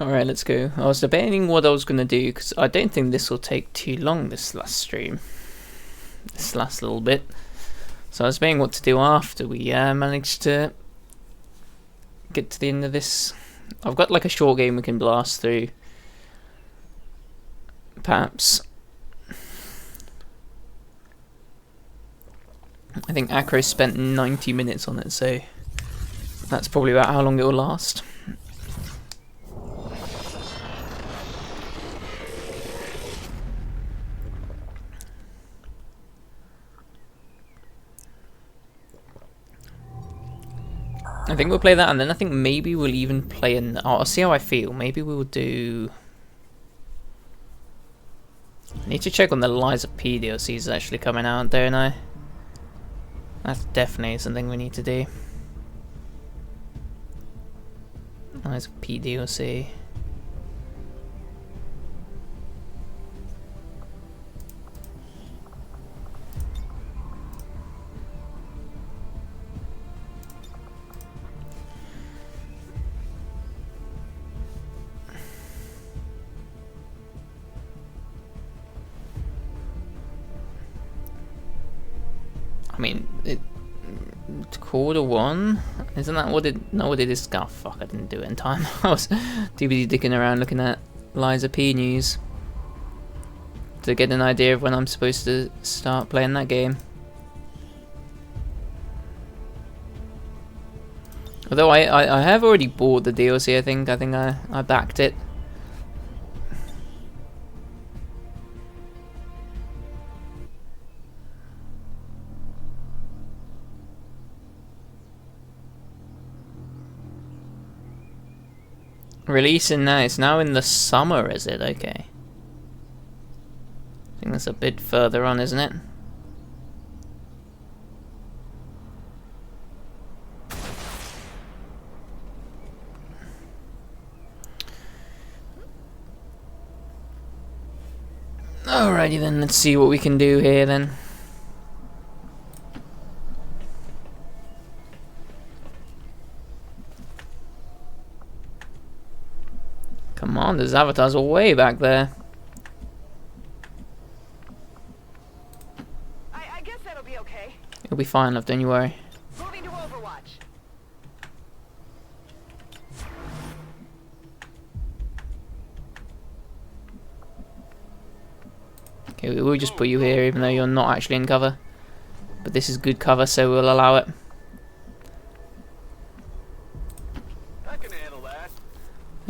Alright, let's go. I was debating what I was going to do, because I don't think this will take too long, this last stream. This last little bit. So I was debating what to do after we managed to get to the end of this. I've got like a short game we can blast through. Perhaps. I think Acro spent 90 minutes on it, so that's probably about how long it will last. I think we'll play that, and then I think maybe we'll even play an... I'll see how I feel. Maybe we'll do... I need to check when the Liza P DLC is actually coming out, don't I? That's definitely something we need to do. Liza P DLC. I mean, it's Q1? Isn't that what it... No, what it is? Oh, fuck, I didn't do it in time. I was too busy dicking around looking at Liza P news to get an idea of when I'm supposed to start playing that game. Although I have already bought the DLC, I think I backed it. Releasing now, it's now in the summer, is it? Okay. I think that's a bit further on, isn't it? Alrighty then, let's see what we can do here then. Come on, those avatars are way back there. I guess that'll be okay. It'll be fine, love, don't you worry. Moving to Overwatch. Okay, we'll just put you here even though you're not actually in cover. But this is good cover, so we'll allow it.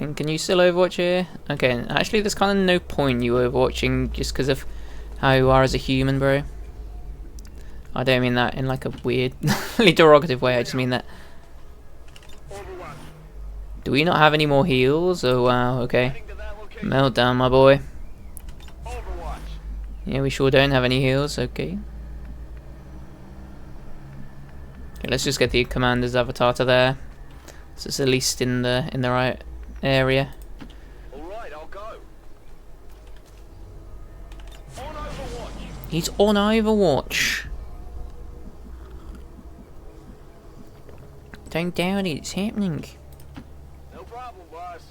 And can you still overwatch here? Okay, actually there's kind of no point you overwatching just because of how you are as a human, bro. I don't mean that in like a weird, derogative way, I just mean that. Do we not have any more heals? Oh wow, okay. Meltdown, my boy. Yeah, we sure don't have any heals, okay. Okay, let's just get the commander's avatar to there. So it's at least in the right area. Alright, I'll go. On Overwatch. He's on Overwatch. Don't doubt it, it's happening. No problem, boss.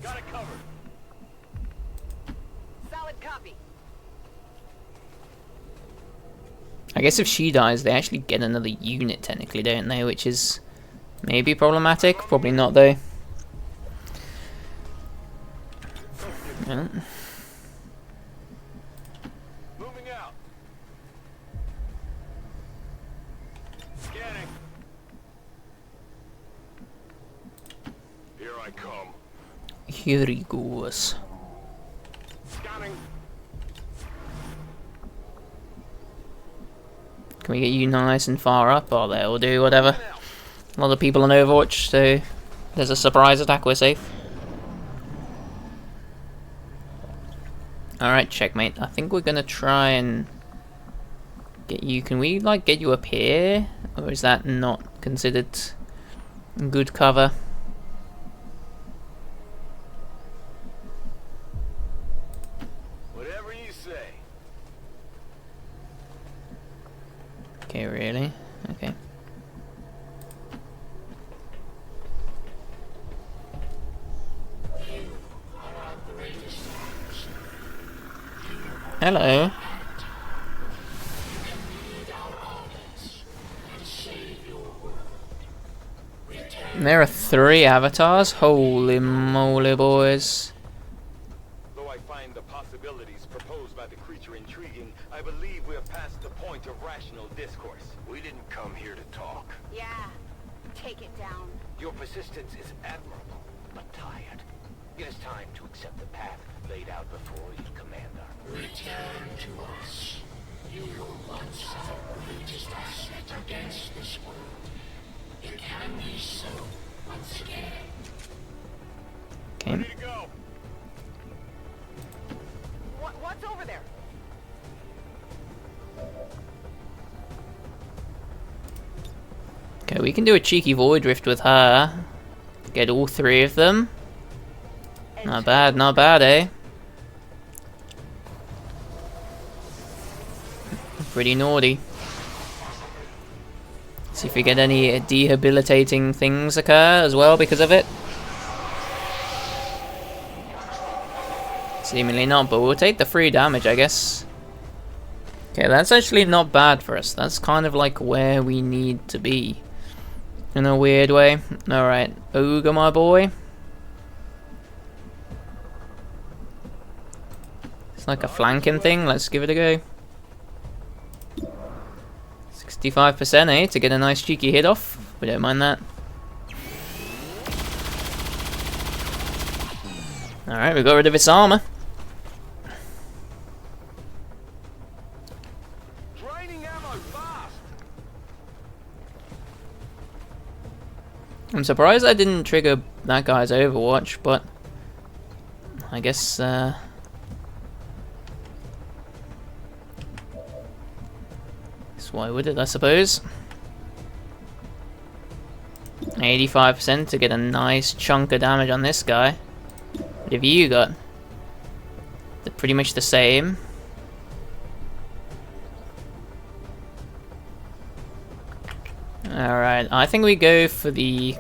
Got it covered. Solid copy. I guess if she dies, they actually get another unit technically, don't they? Which is maybe problematic. Probably not, though. Yeah. Moving out. Scanning. Here I come. Here he goes. Scanning. Can we get you nice and far up? Oh, there, we'll do whatever. A lot of people on Overwatch, so there's a surprise attack, we're safe. Alright, checkmate. I think we're gonna try and get you. Can we, like, get you up here? Or is that not considered Good cover. Whatever you say. Okay, really? Okay. Hello. There are 3 avatars? Holy moly, boys. Though I find the possibilities proposed by the creature intriguing, I believe we have passed the point of rational discourse. We didn't come here to talk. Yeah. Take it down. Your persistence is admirable, but tired. It is time to accept the path laid out before you, Commander. Return to us. You will once have a greatest asset against this world. It can be so once again. Okay. Ready to go. What's over there? Okay, we can do a cheeky void rift with her. Get all 3 of them. Not bad, eh? Pretty naughty. See if we get any debilitating things occur as well because of it. Seemingly not, but we'll take the 3 damage, I guess. Okay, that's actually not bad for us. That's kind of like where we need to be. In a weird way. Alright, Ogre, my boy. It's like a flanking thing. Let's give it a go. 65%, eh? To get a nice cheeky hit off. We don't mind that. Alright, we got rid of its armor. Draining ammo fast. I'm surprised I didn't trigger that guy's Overwatch, but I guess why would it, I suppose. 85% to get a nice chunk of damage on this guy. What have you got? They're pretty much the same. Alright, I think we go for the...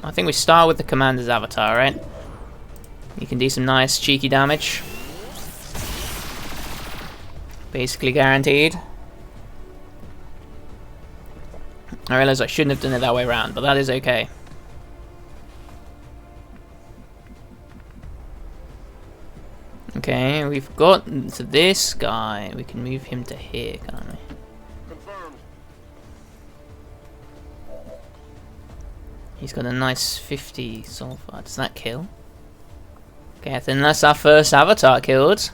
I think we start with the Commander's avatar, right? You can do some nice cheeky damage. Basically guaranteed. I realise I shouldn't have done it that way around, but that is okay. Okay, we've got to this guy. We can move him to here, can't we? Confirmed. He's got a nice 50 sulfur. Does that kill? Okay, I think that's our first avatar killed.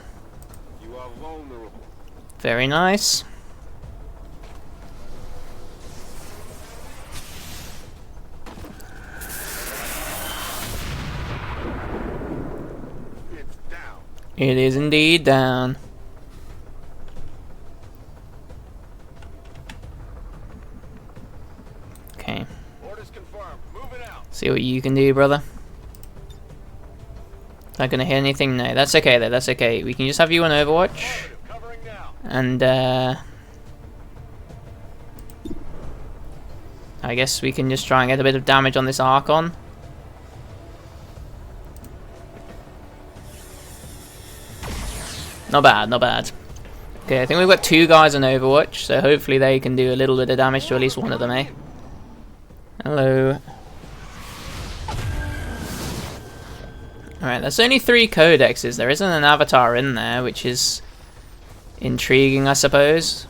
You are vulnerable. Very nice. It's down. It is indeed down. Okay, Orders confirmed. Moving out. see what you can do, brother. Not gonna hit anything? No, that's okay though, that's okay. We can just have you on Overwatch. Positive. Covering now. And I guess we can just try and get a bit of damage on this Archon. Not bad, not bad. Okay, I think we've got 2 guys on Overwatch, so hopefully they can do a little bit of damage to at least one of them, eh? Hello. Alright, that's only 3 codexes. There isn't an avatar in there, which is intriguing, I suppose.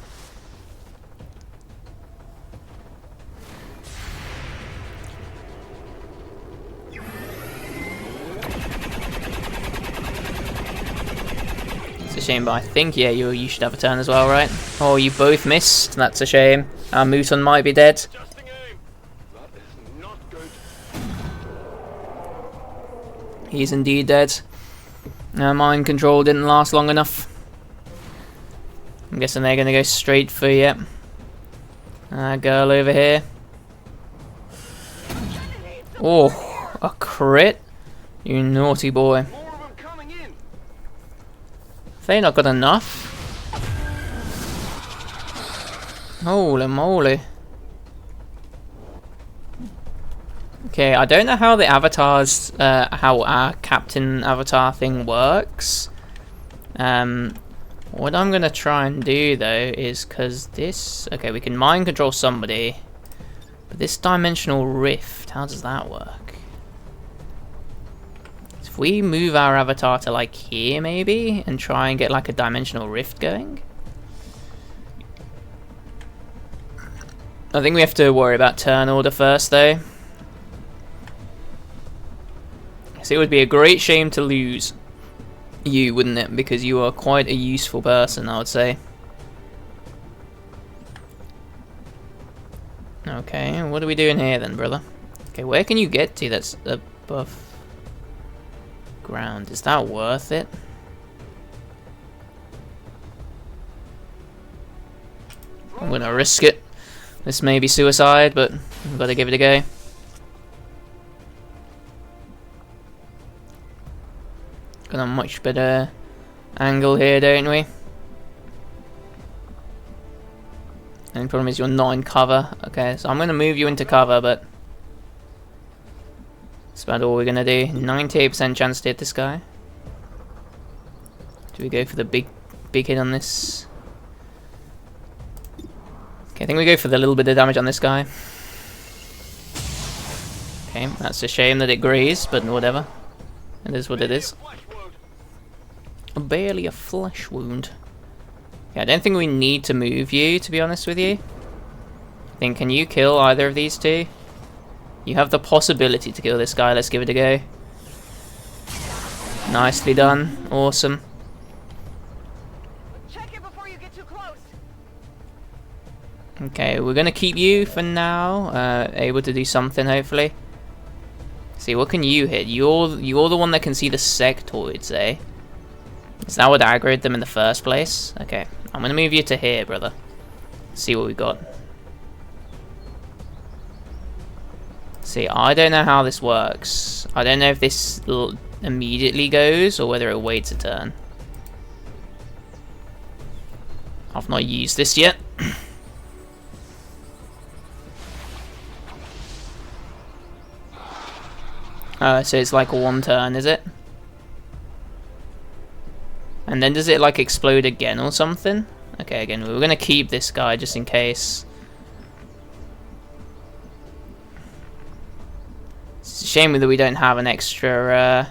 It's a shame, but I think, yeah, you should have a turn as well, right? Oh, you both missed. That's a shame. Our Muton might be dead. Adjusting aim. That is not good. He's indeed dead. Mind control didn't last long enough. I'm guessing they're going to go straight for, yep. Girl over here. Oh, a crit? You naughty boy. More of them coming in. They not got enough. Holy moly. Okay, I don't know how the avatars, how our captain avatar thing works. What I'm gonna try and do though is, cause this, okay, we can mind control somebody, but this dimensional rift, how does that work? So if we move our avatar to like here maybe, and try and get like a dimensional rift going. I think we have to worry about turn order first though. So it would be a great shame to lose you, wouldn't it? Because you are quite a useful person, I would say. Okay, what are we doing here then, brother? Okay, where can you get to that's above ground? Is that worth it? I'm gonna risk it. This may be suicide, but I've got to give it a go. Got a much better angle here, don't we? And the problem is you're not in cover. Okay, so I'm going to move you into cover, but that's about all we're going to do. 98% chance to hit this guy. Do we go for the big hit on this? Okay, I think we go for the little bit of damage on this guy. Okay, that's a shame that it grazed, but whatever. It is what it is. Barely a flesh wound. Yeah, I don't think we need to move you, to be honest with you. I think, can you kill either of these two? You have the possibility to kill this guy. Let's give it a go. Nicely done. Awesome. Check it before you get too close. Okay, we're gonna keep you for now. Able to do something, hopefully. See, what can you hit? You're the one that can see the sectoids, eh? Is that what aggroed them in the first place? Okay, I'm gonna move you to here, brother. See what we got. See, I don't know how this works. I don't know if this immediately goes or whether it waits a turn. I've not used this yet. So it's like a one turn, is it? And then does it like explode again or something? Okay, again, we're gonna keep this guy just in case. It's a shame that we don't have an extra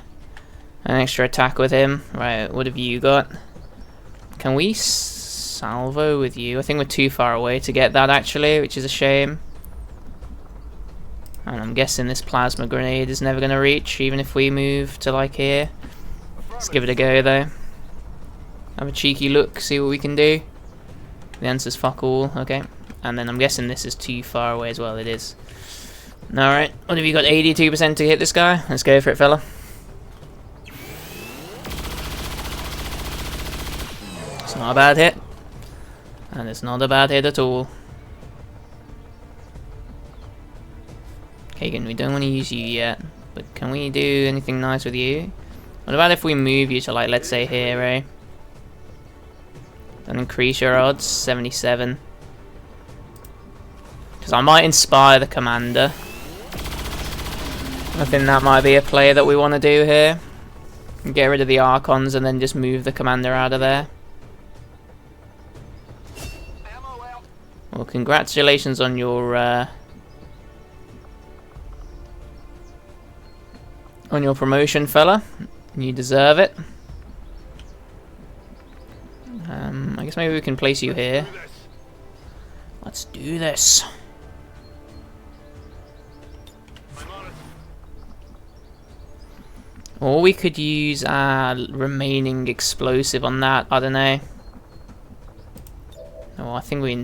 attack with him. Right, what have you got? Can we salvo with you? I think we're too far away to get that actually, which is a shame. And I'm guessing this plasma grenade is never gonna reach, even if we move to like here. Let's give it a go though. Have a cheeky look, see what we can do. The answer's fuck all, okay. And then I'm guessing this is too far away as well, it is. Alright, what have you got, 82% to hit this guy? Let's go for it, fella. It's not a bad hit. And it's not a bad hit at all. Okay, again, we don't want to use you yet. But can we do anything nice with you? What about if we move you to, like, let's say here, eh? And increase your odds, 77. Because I might inspire the commander. I think that might be a play that we want to do here. Get rid of the Archons and then just move the commander out of there. Well, congratulations on your promotion, fella. You deserve it. I guess maybe we can place you here. Let's do this. Or we could use our remaining explosive on that. I don't know. Oh, I think we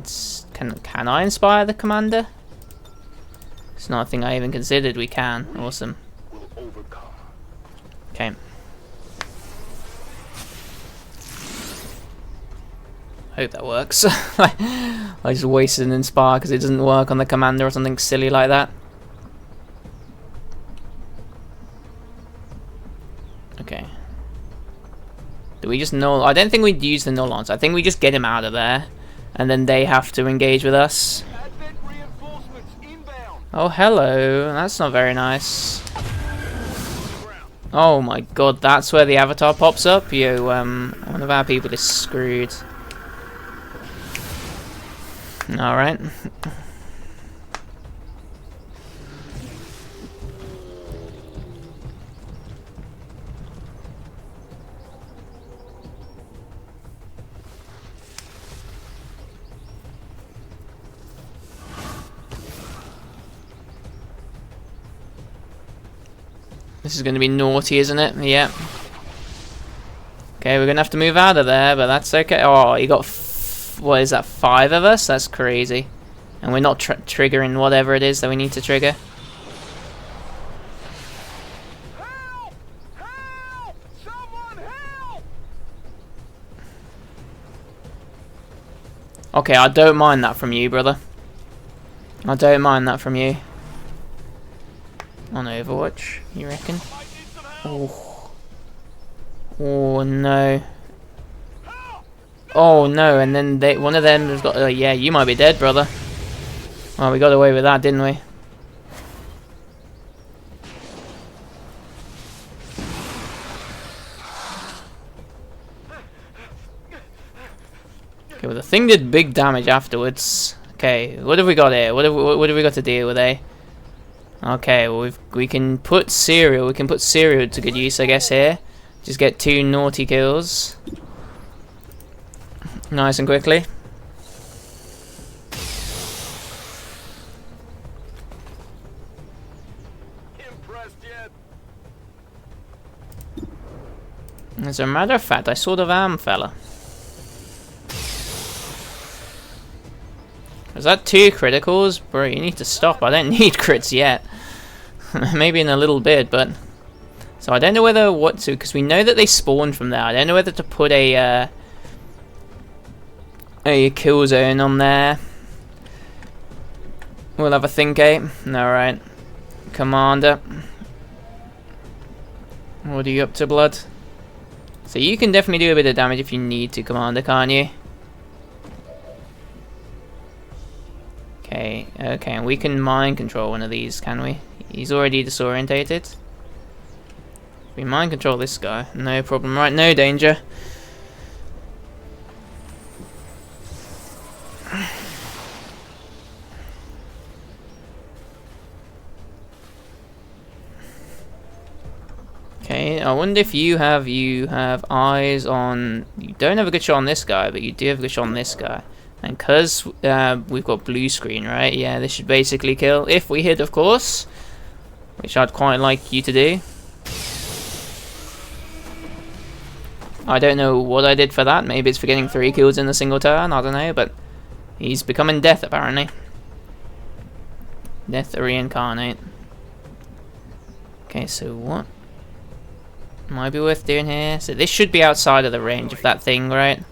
can I inspire the commander? It's not a thing I even considered. We can. Awesome. Okay. Hope that works. I just wasted an inspire because it doesn't work on the commander or something silly like that. Do we just null? I don't think we'd use the null-ons. I think we just get him out of there, and then they have to engage with us. Advent reinforcements inbound. Oh, hello. That's not very nice. Oh my god, that's where the avatar pops up? Yo, one of our people is screwed. Alright. This is going to be naughty, isn't it? Yeah. Okay, we're going to have to move out of there, but that's okay. Oh, you got, what is that, 5 of us? That's crazy. And we're not triggering whatever it is that we need to trigger. Help! Help! Someone help! Okay, I don't mind that from you, brother. I don't mind that from you. On Overwatch, you reckon? Oh. Oh no. Oh no, and then one of them has got, yeah, you might be dead, brother. Oh, we got away with that, didn't we? Okay, well the thing did big damage afterwards. Okay, what have we got here? What have we got to deal with, eh? Okay, well we can put cereal. We can put cereal to good use, I guess. Here, just get 2 naughty kills, nice and quickly. Impressed yet? As a matter of fact, I sort of am, fella. Is that 2 criticals? Bro, you need to stop. I don't need crits yet. Maybe in a little bit, but... So I don't know whether what to... Because we know that they spawned from there. I don't know whether to put a kill zone on there. We'll have a think, eh? Alright. Commander. What are you up to, blood? So you can definitely do a bit of damage if you need to, Commander, can't you? Okay, okay, and we can mind control one of these, can we? He's already disorientated. We mind control this guy, no problem. Right, no danger. Okay, I wonder if you have eyes on... You don't have a good shot on this guy, but you do have a good shot on this guy. And because we've got blue screen, right? Yeah, this should basically kill. If we hit, of course. Which I'd quite like you to do. I don't know what I did for that. Maybe it's for getting 3 kills in a single turn. I don't know, but he's becoming death, apparently. Death reincarnate. Okay, so what might be worth doing here? So this should be outside of the range of that thing, right?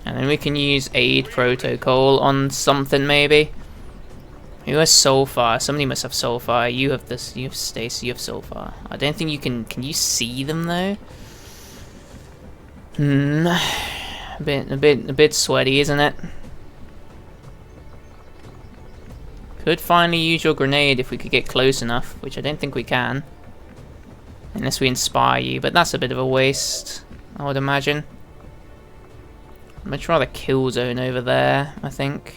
And then we can use aid protocol on something, maybe. Who has soulfire? Somebody must have soulfire. You have this. You have Stacy. You have soulfire. I don't think you can. Can you see them though? A bit sweaty, isn't it? Could finally use your grenade if we could get close enough, which I don't think we can. Unless we inspire you, but that's a bit of a waste, I would imagine. I'm gonna try the kill zone over there, I think.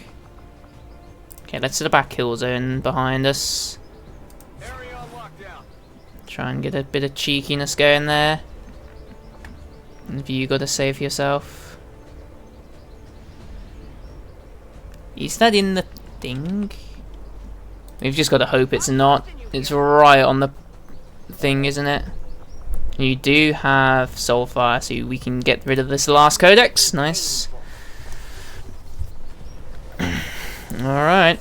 Okay, let's set a back kill zone behind us. Area on lockdown. Try and get a bit of cheekiness going there. Have you got to save yourself? Is that in the thing? We've just got to hope it's not. It's right on the thing, isn't it? You do have Soulfire, so we can get rid of this last codex. Nice. Alright.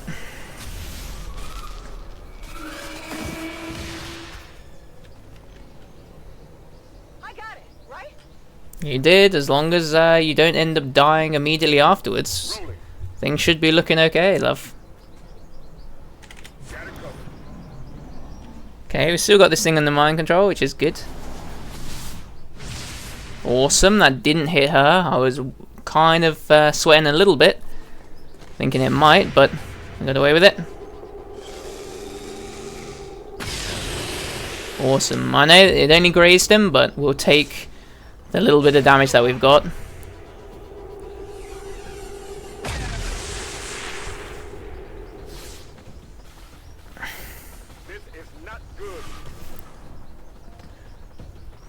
I got it, right? You did, as long as you don't end up dying immediately afterwards. Things should be looking okay, love. Okay, we've still got this thing under mind control, which is good. Awesome, that didn't hit her. I was kind of sweating a little bit, thinking it might, but I got away with it. Awesome. I know it only grazed him, but we'll take the little bit of damage that we've got. This is not good.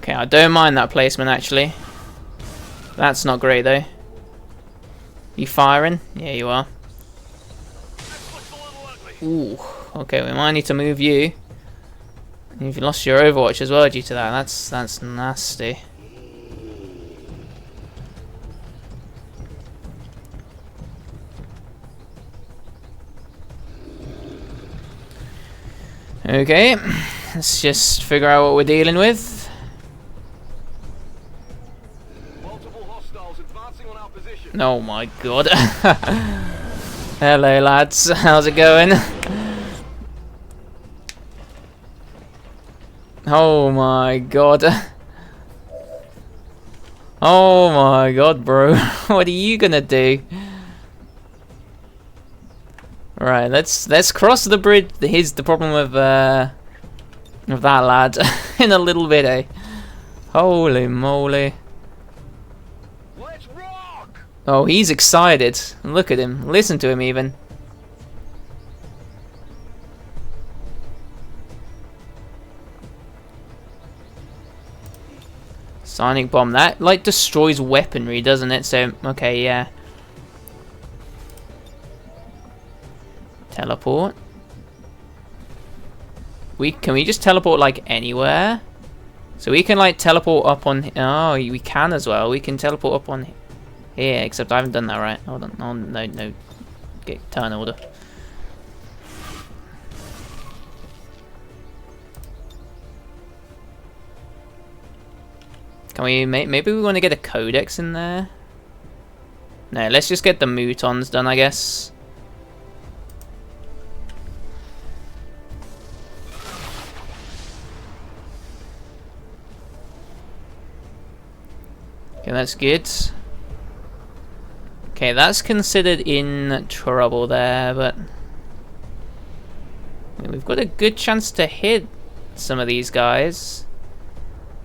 Okay, I don't mind that placement actually. That's not great though. You firing? Yeah, you are. Ooh. Okay, we might need to move you. You've lost your Overwatch as well due to that. That's nasty. Okay, let's just figure out what we're dealing with. Multiple hostiles advancing on our position. Oh my god. Hello lads, how's it going? Oh my god. Oh my god, bro. What are you gonna do? Right, let's cross the bridge. Here's the problem with that lad in a little bit, eh? Holy moly. Let's rock! Oh, he's excited. Look at him. Listen to him even. Sonic bomb. That like destroys weaponry, doesn't it? So okay, yeah. Teleport. Can we just teleport like anywhere? So we can like teleport up on. Oh, we can as well. We can teleport up on here. Except I haven't done that right. Hold on. Oh no. Get turn order. Can we maybe we want to get a codex in there? No, let's just get the mutons done, I guess. Okay, that's good. Okay, that's considered in trouble there, but we've got a good chance to hit some of these guys.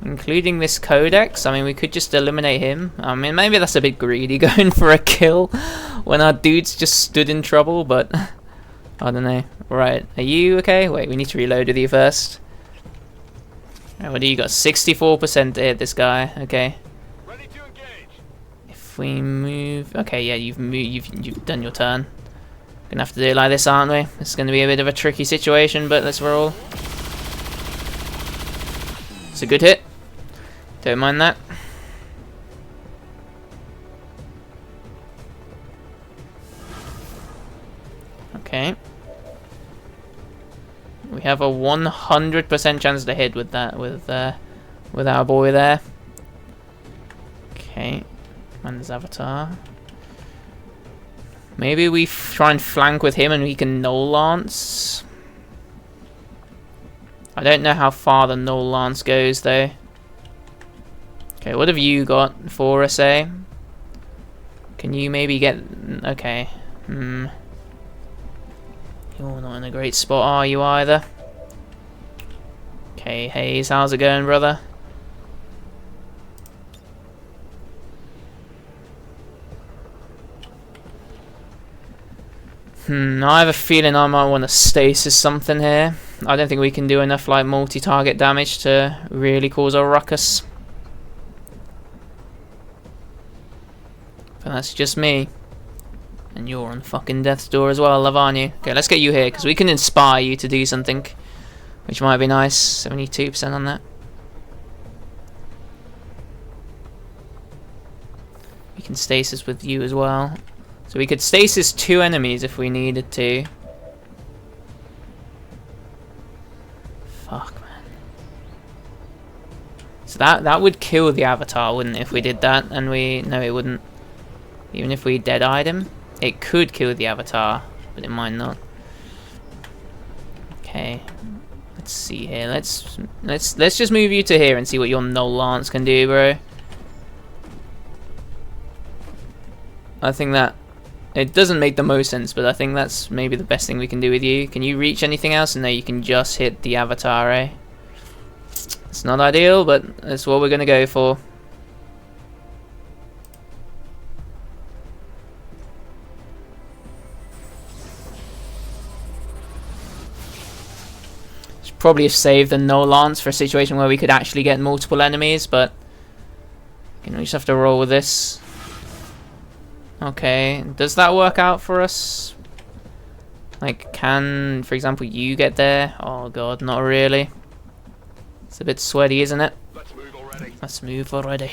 Including this codex. I mean, we could just eliminate him. I mean, maybe that's a bit greedy going for a kill when our dudes just stood in trouble, but I don't know. Right, are you okay? Wait, we need to reload with you first. Right, what do you got? 64% to hit this guy. Okay. Ready to engage. If we move, okay, yeah, you've done your turn. Gonna have to do it like this, aren't we? It's gonna be a bit of a tricky situation, but let's roll. It's a good hit. Don't mind that. Okay. We have a 100% chance to hit with that, with our boy there. Okay. Man's avatar. Maybe we try and flank with him and we can null lance. I don't know how far the null lance goes though. Okay, what have you got for us, eh? Can you maybe get... Okay. You're not in a great spot, are you, either? Okay, Hayes, how's it going, brother? I have a feeling I might want to stasis something here. I don't think we can do enough like multi-target damage to really cause a ruckus. But that's just me. And you're on fucking death's door as well, love, aren't you? Okay, let's get you here, because we can inspire you to do something. Which might be nice. 72% on that. We can stasis with you as well. So we could stasis 2 enemies if we needed to. Fuck, man. So that would kill the avatar, wouldn't it, if we did that? And no, it wouldn't. Even if we dead-eyed him, it could kill the avatar, but it might not. Okay, Let's see here. Let's just move you to here and see what your null lance can do, bro. I think that it doesn't make the most sense, but I think that's maybe the best thing we can do with you. Can you reach anything else? No, you can just hit the avatar, eh? It's not ideal, but that's what we're gonna go for. Should probably have saved the no lance for a situation where we could actually get multiple enemies, but we just have to roll with this. Okay, does that work out for us? Like, can, for example, you get there? Oh god, not really. It's a bit sweaty, isn't it? Let's move already. Let's move already.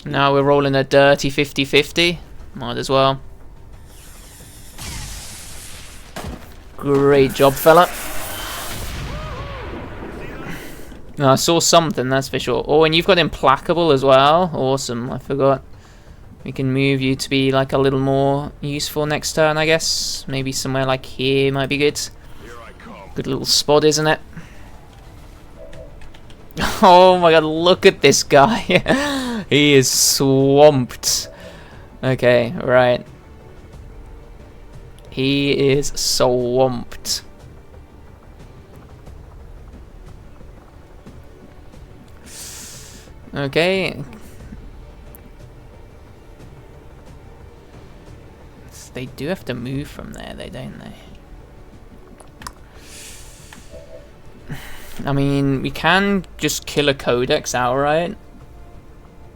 Now we're rolling a dirty 50-50. Might as well. Great job, fella. No, I saw something, that's for sure. Oh, and you've got implacable as well. Awesome, I forgot. We can move you to be like a little more useful next turn, I guess. Maybe somewhere like here might be good. Here I come. Good little spot, isn't it? Oh my god, look at this guy. He is swamped. Okay, right. He is swamped. Okay. They do have to move from there, they don't they? I mean, we can just kill a codex outright,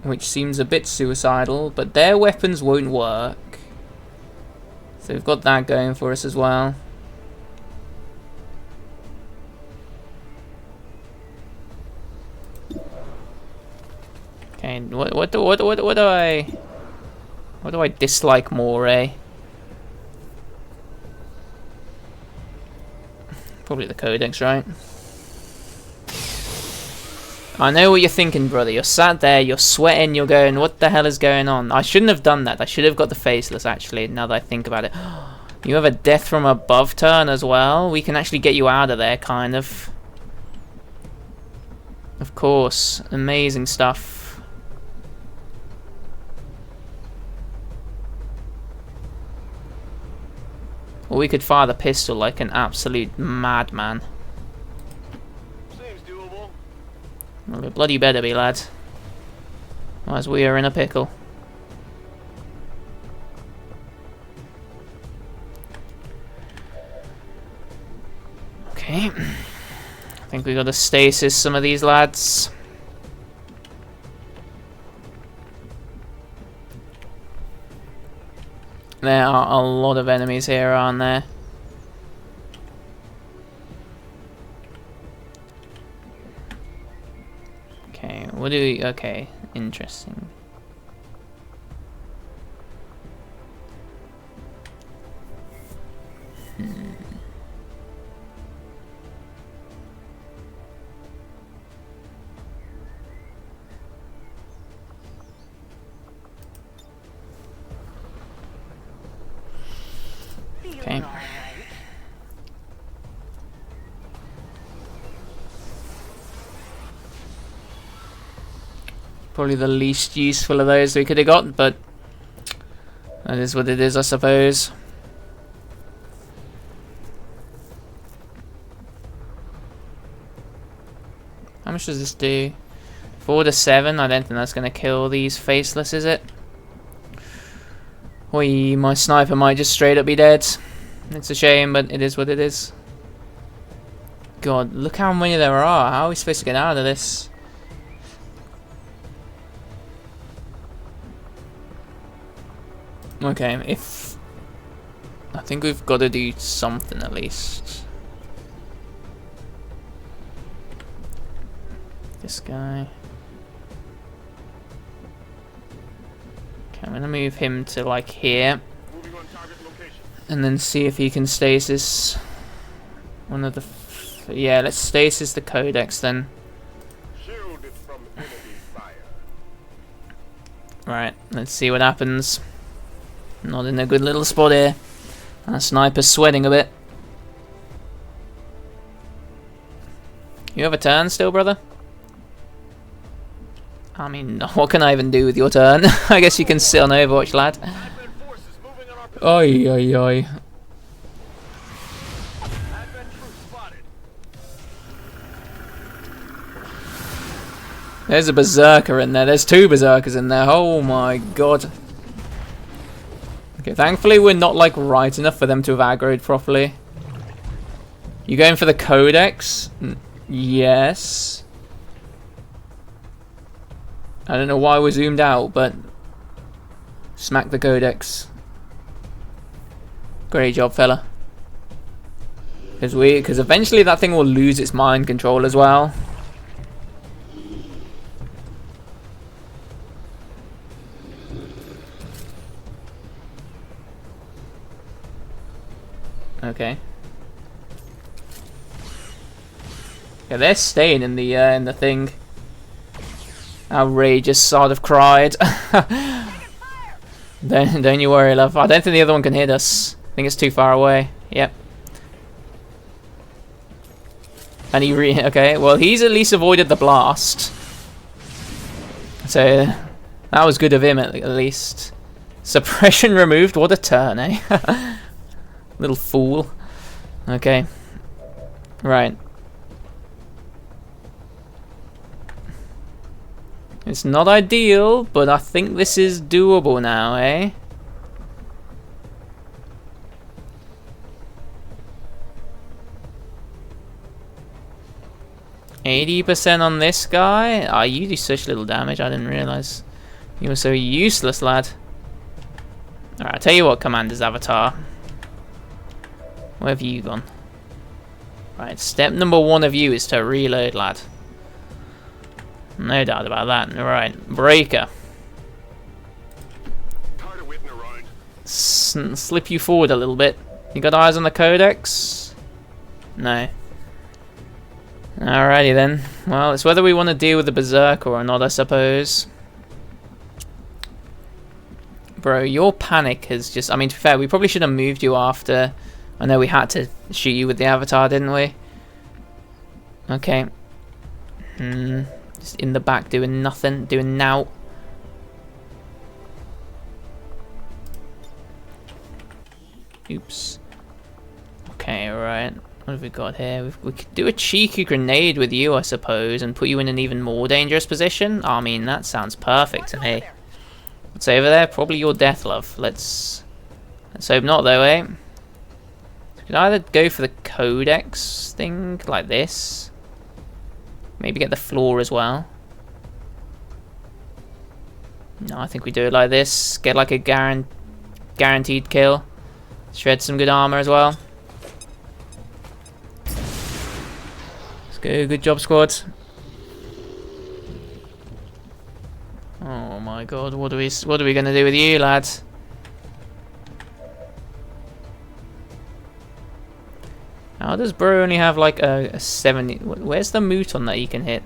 which seems a bit suicidal, but their weapons won't work. So we've got that going for us as well. Okay, what do I dislike more, eh? Probably the codex, right? I know what you're thinking, brother. You're sat there, you're sweating, you're going, what the hell is going on? I shouldn't have done that. I should have got the faceless, actually, now that I think about it. You have a death from above turn as well? We can actually get you out of there, kind of. Of course. Amazing stuff. Or we could fire the pistol like an absolute madman. Seems doable. Well, it bloody better be, lad. Otherwise we are in a pickle. Okay. I think we got to stasis some of these lads. There are a lot of enemies here, aren't there? Okay, what do we... Okay, interesting. Okay. Probably the least useful of those we could have got, but that is what it is, I suppose. How much does this do? 4 to 7. I don't think that's going to kill these faceless, is it? Oi, my sniper might just straight up be dead. It's a shame, but it is what it is. God, look how many there are. How are we supposed to get out of this? Okay, if... I think we've got to do something at least. This guy. Okay, I'm gonna move him to like here. Moving on target location. And then see if he can stasis one of the... yeah, let's stasis the codex then. Shielded from enemy fire. Right, let's see what happens. Not in a good little spot here. That sniper's sweating a bit. You have a turn still, brother? I mean, what can I even do with your turn? I guess you can sit on Overwatch, lad. Advent forces moving on our position. Oi, oi, oi. Advent troops spotted. There's a berserker in there. There's 2 berserkers in there. Oh my god. Okay, thankfully we're not like right enough for them to have aggroed properly. You going for the codex? Yes. I don't know why we're zoomed out, but smack the codex. Great job, fella. Because eventually that thing will lose its mind control as well. Okay. Yeah, they're staying in the thing. Outrageous, sod of cried. Don't you worry, love. I don't think the other one can hit us. I think it's too far away. Yep. And he okay, well he's at least avoided the blast. So that was good of him at least. Suppression removed, what a turn, eh? Little fool. Okay. Right. It's not ideal, but I think this is doable now, eh? %80 on this guy? Ah, you do such little damage, I didn't realise. You were so useless, lad. Alright, I'll tell you what, Commander's Avatar. Where have you gone? Right, step number 1 of you is to reload, lad. No doubt about that. Right, Breaker. Slip you forward a little bit. You got eyes on the codex? No. Alrighty then. Well, it's whether we want to deal with the berserker or not, I suppose. Bro, your panic has just... I mean, to be fair, we probably should have moved you after... I know we had to shoot you with the avatar, didn't we? Okay. Just in the back doing nothing, doing now. Oops. Okay, right. What have we got here? We could do a cheeky grenade with you, I suppose, and put you in an even more dangerous position. I mean, that sounds perfect to me. What's over there? Probably your death, love. Let's hope not, though, eh? We could either go for the codex thing, like this. Maybe get the floor as well. No, I think we do it like this. Get like a guaranteed kill. Shred some good armor as well. Let's go. Good job, squad. Oh my god, what are we gonna do with you, lads? How does bro only have like a 70? Where's the Mouton that he can hit?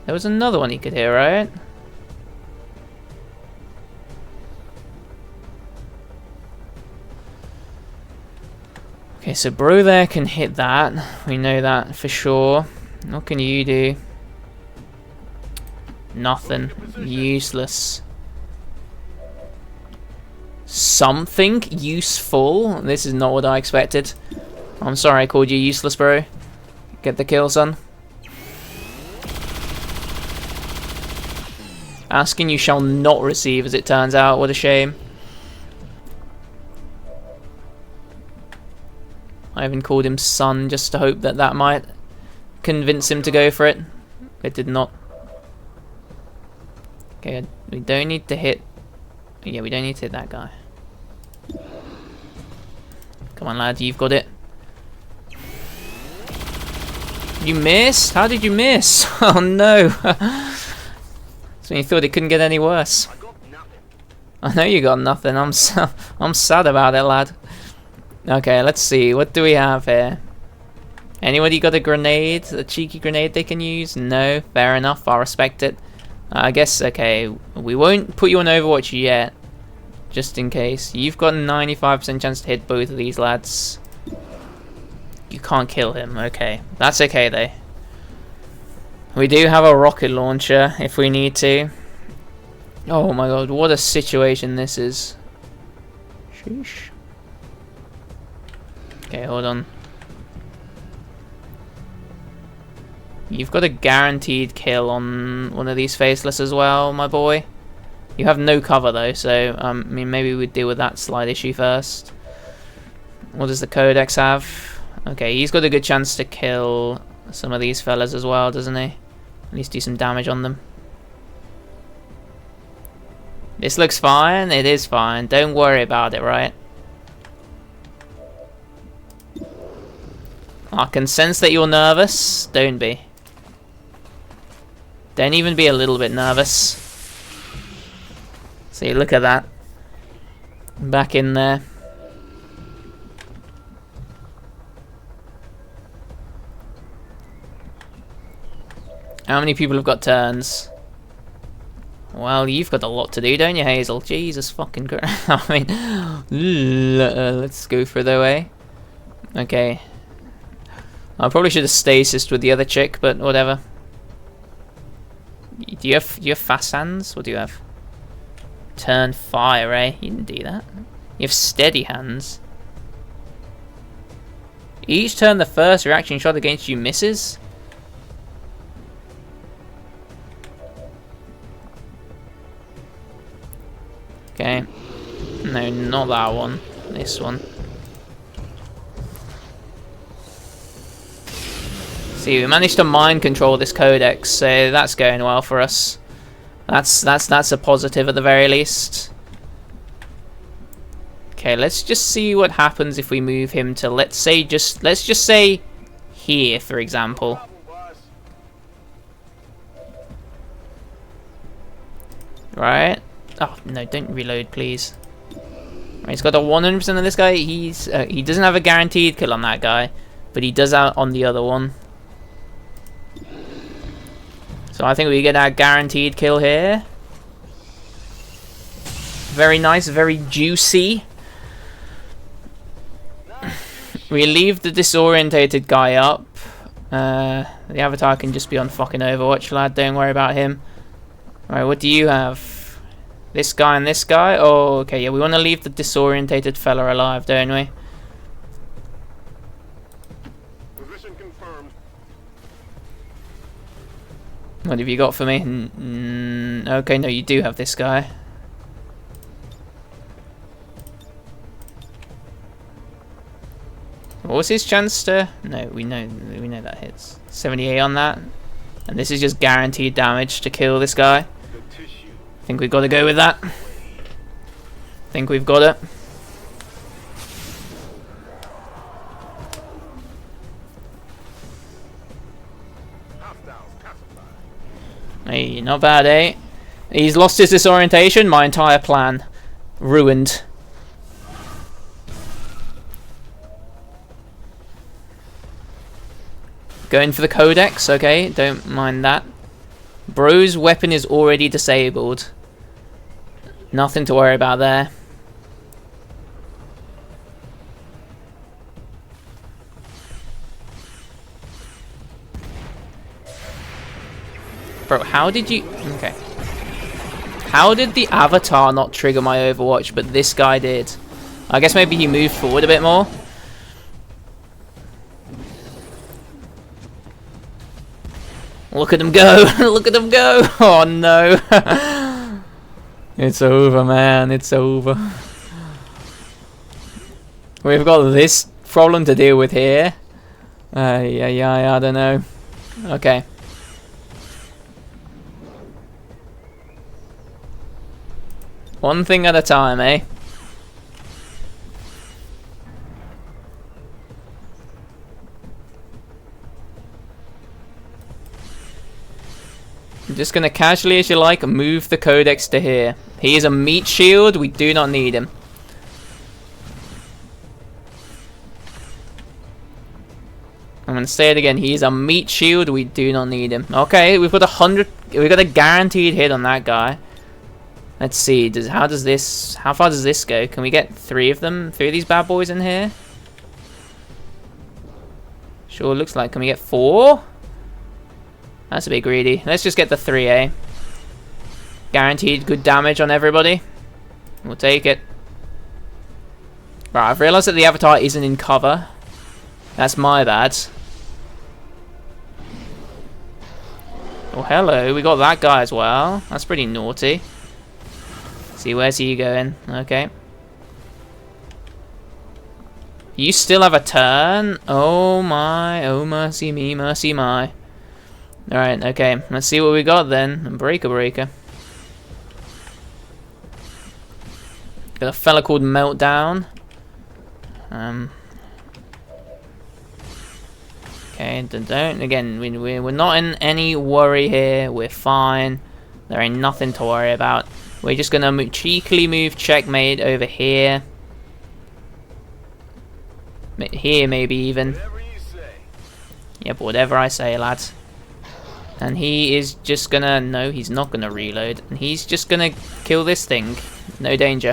There was another one he could hit, right? Okay, so bro there can hit that. We know that for sure. What can you do? Nothing. Useless. Something useful? This is not what I expected. I'm sorry I called you useless, bro. Get the kill, son. Asking you shall not receive, as it turns out. What a shame. I even called him son just to hope that that might convince him to go for it. It did not. Okay, we don't need to hit... Yeah, we don't need to hit that guy. Come on, lad, you've got it. You missed? How did you miss? Oh no! So you thought it couldn't get any worse. I know you got nothing. I'm sad about it, lad. Okay, let's see. What do we have here? Anybody got a grenade? A cheeky grenade they can use? No? Fair enough. I'll respect it. I guess, okay, we won't put you on Overwatch yet. Just in case. You've got a 95% chance to hit both of these lads. You can't kill him. Okay. That's okay, though. We do have a rocket launcher if we need to. Oh my god, what a situation this is. Sheesh. Okay, hold on. You've got a guaranteed kill on one of these faceless as well, my boy. You have no cover though, so I mean, maybe we'd deal with that slight issue first. What does the Codex have? Okay, he's got a good chance to kill some of these fellas as well, doesn't he? At least do some damage on them. This looks fine. It is fine. Don't worry about it, right? I can sense that you're nervous. Don't be. Don't even be a little bit nervous. See, look at that. Back in there. How many people have got turns? Well, you've got a lot to do, don't you, Hazel? Jesus fucking Christ. I mean, let's go further away. Okay. I probably should have stasis with the other chick, but whatever. Do you have fast hands? What do you have? Turn fire, eh? You didn't do that. You have steady hands. Each turn the first reaction shot against you misses? Okay. No, not that one. This one. See, we managed to mind control this Codex, so that's going well for us. That's a positive at the very least. Okay, let's just see what happens if we move him to let's just say here, for example. Right? Oh no! Don't reload, please. Right, he's got a 100% of this guy. He doesn't have a guaranteed kill on that guy, but he does out on the other one. So I think we get our guaranteed kill here. Very nice, very juicy. We leave the disorientated guy up. The avatar can just be on fucking Overwatch, lad. Don't worry about him. Alright, what do you have? This guy and this guy? Oh, okay, yeah, we want to leave the disorientated fella alive, don't we? Position confirmed. What have you got for me? Okay, no, you do have this guy. What was his chance to... No, we know that hits. 78 on that. And this is just guaranteed damage to kill this guy. I think we've got to go with that. I think we've got it. Hey, not bad, eh? He's lost his disorientation. My entire plan ruined. Going for the Codex, okay, don't mind that. Bro's weapon is already disabled. Nothing to worry about there. Bro, how did you... Okay. How did the avatar not trigger my Overwatch, but this guy did? I guess maybe he moved forward a bit more. Look at him go! Look at him go! Oh no! It's over, man. It's over. We've got this problem to deal with here. Yeah, I don't know. Okay. One thing at a time, eh? I'm just gonna casually, as you like, move the Codex to here. He is a meat shield. We do not need him. I'm gonna say it again. He is a meat shield. We do not need him. Okay, we've got 100. We've got a guaranteed hit on that guy. Let's see. How far does this go? Can we get 3 of them? 3 of these bad boys in here? Sure looks like. Can we get 4? That's a bit greedy. Let's just get the 3A. Guaranteed good damage on everybody. We'll take it. Right, I've realised that the Avatar isn't in cover. That's my bad. Oh, hello. We got that guy as well. That's pretty naughty. See, where's he going? Okay. You still have a turn? Oh my, oh mercy me, mercy my. Alright, okay. Let's see what we got then. Breaker. Got a fella called Meltdown. Okay, don't. Again, we're not in any worry here. We're fine. There ain't nothing to worry about. We're just gonna cheekily move checkmate over here. Here, maybe even. Whatever you say. Yep, whatever I say, lads. And he is just gonna... No, he's not gonna reload. And he's just gonna kill this thing. No danger.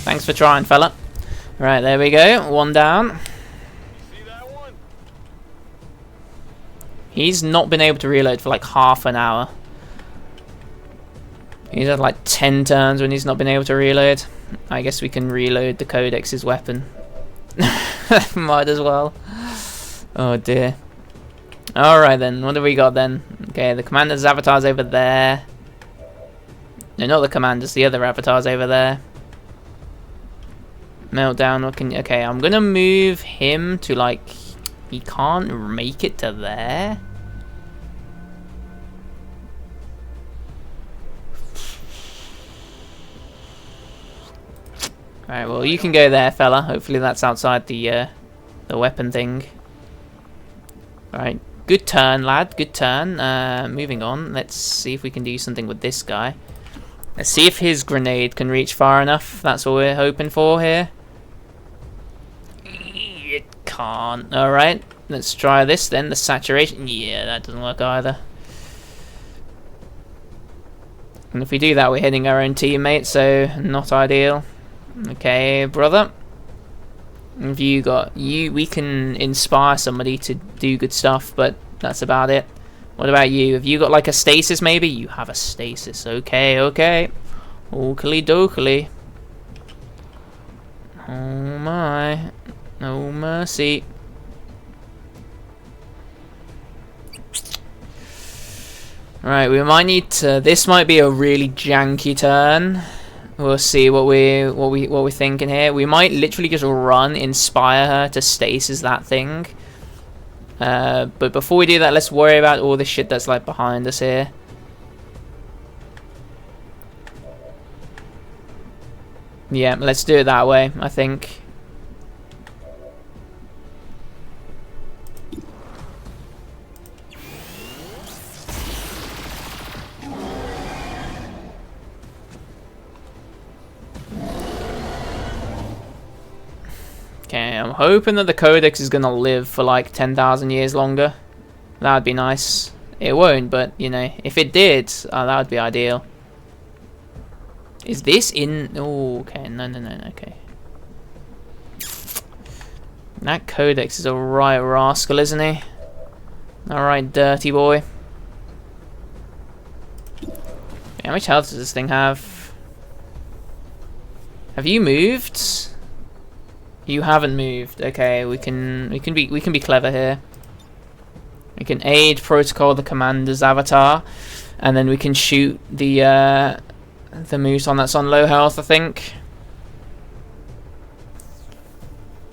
Thanks for trying, fella. Right, there we go. 1 down. You see that one? He's not been able to reload for like half an hour. He's had like 10 turns when he's not been able to reload. I guess we can reload the Codex's weapon. Might as well. Oh dear. Alright then, what do we got then? Okay, the commander's avatar's over there. No, not the commander's, the other avatar's over there. Meltdown, okay, I'm gonna move him to like... He can't make it to there? Alright, well you can go there, fella. Hopefully that's outside the weapon thing. Alright, good turn, lad. Good turn. Moving on. Let's see if we can do something with this guy. Let's see if his grenade can reach far enough. That's what we're hoping for here. It can't. Alright, let's try this then. The saturation. Yeah, that doesn't work either. And if we do that, we're hitting our own teammate, so not ideal. Okay, brother. Have you got we can inspire somebody to do good stuff, but that's about it. What about you? Have you got like a stasis maybe? You have a stasis. Okay. Oakley dokley. Oh my. No mercy. Alright, we might need to, this might be a really janky turn. We'll see what we're thinking here. We might literally just run, inspire her to stasis that thing. But before we do that, let's worry about all the shit that's like behind us here. Yeah, let's do it that way, I think. Okay, I'm hoping that the Codex is gonna live for like 10,000 years longer. That would be nice. It won't, but you know, if it did, that would be ideal. Is this in? Oh, okay. No. Okay. That Codex is a right rascal, isn't he? All right, dirty boy. How much health does this thing have? Have you moved? You haven't moved. Okay, we can be clever here. We can aid protocol the commander's avatar, and then we can shoot the Muson that's on low health, I think.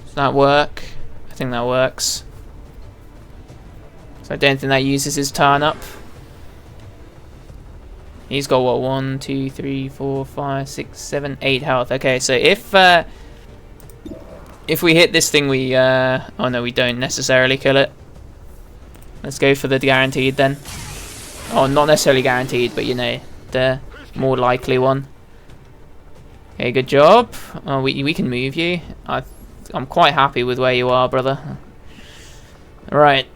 Does that work? I think that works. So I don't think that uses his turn up. He's got what, 1, 2, 3, 4, 5, 6, 7, 8 health. Okay, so if we hit this thing, we oh no, we don't necessarily kill it. Let's go for the guaranteed then. Oh, not necessarily guaranteed, but you know, the more likely one. Okay, good job. Oh, we can move you. I'm quite happy with where you are, brother. Right.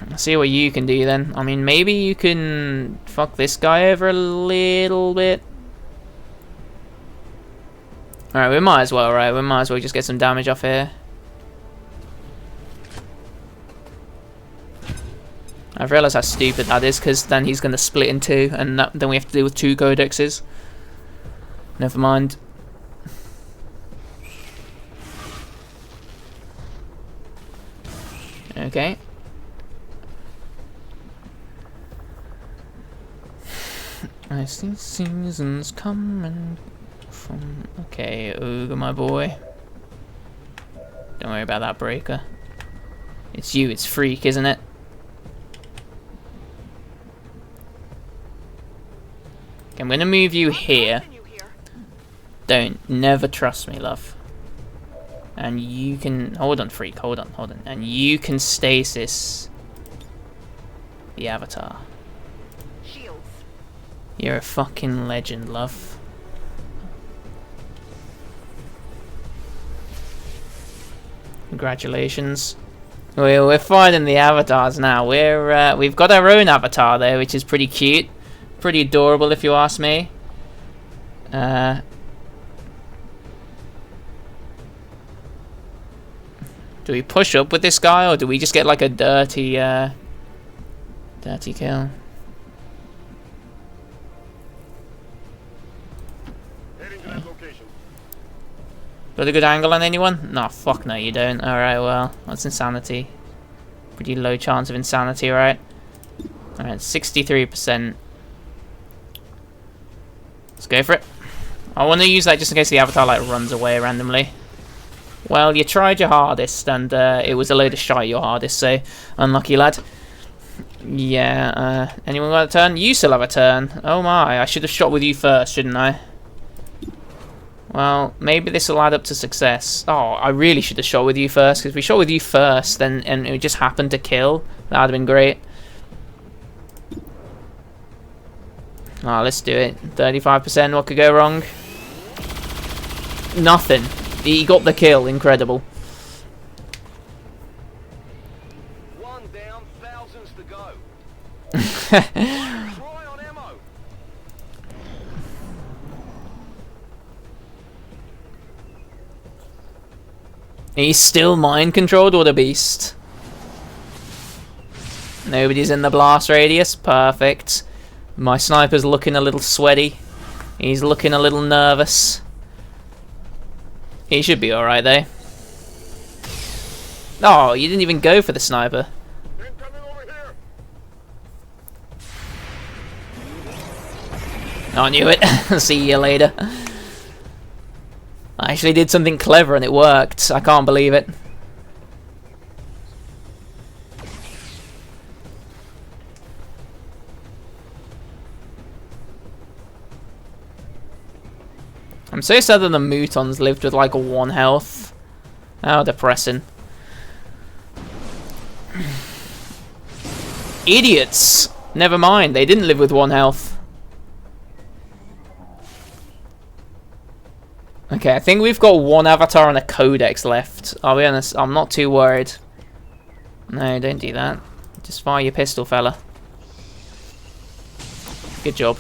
Let's see what you can do then. I mean, maybe you can fuck this guy over a little bit. Alright, we might as well, right? We might as well just get some damage off here. I've realised how stupid that is, because then he's going to split in two, and then we have to deal with 2 codexes. Never mind. Okay. I see seasons coming from... Okay, Ogre, my boy. Don't worry about that breaker. It's you, it's Freak, isn't it? Okay, I'm gonna move you here. Don't. Never trust me, love. And you can... Hold on, Freak, hold on. And you can stasis the Avatar. You're a fucking legend, love. Congratulations. We're finding the avatars now. We've got our own avatar there, which is pretty cute, pretty adorable, if you ask me. Do we push up with this guy, or do we just get like a dirty kill? Got a good angle on anyone? No, fuck no, you don't. Alright, well, that's insanity. Pretty low chance of insanity, right? Alright, 63%. Let's go for it. I want to use that just in case the avatar like runs away randomly. Well, you tried your hardest, and it was a load of shite your hardest, so unlucky lad. Yeah, anyone got a turn? You still have a turn. Oh my, I should have shot with you first, shouldn't I? Well, maybe this will add up to success. Oh, I really should have shot with you first, because if we shot with you first, then and it just happened to kill, that would have been great. Oh, let's do it. 35%, what could go wrong? Nothing. He got the kill, incredible. One down, thousands to go. He's still mind controlled, or the beast? Nobody's in the blast radius. Perfect. My sniper's looking a little sweaty. He's looking a little nervous. He should be alright though. Oh, you didn't even go for the sniper. I knew it. See you later. I actually did something clever and it worked. I can't believe it. I'm so sad that the Mutons lived with like 1 health. How depressing. Idiots! Never mind, they didn't live with 1 health. Okay, I think we've got 1 avatar and a codex left. I'll be honest, I'm not too worried. No, don't do that. Just fire your pistol, fella. Good job.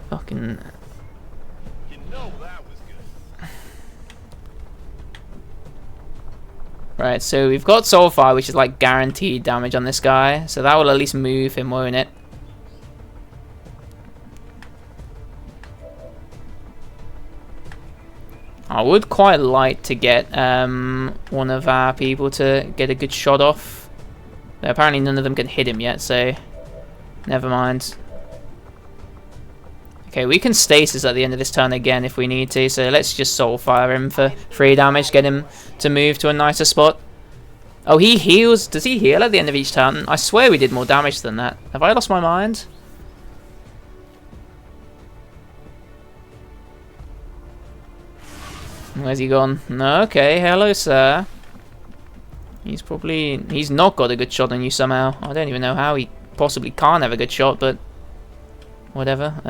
Fucking... You know that was good. Right, so we've got Soulfire, which is like guaranteed damage on this guy. So that will at least move him, won't it? I would quite like to get one of our people to get a good shot off. But apparently none of them can hit him yet, so never mind. Okay, we can stasis at the end of this turn again if we need to, so let's just Soulfire him for 3 damage, get him to move to a nicer spot. Oh, he heals. Does he heal at the end of each turn? I swear we did more damage than that. Have I lost my mind? Where's he gone? No, okay, hello sir. He's not got a good shot on you somehow. I don't even know how he possibly can't have a good shot, but whatever.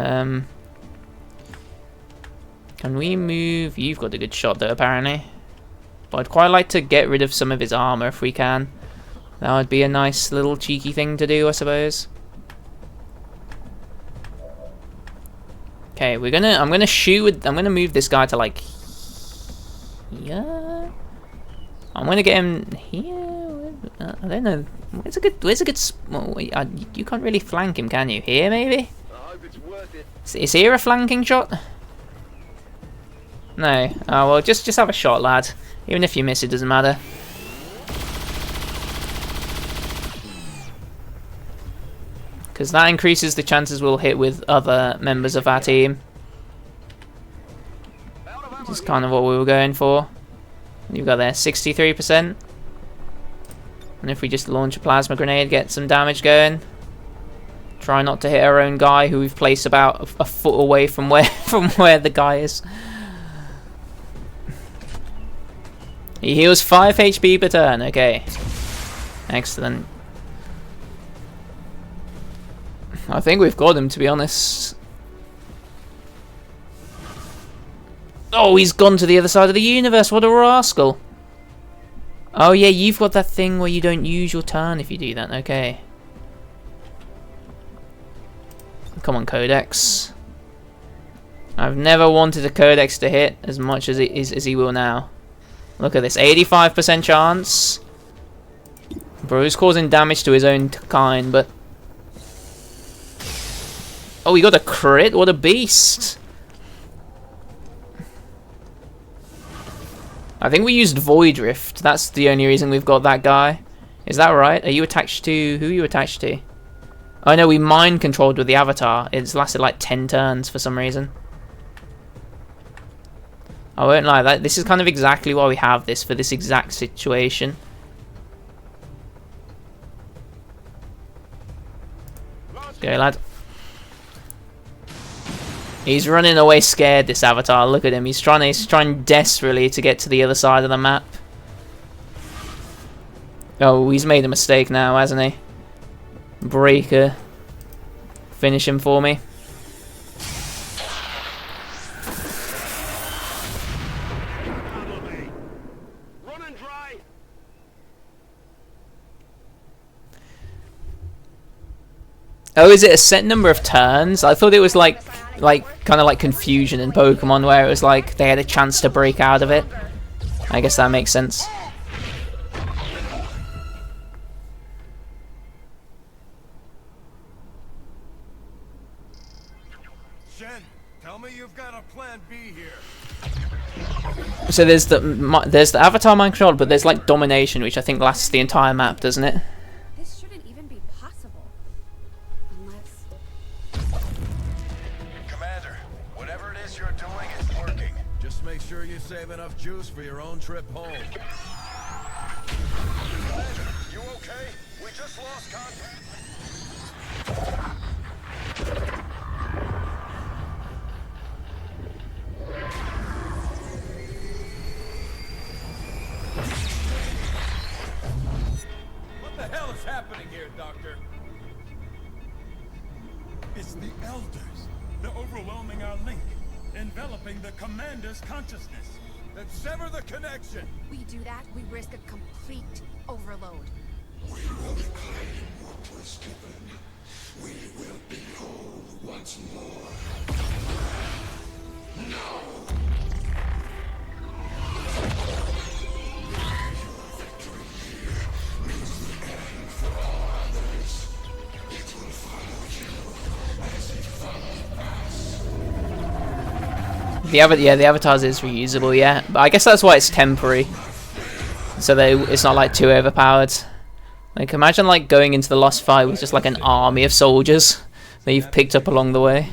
Can we move? You've got a good shot though, apparently. But I'd quite like to get rid of some of his armor if we can. That would be a nice little cheeky thing to do, I suppose. Okay, I'm gonna move this guy to like... Yeah, I'm gonna get him here. I don't know. Where's a good? Well, you can't really flank him, can you? Here, maybe. I hope it's worth it. Is here a flanking shot? No. Oh well, just have a shot, lad. Even if you miss, it doesn't matter. Because that increases the chances we'll hit with other members of our team. Which is kind of what we were going for. You've got there 63%. And if we just launch a plasma grenade, get some damage going. Try not to hit our own guy, who we've placed about a foot away from where the guy is. He heals 5 HP per turn. Okay. Excellent. I think we've got him, to be honest. Oh, he's gone to the other side of the universe. What a rascal. Oh, yeah, you've got that thing where you don't use your turn if you do that. Okay. Come on, Codex. I've never wanted a Codex to hit as much as he will now. Look at this. 85% chance. Bro's causing damage to his own kind, but... Oh, he got a crit? What a beast. I think we used Void Rift. That's the only reason we've got that guy. Is that right? Are you attached to... Who are you attached to? Oh no, we mind controlled with the Avatar. It's lasted like 10 turns for some reason. I won't lie, this is kind of exactly why we have this, for this exact situation. Go, lad. He's running away scared, this Avatar. Look at him. He's trying desperately to get to the other side of the map. Oh, he's made a mistake now, hasn't he? Breaker. Finish him for me. Oh, is it a set number of turns? I thought it was like kind of like Confusion in Pokemon, where it was like they had a chance to break out of it. I guess that makes sense. Shen, tell me you've got a plan B here. So there's the Avatar mind control, but there's like Domination, which I think lasts the entire map, doesn't it? This shouldn't even be possible. Unless... Commander, whatever it is you're doing is working. Just make sure you save enough juice for your own trip home. Commander, you okay? We just lost contact. What the hell is happening here, Doctor? It's the Elders. They're overwhelming our link, enveloping the Commander's consciousness. Then sever the connection. We do that, we risk a complete overload. We will reclaim what was given. We will be whole once more. Now! Your victory here means the end for all others. It will follow you as it followed us. The Avatars is reusable, yeah. But I guess that's why it's temporary. So it's not like too overpowered. Like, imagine like going into the Lost Fight with just like an army of soldiers that you've picked up along the way.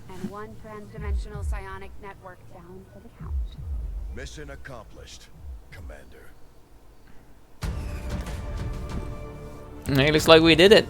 And one trans-dimensional psionic network down for the count. Mission accomplished, Commander. It looks like we did it.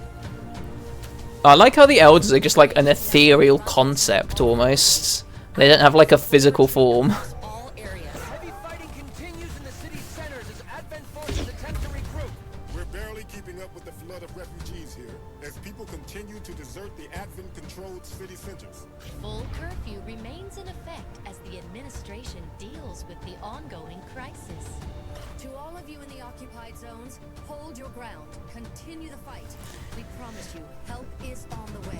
I like how the Elders are just like an ethereal concept almost. They don't have like a physical form. All areas. Heavy fighting continues in the city's centers as Advent forces attempt to regroup. We're barely keeping up with the flood of refugees here, as people continue to desert the Advent-controlled city centers. Full curfew remains in effect as the administration deals with the ongoing crisis. To all of you in the occupied zones, hold your ground. Continue the fight. We promise you, help is on the way.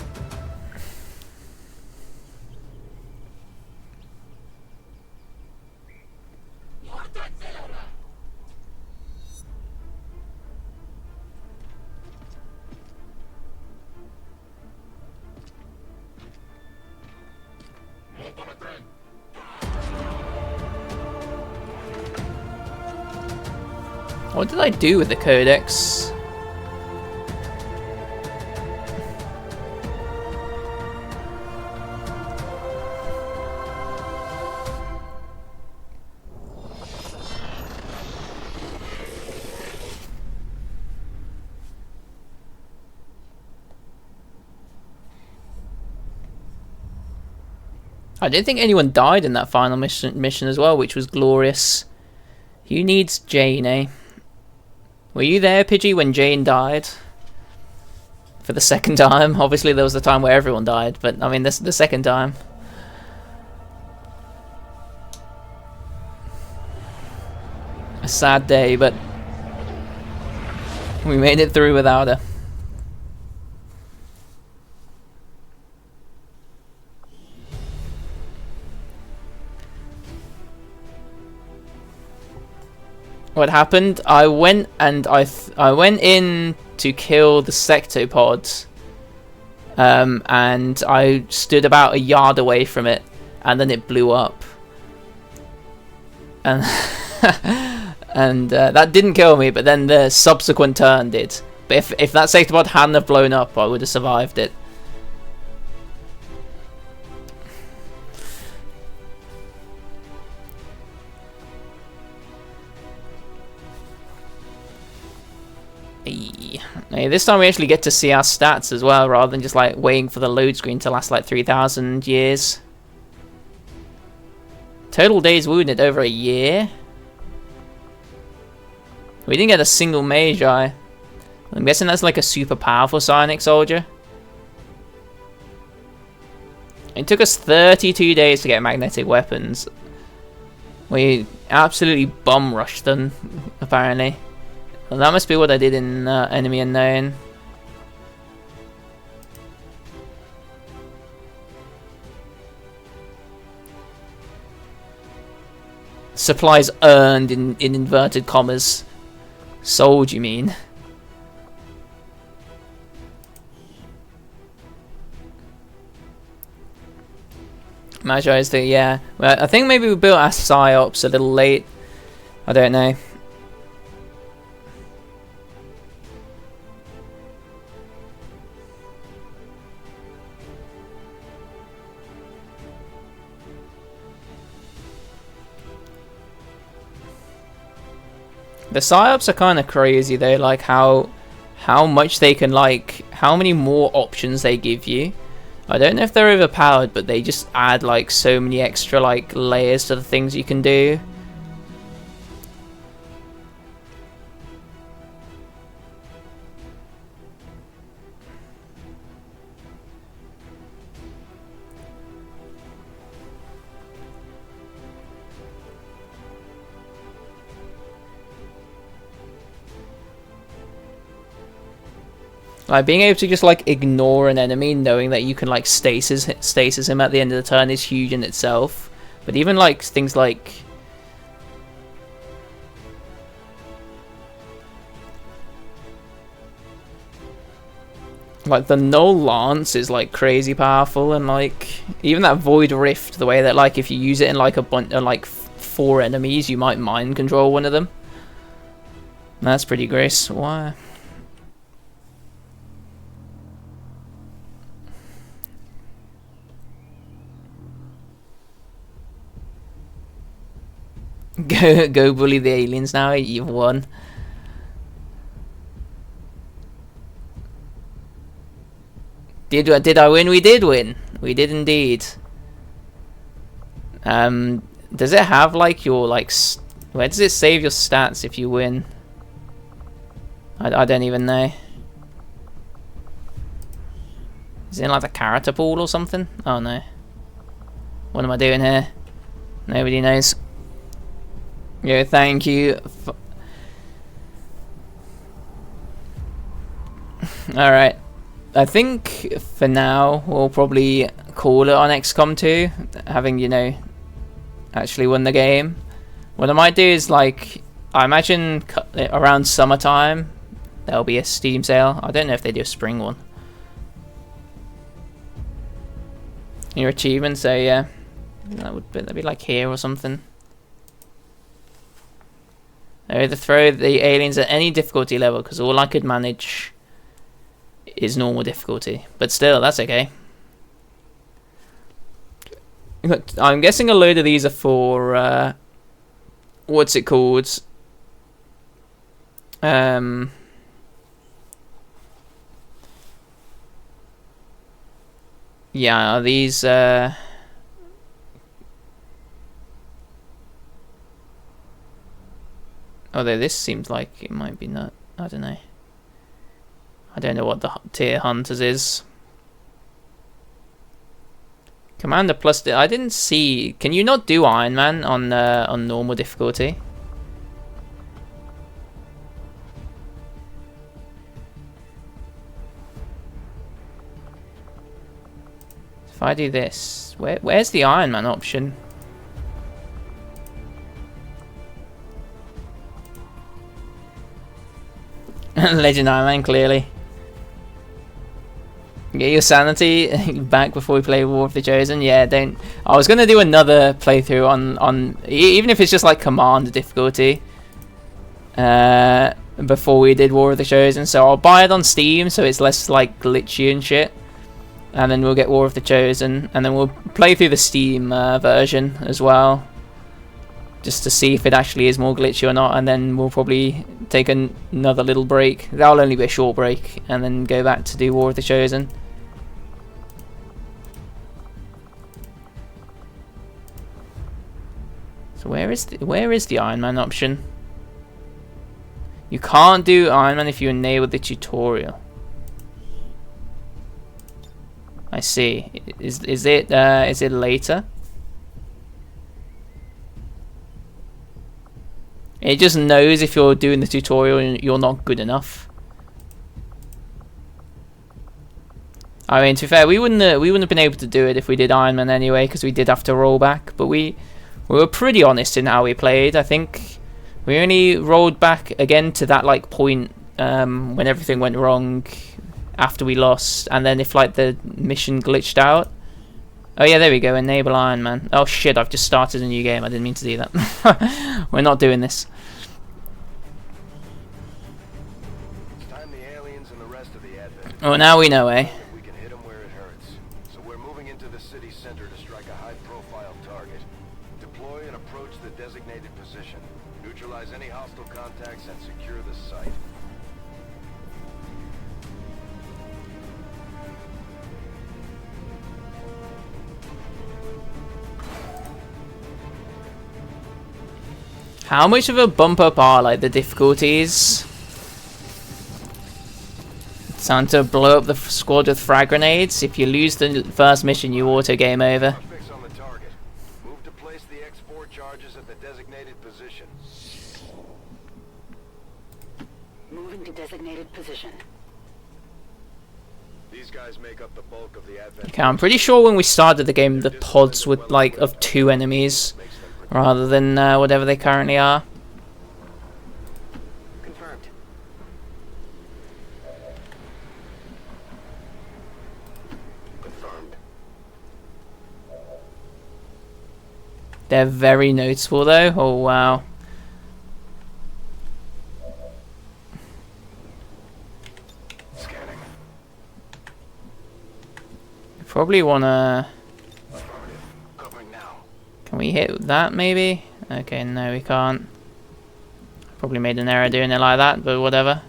What did I do with the codex? I don't think anyone died in that final mission as well, which was glorious. Who needs Jane, eh? Were you there, Pidgey, when Jane died? For the second time? Obviously there was the time where everyone died, but I mean this the second time. A sad day, but we made it through without her. What happened? I went and I went in to kill the sectopod, and I stood about a yard away from it, and then it blew up, and and that didn't kill me. But then the subsequent turn did. But if that sectopod hadn't have blown up, I would have survived it. Hey, this time we actually get to see our stats as well, rather than just like waiting for the load screen to last like 3,000 years. Total days wounded over a year. We didn't get a single Magi. I'm guessing that's like a super powerful psionic soldier. It took us 32 days to get magnetic weapons. We absolutely bum rushed them, apparently. Well, that must be what I did in Enemy Unknown. Supplies earned in inverted commas. Sold, you mean? Magi is the, yeah. Well, I think maybe we built our psyops a little late. I don't know. The psyops are kind of crazy though, like how much they can, like how many more options they give you. I don't know if they're overpowered, but they just add like so many extra like layers to the things you can do. Like being able to just like ignore an enemy, knowing that you can like stasis him at the end of the turn is huge in itself. But even like things like the Null Lance is like crazy powerful, and like even that Void Rift, the way that like if you use it in like a bunch of like 4 enemies, you might mind control one of them. That's pretty gross. Why? Go bully the aliens now, you've won. Did I win? We did win. We did indeed. Does it have like your like where does it save your stats if you win? I don't even know. Is it in like the character pool or something? Oh no. What am I doing here? Nobody knows. Yeah, thank you. Alright. I think for now we'll probably call it on XCOM 2, having, you know, actually won the game. What I might do is, like, I imagine around summertime there'll be a Steam sale. I don't know if they do a spring one. Your achievements, so yeah. That'd be like here or something. I either throw the aliens at any difficulty level, because all I could manage is normal difficulty. But still, that's okay. I'm guessing a load of these are for, what's it called? Yeah, are these, although this seems like it might be not, I don't know. I don't know what the tier hunters is. Commander plus, I didn't see, can you not do Iron Man on normal difficulty? If I do this, where's the Iron Man option? Legend Iron Man, clearly. Get your sanity back before we play War of the Chosen. Yeah, don't. I was gonna do another playthrough on even if it's just like command difficulty. Before we did War of the Chosen, so I'll buy it on Steam so it's less like glitchy and shit. And then we'll get War of the Chosen, and then we'll play through the Steam version as well, just to see if it actually is more glitchy or not. And then we'll probably take another little break. That'll only be a short break, and then go back to do War of the Chosen. So where is the Iron Man option? You can't do Iron Man if you enable the tutorial. I see. Is it later? It just knows if you're doing the tutorial and you're not good enough. I mean, to be fair, we wouldn't have been able to do it if we did Iron Man anyway, because we did have to roll back. But we were pretty honest in how we played. I think we only rolled back again to that like point when everything went wrong after we lost, and then if like the mission glitched out. Oh yeah, there we go, enable Iron Man. Oh shit, I've just started a new game, I didn't mean to do that. We're not doing this. It's time the aliens and the rest of the Advent. Oh, now we know, eh? We can hit them where it hurts. So we're moving into the city center to strike a high-profile target. Deploy and approach the designated position. Neutralize any hostile contacts and secure the site. How much of a bump up are like the difficulties? It's time to blow up the squad with frag grenades. If you lose the first mission, you auto game over. Fix on the target. Move to place the X4 charges at the designated position. Moving to designated position. These guys make up the bulk of the Advent. Okay, I'm pretty sure when we started the game, the pods were like of 2 enemies, rather than whatever they currently are. Confirmed. Confirmed. They're very noticeable though. Oh wow. Scanning. Probably wanna... Affirmative. Covering now. Can we hit that maybe? Okay, no we can't. Probably made an error doing it like that, but whatever.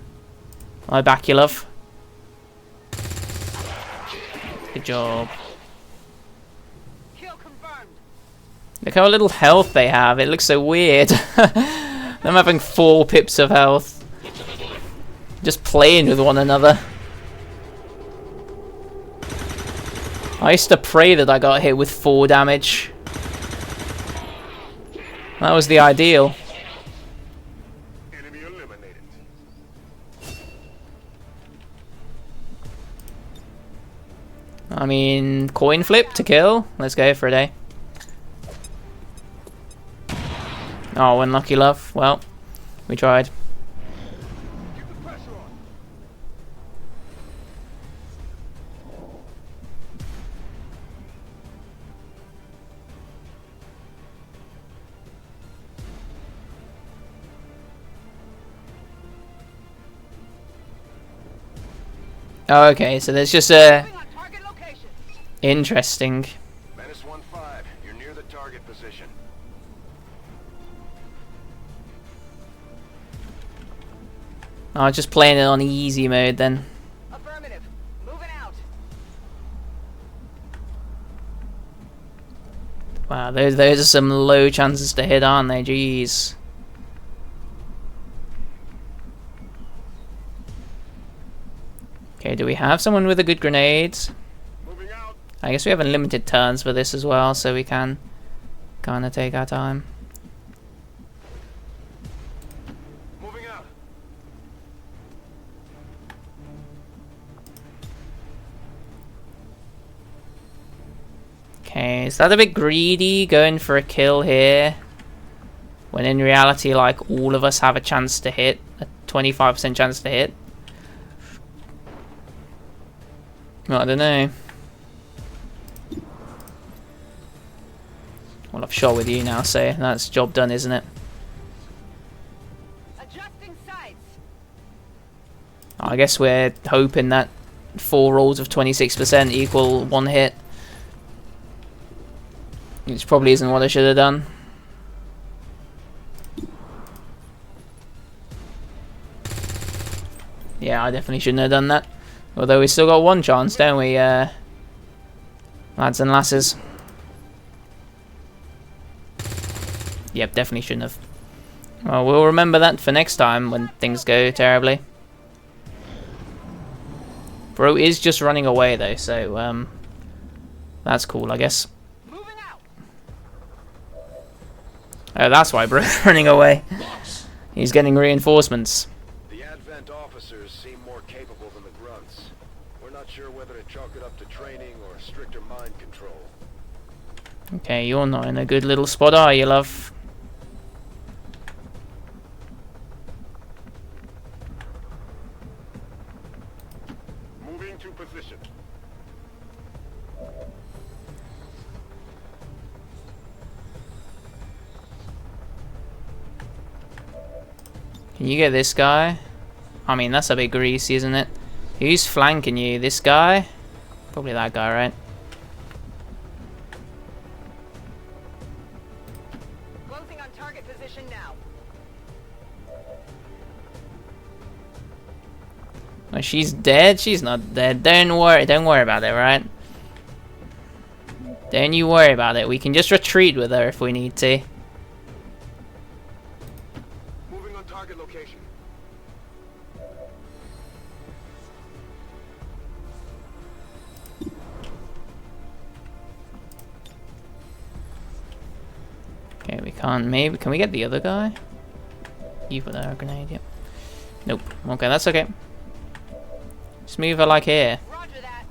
I back you, love. Good job. Kill confirmed. Look how little health they have. It looks so weird. Them having 4 pips of health. Just playing with one another. I used to pray that I got hit with 4 damage. That was the ideal. Enemy eliminated. I mean, coin flip to kill. Let's go for a day. Oh, unlucky, love. Well, we tried. Keep the pressure on. Oh, okay, so there's just a... Interesting. Menace 1-5, you're near the target position. Oh, just playing it on easy mode then. Affirmative. Moving out. Wow, those are some low chances to hit, aren't they? Jeez. Okay, do we have someone with a good grenade? I guess we have unlimited turns for this as well, so we can kind of take our time. Moving out. Okay, is that a bit greedy, going for a kill here? When in reality, like, all of us have a chance to hit. A 25% chance to hit. Well, I don't know. Well, I've shot with you now, so that's job done, isn't it? Adjusting sights. I guess we're hoping that 4 rolls of 26% equal 1 hit. Which probably isn't what I should have done. Yeah, I definitely shouldn't have done that. Although we still got 1 chance, don't we, lads and lasses? Yep, definitely shouldn't have. Well, we'll remember that for next time when things go terribly. Bro is just running away though, so that's cool, I guess. Oh, that's why bro's running away. He's getting reinforcements. The Advent officers seem more capable than the grunts. We're not sure whether to chalk it up to training or stricter mind control. Okay, you're not in a good little spot, are you, love? Moving to position. Can you get this guy? I mean, that's a bit greasy, isn't it? Who's flanking you? This guy? Probably that guy, right? Closing on target position now. Oh, she's dead? She's not dead. Don't worry about it, right? Don't you worry about it. We can just retreat with her if we need to. Moving on target location. Okay, we can't. Maybe can we get the other guy? You put a grenade, yep. Nope. Okay, that's okay. Just move her like here. Roger that.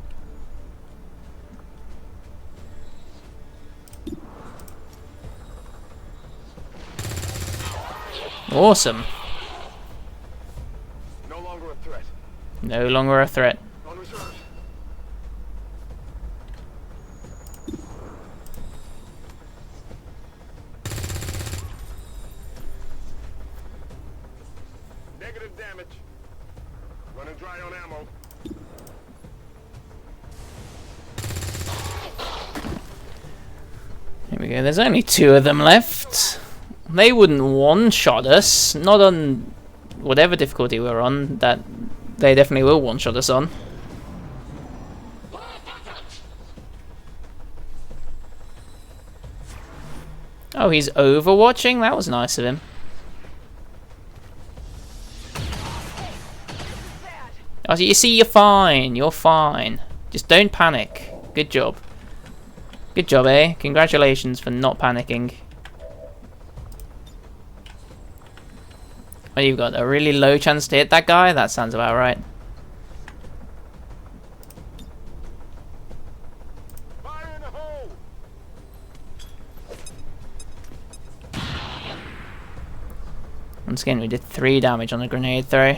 Awesome. No longer a threat. No longer a threat. On reserve. Negative damage. Running dry on ammo. Here we go. There's only 2 of them left. They wouldn't one-shot us. Not on whatever difficulty we're on. That they definitely will one-shot us on. Oh, he's overwatching? That was nice of him. Oh, you see, you're fine. You're fine. Just don't panic. Good job. Good job, eh? Congratulations for not panicking. Oh, you've got a really low chance to hit that guy? That sounds about right. Fire in the hole. Once again, we did 3 damage on a grenade throw.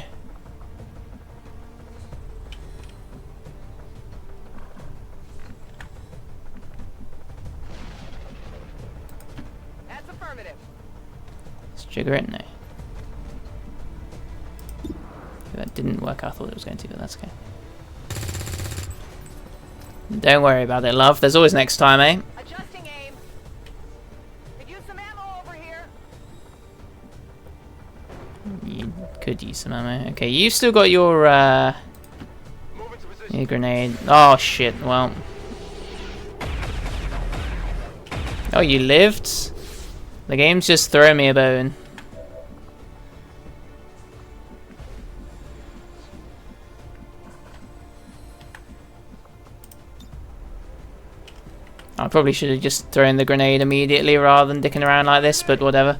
That's affirmative. Let's trigger it. No. That didn't work. I thought it was going to, but that's okay. Don't worry about it, love. There's always next time, eh? Adjusting aim. Could use some ammo over here. You could use some ammo. Okay, you've still got your grenade. Oh shit, well. Oh, you lived? The game's just throwing me a bone. I probably should have just thrown the grenade immediately rather than dicking around like this, but whatever.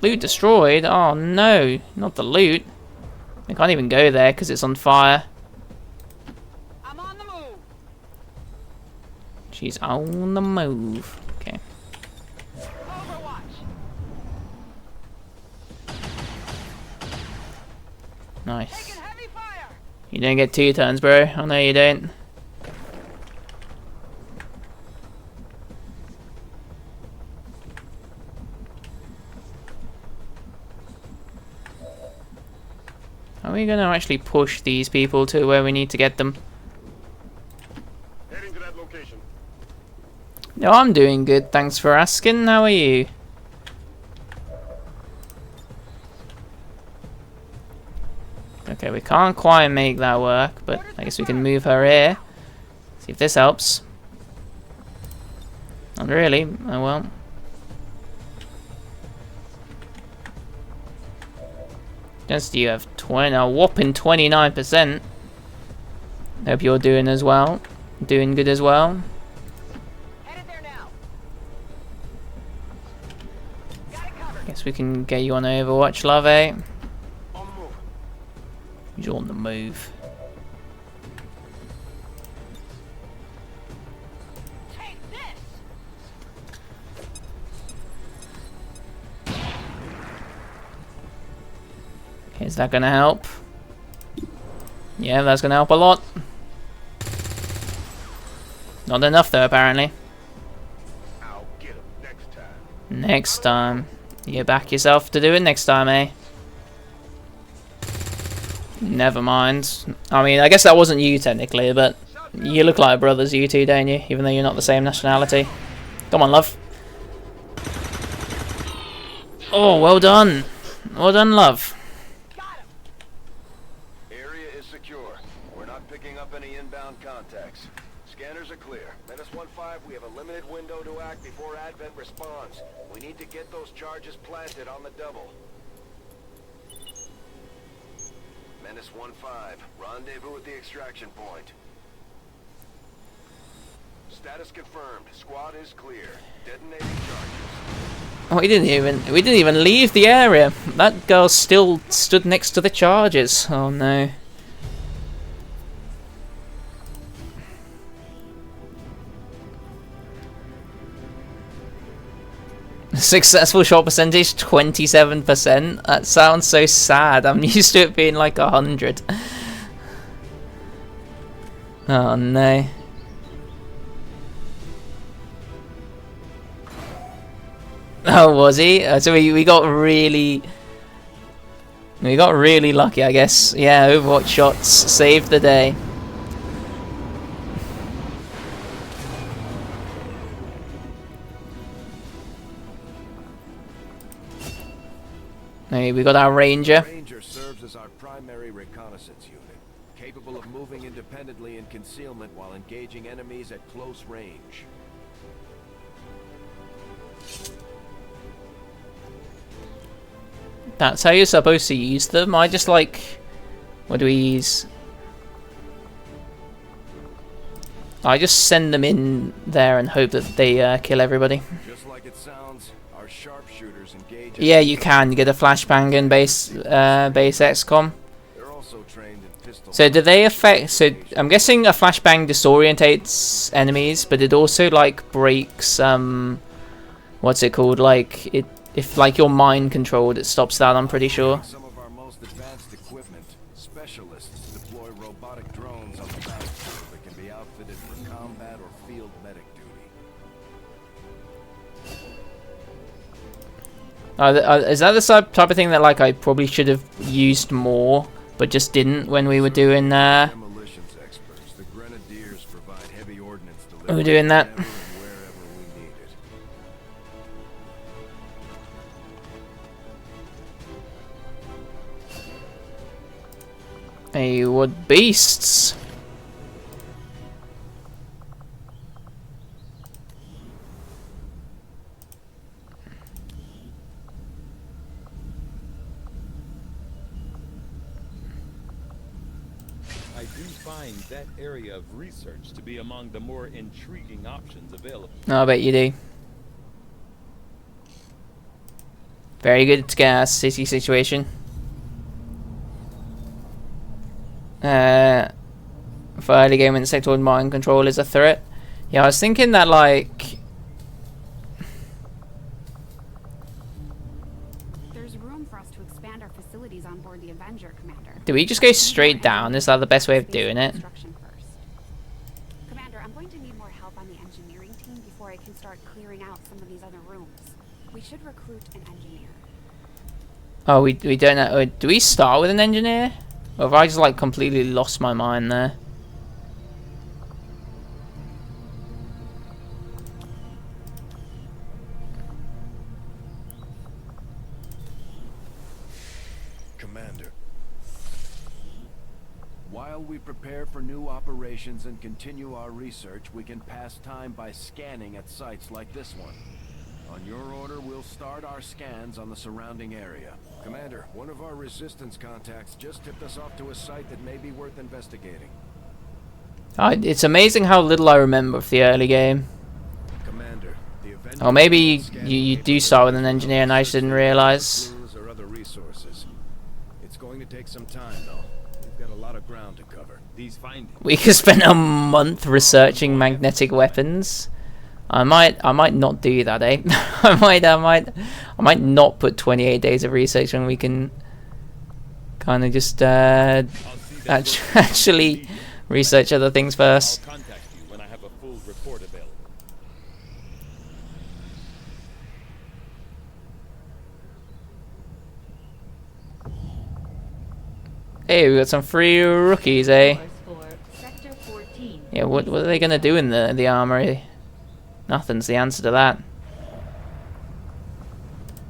Loot destroyed? Oh no, not the loot. I can't even go there because it's on fire. I'm on the move. She's on the move. Okay. Overwatch. Nice. Taking heavy fire. You don't get 2 turns, bro. I know you don't. Are we going to actually push these people to where we need to get them? Heading to that location. No, I'm doing good. Thanks for asking. How are you? Okay, we can't quite make that work, but I guess we can move her here. See if this helps. Not really. Oh well. Just you have a whopping 29%. Hope you're doing as well. Doing good as well. Headed there now. Got it covered. Guess we can get you on Overwatch, love, eh? On the move. You're on the move. Take this. Is that gonna help? Yeah, that's gonna help a lot. Not enough though, apparently. I'll get him next time. Next time. You back yourself to do it next time, eh? Never mind. I mean, I guess that wasn't you technically, but you look like brothers, you two, don't you? Even though you're not the same nationality. Come on, love. Oh, well done. Well done, love. Area is secure. We're not picking up any inbound contacts. Scanners are clear. Menace 1-5, we have a limited window to act before Advent responds. We need to get those charges planted on the double. Menace 1-5, rendezvous at the extraction point. Status confirmed. Squad is clear. Detonating charges. Oh, we didn't even leave the area. That girl still stood next to the charges. Oh no. Successful shot percentage 27%. That sounds so sad. I'm used to it being like 100. Oh no. Oh, was he? So we got really lucky, I guess. Yeah, Overwatch shots saved the day. Hey, we got our Ranger. Ranger serves as our primary reconnaissance unit, capable of moving independently in concealment while engaging enemies at close range. That's how you're supposed to use them. I just like... What do we use? I just send them in there and hope that they kill everybody. Just like it sounds, our sharpshooters engage. Yeah, you can. You get a flashbang in base Xcom. They're also trained in pistol. So do they affect... So I'm guessing a flashbang disorientates enemies, but it also like breaks... what's it called? Like it... If like you're mind controlled, it stops that. I'm pretty sure. Some of our most advanced equipment, specialists deploy robotic drones on the battlefield that can be outfitted for combat or field medic duty. Is that the type of thing that like I probably should have used more, but just didn't when we were doing Demolitions experts, the Grenadiers provide heavy ordnance we were doing that. whenever and wherever we need it. Hey, what beasts? I do find that area of research to be among the more intriguing options available. I bet you do. Very good to get our city situation. For early game when sectoid mind control is a threat. Yeah, I was thinking that like there's room for us to expand our facilities on board the Avenger, Commander. do we just go straight down? Is that the best way of doing it? Commander, I'm going to need more help on the engineering team before I can start clearing out some of these other rooms. We should recruit an engineer. Oh, we don't know. Do we start with an engineer? Or have I just like completely lost my mind there? Commander. While we prepare for new operations and continue our research, we can pass time by scanning at sites like this one. On your order, we'll start our scans on the surrounding area. Commander, one of our resistance contacts just tipped us off to a site that may be worth investigating. It's amazing how little I remember of the early game. Commander, the Avenger Or maybe you do start with an engineer and I just didn't realise. or other resources. It's going to take some time, though. We've got a lot of ground to cover. These findings. We could spend a month researching magnetic weapons. I might not do that, eh? I might not put 28 days of research when we can kind of just actually research other things first. I'll contact you when I have a full report available. Hey, we got some free rookies, eh? Sector 14. Yeah, what are they gonna do in the armory? Nothing's the answer to that.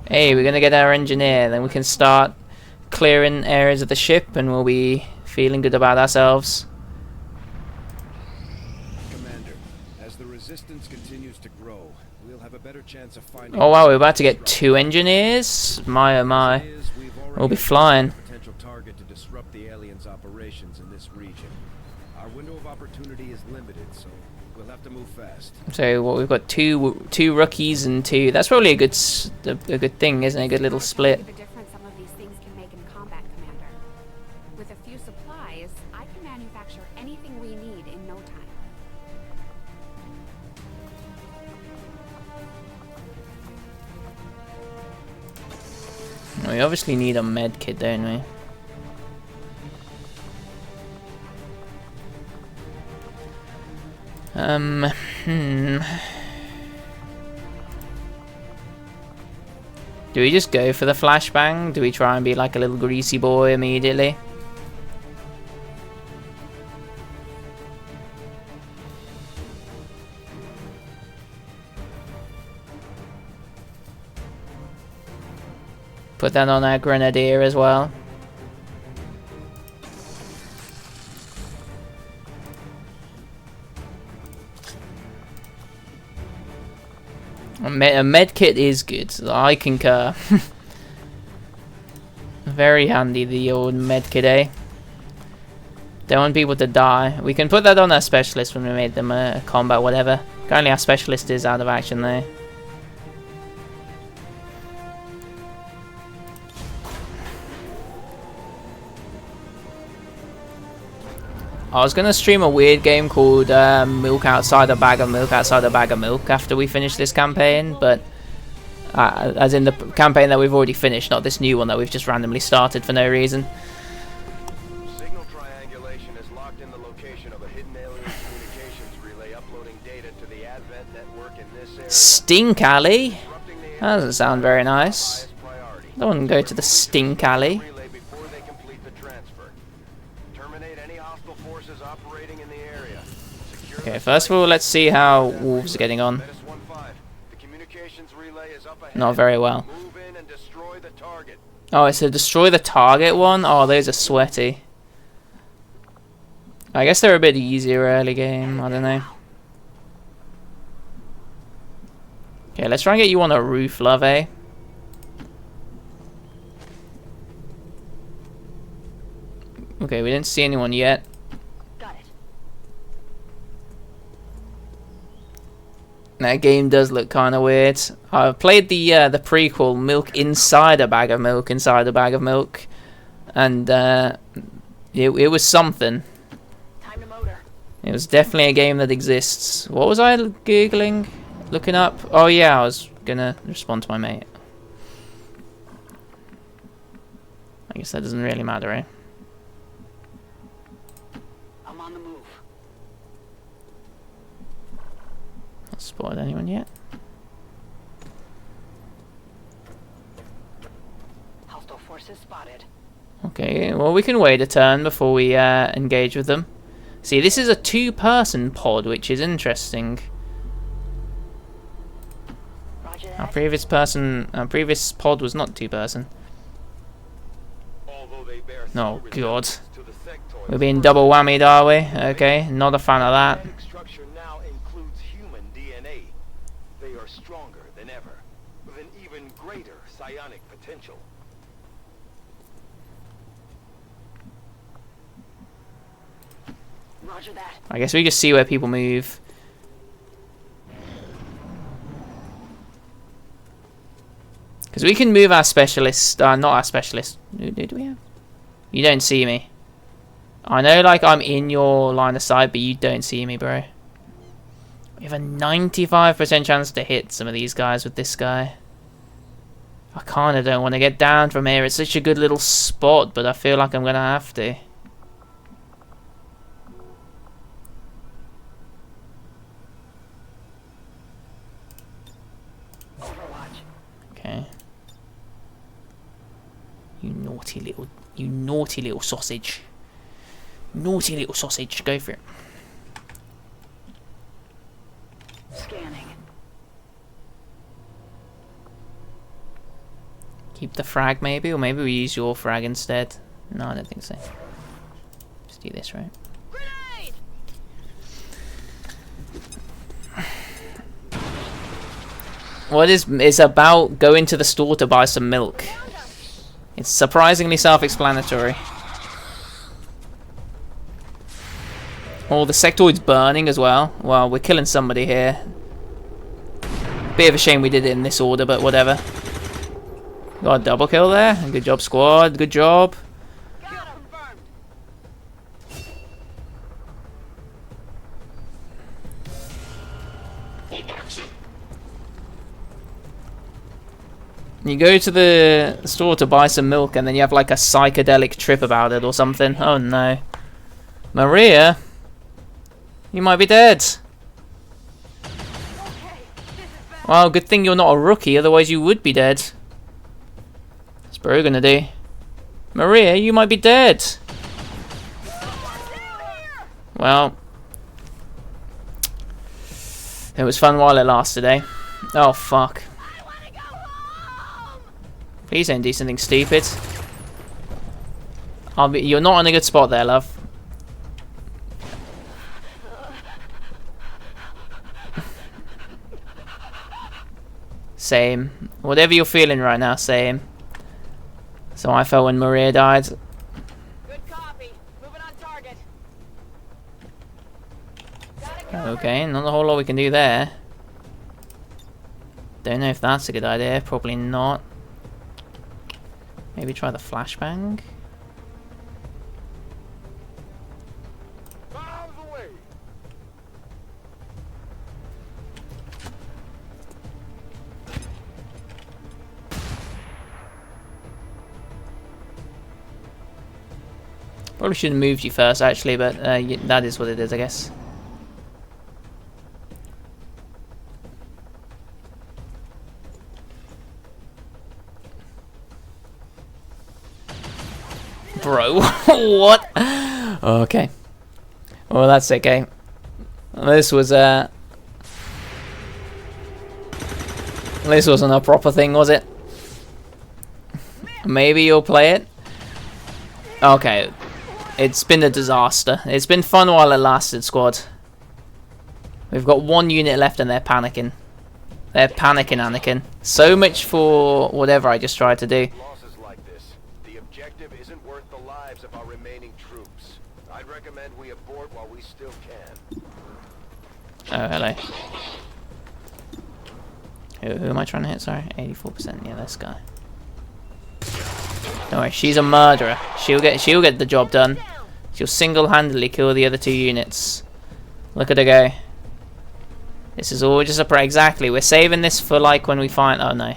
Hey, we're gonna get our engineer, then we can start clearing areas of the ship, and we'll be feeling good about ourselves. Commander, as the resistance continues to grow, we'll have a better chance of finding. Oh wow, we're about to get 2 engineers. My oh my, we'll be flying. Potential target to disrupt the aliens' operations in this region. Our window of opportunity is limited, so we'll have to move fast. So what we've got two rookies and 2. That's probably a good thing, isn't it? A good little split. The difference some of these things can make in combat, Commander. With a few supplies, I can manufacture anything we need in no time. We obviously need a med kit, don't we? Do we just go for the flashbang? Do we try and be like a little greasy boy immediately? Put that on our grenadier as well. A med kit is good, I concur. Very handy, the old med kit, eh? Don't want people to die. We can put that on our specialist when we made them a combat, whatever. Currently our specialist is out of action there. I was gonna stream a weird game called Milk Outside a Bag of Milk Outside a Bag of Milk after we finish this campaign, but as in the campaign that we've already finished, not this new one that we've just randomly started for no reason. Signal triangulation is locked in the location of a hidden alien communications relay uploading data to the Advent network in this area. Stink Alley? Disrupting the That doesn't sound very nice. highest priority. I don't want to go to the Stink Alley. Relay before they complete the transfer. Terminate any hostile forces operating in the area. Secure Okay, the first of all, let's see how Wolves are getting on. Menace 1-5. The communications relay is up ahead. Not very well. Move in and destroy the target. Oh, it's a destroy the target one? Oh, those are sweaty. I guess they're a bit easier early game, I don't know. Okay, let's try and get you on a roof, love, eh? Okay, we didn't see anyone yet. Got it. That game does look kind of weird. I've played the prequel, Milk Inside a Bag of Milk, Inside a Bag of Milk, and it was something. Time to motor. It was definitely a game that exists. What was I googling, looking up? Oh yeah, I was gonna respond to my mate. I guess that doesn't really matter, eh? I'm on the move. Not spotted anyone yet. Hostile forces spotted. Okay, well we can wait a turn before we engage with them. See, this is a two-person pod, which is interesting. Roger Our that. previous pod was not two-person. Although they bear Oh some god, resemblance to the sectoids we're being double whammied, are we? Okay, not a fan of that. genetic structure now includes human DNA. They are stronger than ever, with an even greater psionic potential. Roger that. I guess we just see where people move. Because we can move our specialist, not our specialist. Who do we have? You don't see me. I know, like, I'm in your line of sight, but you don't see me, bro. We have a 95% chance to hit some of these guys with this guy. I kind of don't want to get down from here. It's such a good little spot, but I feel like I'm going to have to. Overwatch. Okay. You naughty little sausage. Naughty little sausage. Go for it. Scanning. Keep the frag maybe, or maybe we use your frag instead. No, I don't think so. Just do this, right? Grenade! What is about going to the store to buy some milk. It's surprisingly self-explanatory. Oh, the sectoid's burning as well. Well, we're killing somebody here. Bit of a shame we did it in this order, but whatever. Got a double kill there. Good job, squad. Good job. You go to the store to buy some milk and then you have like a psychedelic trip about it or something. Oh no. Maria? You might be dead. Well, good thing you're not a rookie, otherwise you would be dead. What's Bro gonna do? Maria, you might be dead. Well. It was fun while it lasted, eh? Oh, fuck. Please don't do something stupid. You're not in a good spot there, love. Same. Whatever you're feeling right now, same. So I felt when Maria died. Good copy. Moving on target. Okay, not a whole lot we can do there. Don't know if that's a good idea. Probably not. Maybe try the flashbang. Probably should have moved you first, actually, but that is what it is, I guess. Bro, what? Okay. Well, that's okay. This wasn't a proper thing, was it? Maybe you'll play it? Okay. It's been a disaster. It's been fun while it lasted, squad. We've got 1 unit left and they're panicking. They're panicking, Anakin. So much for whatever I just tried to do. Losses like this, the objective isn't worth the lives of our remaining troops. I'd recommend we abort while we still can. Oh, hello. Who am I trying to hit? Sorry, 84%. Yeah, this guy. Don't worry, she's a murderer. She'll get the job done. She'll single-handedly kill the other 2 units. Look at her go. This is all just a exactly. We're saving this for like when we find. Oh no.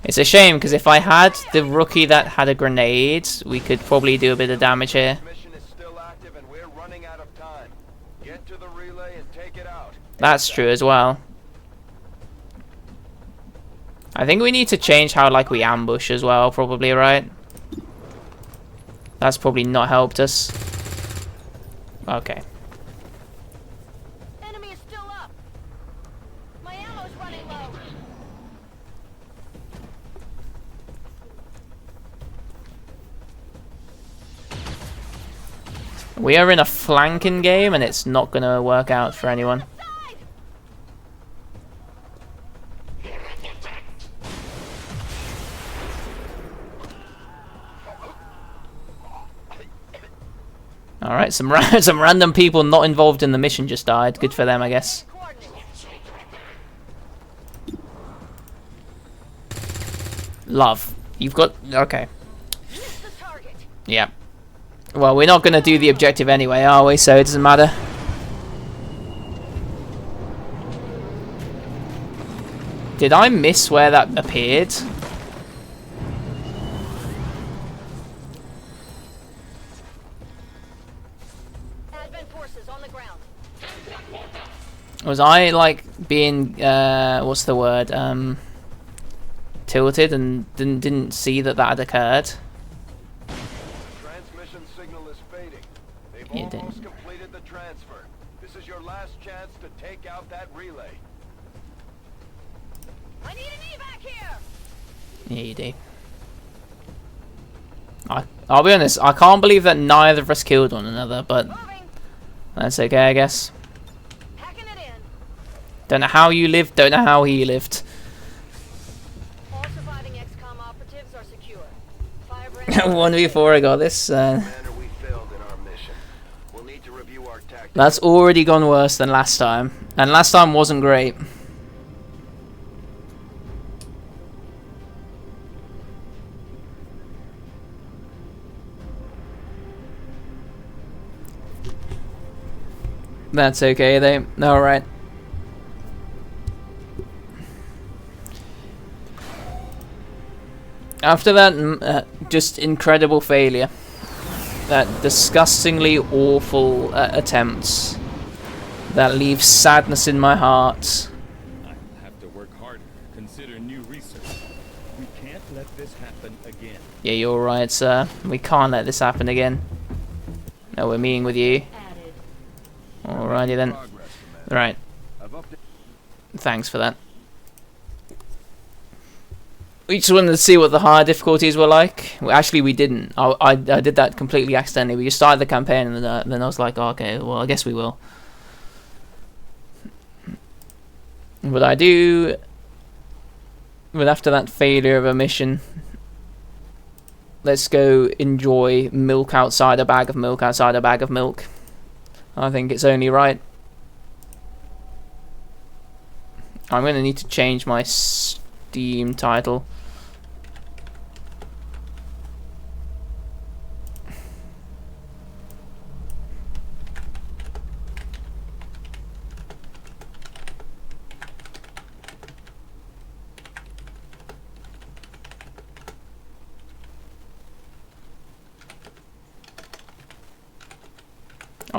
It's a shame because if I had the rookie that had a grenade, we could probably do a bit of damage here. Mission is still active and we're running out of time. Get to the relay and take it out. That's true as well. I think we need to change how like we ambush as well, probably, right? That's probably not helped us. Okay. Enemy is still up. My ammo's running low. We are in a flanking game and it's not going to work out for anyone. Alright, some random people not involved in the mission just died. Good for them, I guess. Love. You've got... Okay. Yeah. Well, we're not going to do the objective anyway, are we? So it doesn't matter. Did I miss where that appeared? Was I like being what's the word? Tilted and didn't see that had occurred? Transmission signal is fading. They've almost completed the transfer. This is your last chance to take out that relay. I need an evac here. Yeah, you do. I'll be honest, I can't believe that neither of us killed one another, but that's okay, I guess. Don't know how you lived, don't know how he lived. All surviving Xcom operatives are secure. 1v4, I got this. Commander, we failed in our mission. We'll need to review our tactics. That's already gone worse than last time. And last time wasn't great. That's okay, though. Alright. After that, just incredible failure. That disgustingly awful attempts. That leaves sadness in my heart. I'll have to work harder. Consider new research. We can't let this happen again. Yeah, you're right, sir. We can't let this happen again. No, we're meeting with you. Alrighty then. Right. Thanks for that. We just wanted to see what the higher difficulties were like. Well, actually, we didn't. I did that completely accidentally. We just started the campaign and then I was like, oh, okay, well, I guess we will. But I do... But after that failure of a mission, let's go enjoy milk outside a bag of milk outside a bag of milk. I think it's only right. I'm going to need to change my Steam title.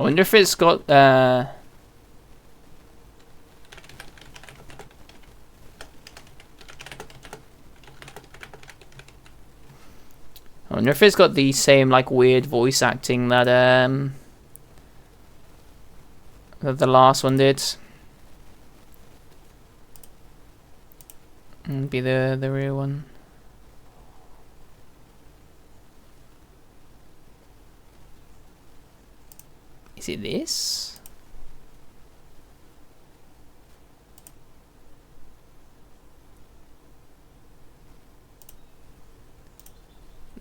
I wonder if it's got I wonder if it's got the same like weird voice acting that that the last one did. And be the real one. Is it this?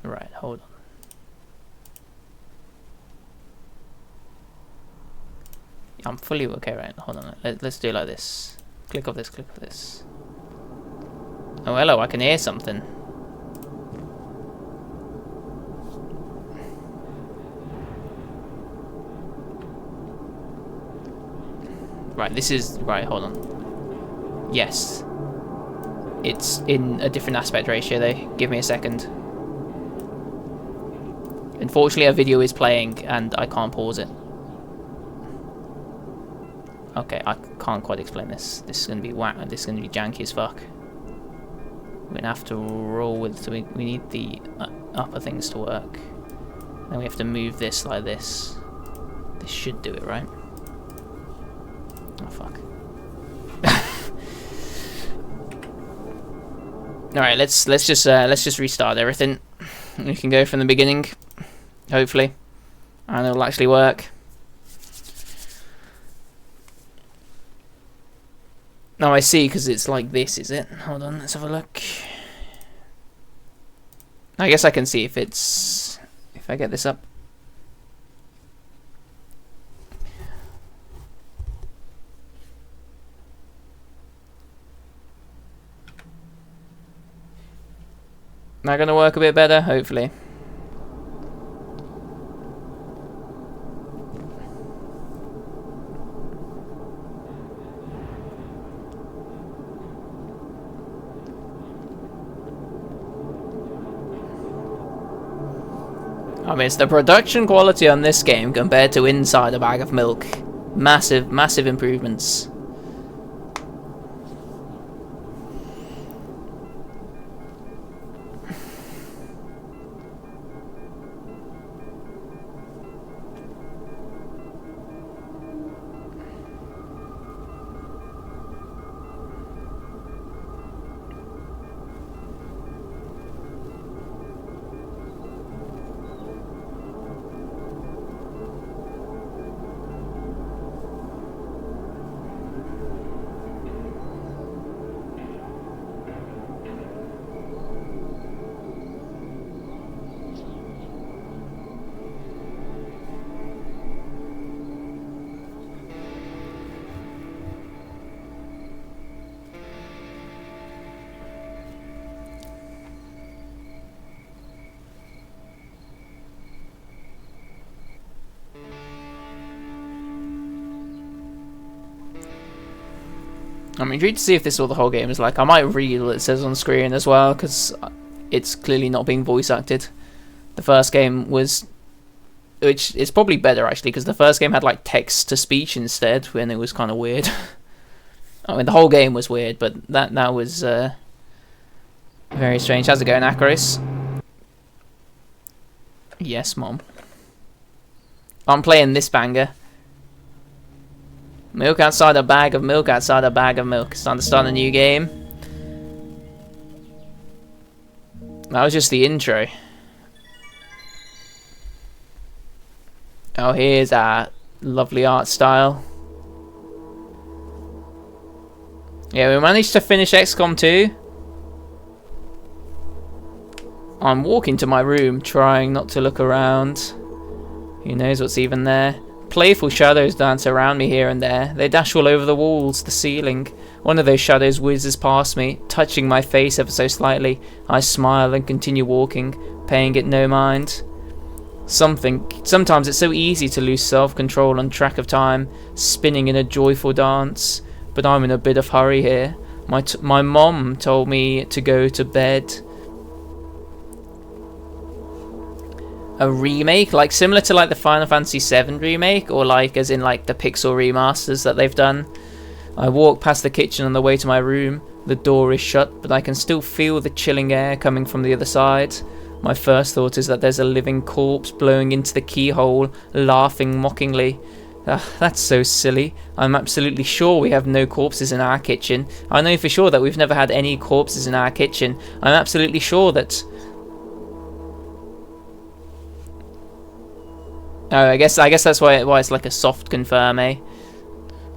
Right, hold on. I'm fully okay, right? Hold on. Let's do it like this. Click off this, click off this. Oh, hello, I can hear something. Right, this is... Right, hold on. Yes. It's in a different aspect ratio, though. Give me a second. Unfortunately, a video is playing, and I can't pause it. Okay, I can't quite explain this. This is gonna be whack. This is gonna be janky as fuck. We're gonna have to roll with. So we need the upper things to work. Then we have to move this like this. This should do it, right? Oh fuck. All right, let's just restart everything. We can go from the beginning, hopefully, and it'll actually work. No, I see, because it's like this, is it? Hold on, let's have a look. I guess I can see if it's... if I get this up. Am I going to work a bit better? Hopefully. I mean, it's the production quality on this game compared to Inside a Bag of Milk. Massive, massive improvements. I'm intrigued to see if this is what the whole game is like. I might read what it says on screen as well, because it's clearly not being voice acted. The first game was... which is probably better, actually, because the first game had like text-to-speech instead, when it was kind of weird. I mean, the whole game was weird, but that was very strange. How's it going, Acaris? Yes, Mom. I'm playing this banger. Milk outside a bag of milk outside a bag of milk. It's time to start a new game. That was just the intro. Oh, here's our lovely art style. Yeah, we managed to finish XCOM 2. I'm walking to my room, trying not to look around. Who knows what's even there? Playful shadows dance around me here and there. They dash all over the walls, the ceiling. One of those shadows whizzes past me, touching my face ever so slightly. I smile and continue walking, paying it no mind. Sometimes it's so easy to lose self-control and track of time, spinning in a joyful dance. But I'm in a bit of hurry here. My mom told me to go to bed. a remake, like similar to like the Final Fantasy VII remake, or like as in like the pixel remasters that they've done. I walk past the kitchen on the way to my room. The door is shut, but I can still feel the chilling air coming from the other side. My first thought is that there's a living corpse blowing into the keyhole, laughing mockingly. That's so silly. I'm absolutely sure we have no corpses in our kitchen. I know for sure that we've never had any corpses in our kitchen. I'm absolutely sure that... Oh, I guess that's why it's like a soft confirm, eh?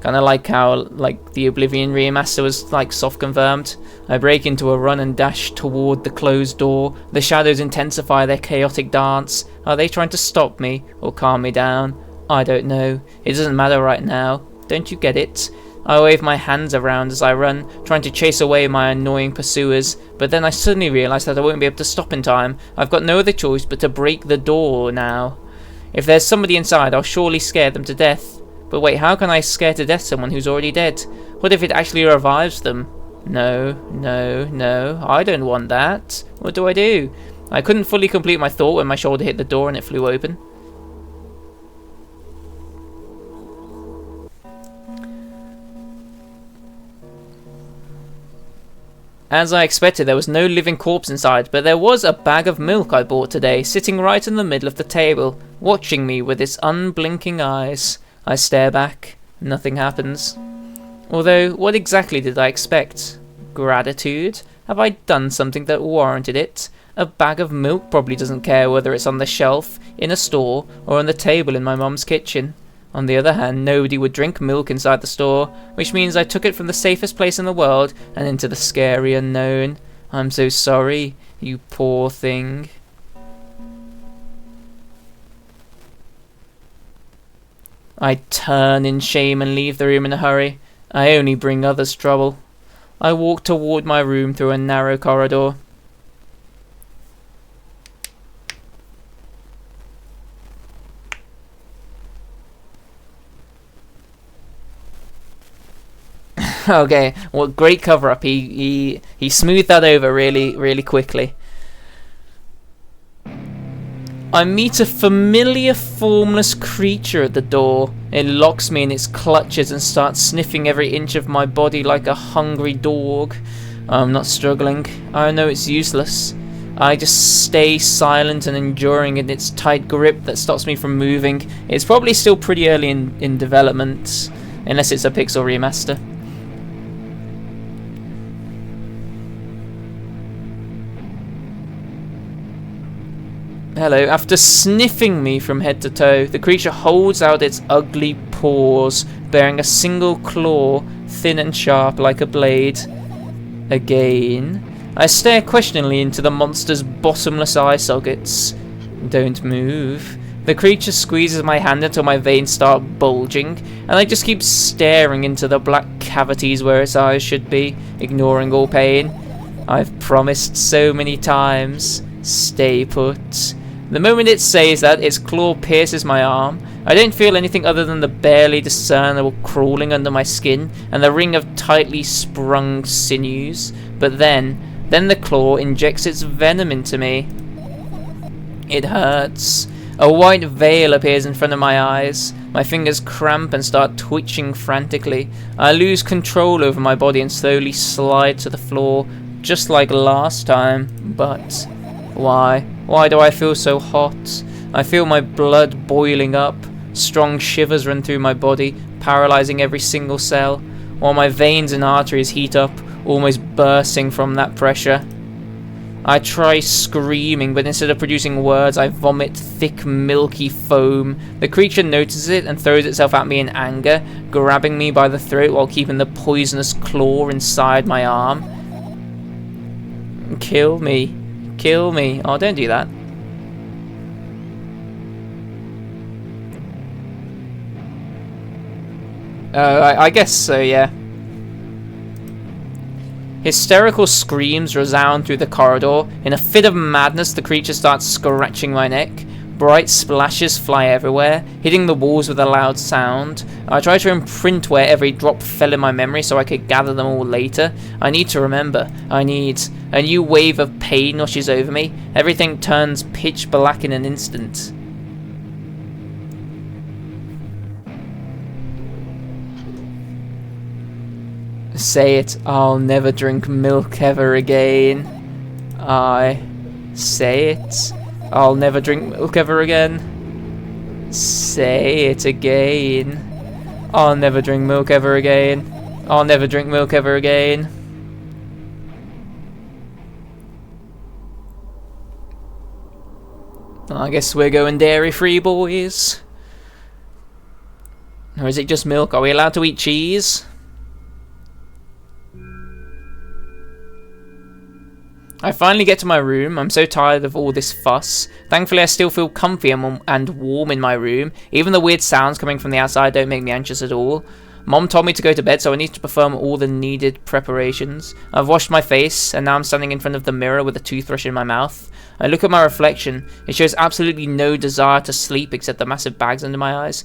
Kind of like how like the Oblivion remaster was like soft confirmed. I break into a run and dash toward the closed door. The shadows intensify their chaotic dance. Are they trying to stop me or calm me down? I don't know. It doesn't matter right now. Don't you get it? I wave my hands around as I run, trying to chase away my annoying pursuers, but then I suddenly realise that I won't be able to stop in time. I've got no other choice but to break the door now. If there's somebody inside, I'll surely scare them to death. But wait, how can I scare to death someone who's already dead? What if it actually revives them? No, no, no, I don't want that. What do I do? I couldn't fully complete my thought when my shoulder hit the door and it flew open. As I expected, there was no living corpse inside, but there was a bag of milk I bought today, sitting right in the middle of the table, watching me with its unblinking eyes. I stare back. Nothing happens. Although, what exactly did I expect? Gratitude? Have I done something that warranted it? A bag of milk probably doesn't care whether it's on the shelf, in a store, or on the table in my mum's kitchen. On the other hand, nobody would drink milk inside the store, which means I took it from the safest place in the world and into the scary unknown. I'm so sorry, you poor thing. I turn in shame and leave the room in a hurry. I only bring others trouble. I walk toward my room through a narrow corridor. Okay, well, great cover up. He smoothed that over really quickly. I meet a familiar formless creature at the door. It locks me in its clutches and starts sniffing every inch of my body like a hungry dog. I'm not struggling. I know it's useless. I just stay silent and enduring in its tight grip that stops me from moving. It's probably still pretty early in development, unless it's a pixel remaster. Hello. After sniffing me from head to toe, the creature holds out its ugly paws, bearing a single claw, thin and sharp like a blade. Again. I stare questioningly into the monster's bottomless eye sockets. Don't move. The creature squeezes my hand until my veins start bulging, and I just keep staring into the black cavities where its eyes should be, ignoring all pain. I've promised so many times. Stay put. The moment it says that, its claw pierces my arm. I don't feel anything other than the barely discernible crawling under my skin and the ring of tightly sprung sinews. But then the claw injects its venom into me. It hurts. A white veil appears in front of my eyes. My fingers cramp and start twitching frantically. I lose control over my body and slowly slide to the floor, just like last time. But why? Why do I feel so hot? I feel my blood boiling up. Strong shivers run through my body, paralyzing every single cell, while my veins and arteries heat up, almost bursting from that pressure. I try screaming, but instead of producing words, I vomit thick, milky foam. The creature notices it and throws itself at me in anger, grabbing me by the throat while keeping the poisonous claw inside my arm. Kill me. Kill me. Oh, don't do that. I guess so, yeah. Hysterical screams resound through the corridor. In a fit of madness, the creature starts scratching my neck. Bright splashes fly everywhere, hitting the walls with a loud sound. I try to imprint where every drop fell in my memory so I could gather them all later. I need to remember. I need... A new wave of pain washes over me. Everything turns pitch black in an instant. Say it, I'll never drink milk ever again. I say it, I'll never drink milk ever again. Say it again. I'll never drink milk ever again. I'll never drink milk ever again. I guess we're going dairy-free, boys. Or is it just milk? Are we allowed to eat cheese? I finally get to my room. I'm so tired of all this fuss. Thankfully, I still feel comfy and warm in my room. Even the weird sounds coming from the outside don't make me anxious at all. Mom told me to go to bed, so I need to perform all the needed preparations. I've washed my face, and now I'm standing in front of the mirror with a toothbrush in my mouth. I look at my reflection. It shows absolutely no desire to sleep except the massive bags under my eyes.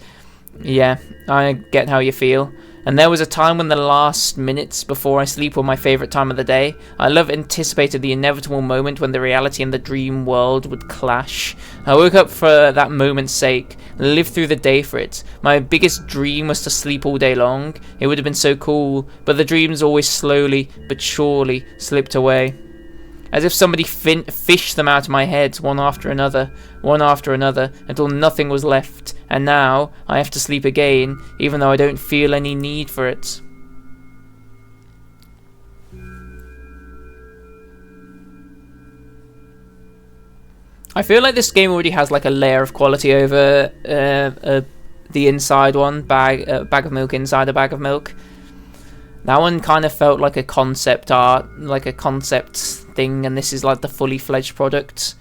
Yeah, I get how you feel. And there was a time when the last minutes before I sleep were my favourite time of the day. I anticipated the inevitable moment when the reality and the dream world would clash. I woke up for that moment's sake, lived through the day for it. My biggest dream was to sleep all day long. It would have been so cool, but the dreams always slowly but surely slipped away. As if somebody fished them out of my head, one after another, until nothing was left. And now, I have to sleep again, even though I don't feel any need for it. I feel like this game already has like a layer of quality over the inside one, bag of milk inside a bag of milk. That one kind of felt like a concept art, like a concept thing, and this is like the fully fledged product.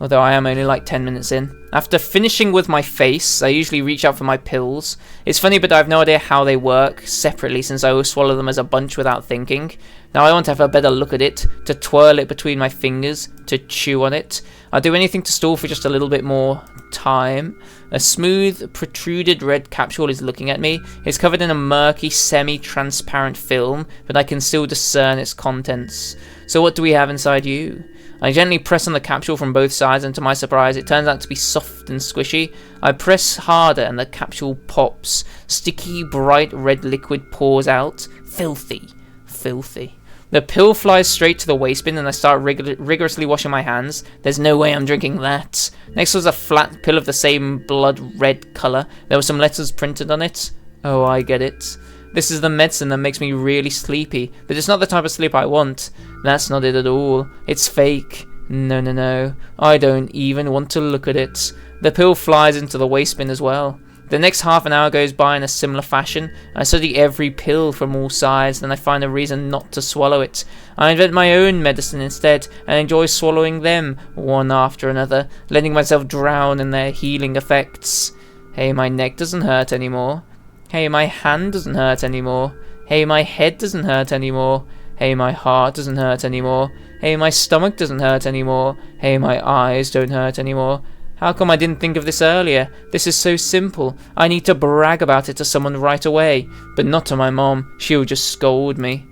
Although I am only like 10 minutes in. After finishing with my face, I usually reach out for my pills. It's funny, but I have no idea how they work separately since I always swallow them as a bunch without thinking. Now I want to have a better look at it, to twirl it between my fingers, to chew on it. I'll do anything to stall for just a little bit more time. A smooth, protruded red capsule is looking at me. It's covered in a murky, semi-transparent film, but I can still discern its contents. So what do we have inside you? I gently press on the capsule from both sides, and to my surprise, it turns out to be soft and squishy. I press harder, and the capsule pops. Sticky, bright red liquid pours out. Filthy. Filthy. The pill flies straight to the waste bin, and I start rigorously washing my hands. There's no way I'm drinking that. Next was a flat pill of the same blood red colour. There were some letters printed on it. Oh, I get it. This is the medicine that makes me really sleepy, but it's not the type of sleep I want. That's not it at all. It's fake. No, no, no. I don't even want to look at it. The pill flies into the waste bin as well. The next half an hour goes by in a similar fashion. I study every pill from all sides, then I find a reason not to swallow it. I invent my own medicine instead, and enjoy swallowing them one after another, letting myself drown in their healing effects. Hey, my neck doesn't hurt anymore. Hey, my hand doesn't hurt anymore. Hey, my head doesn't hurt anymore. Hey, my heart doesn't hurt anymore. Hey, my stomach doesn't hurt anymore. Hey, my eyes don't hurt anymore. How come I didn't think of this earlier? This is so simple. I need to brag about it to someone right away. But not to my mom. She'll just scold me.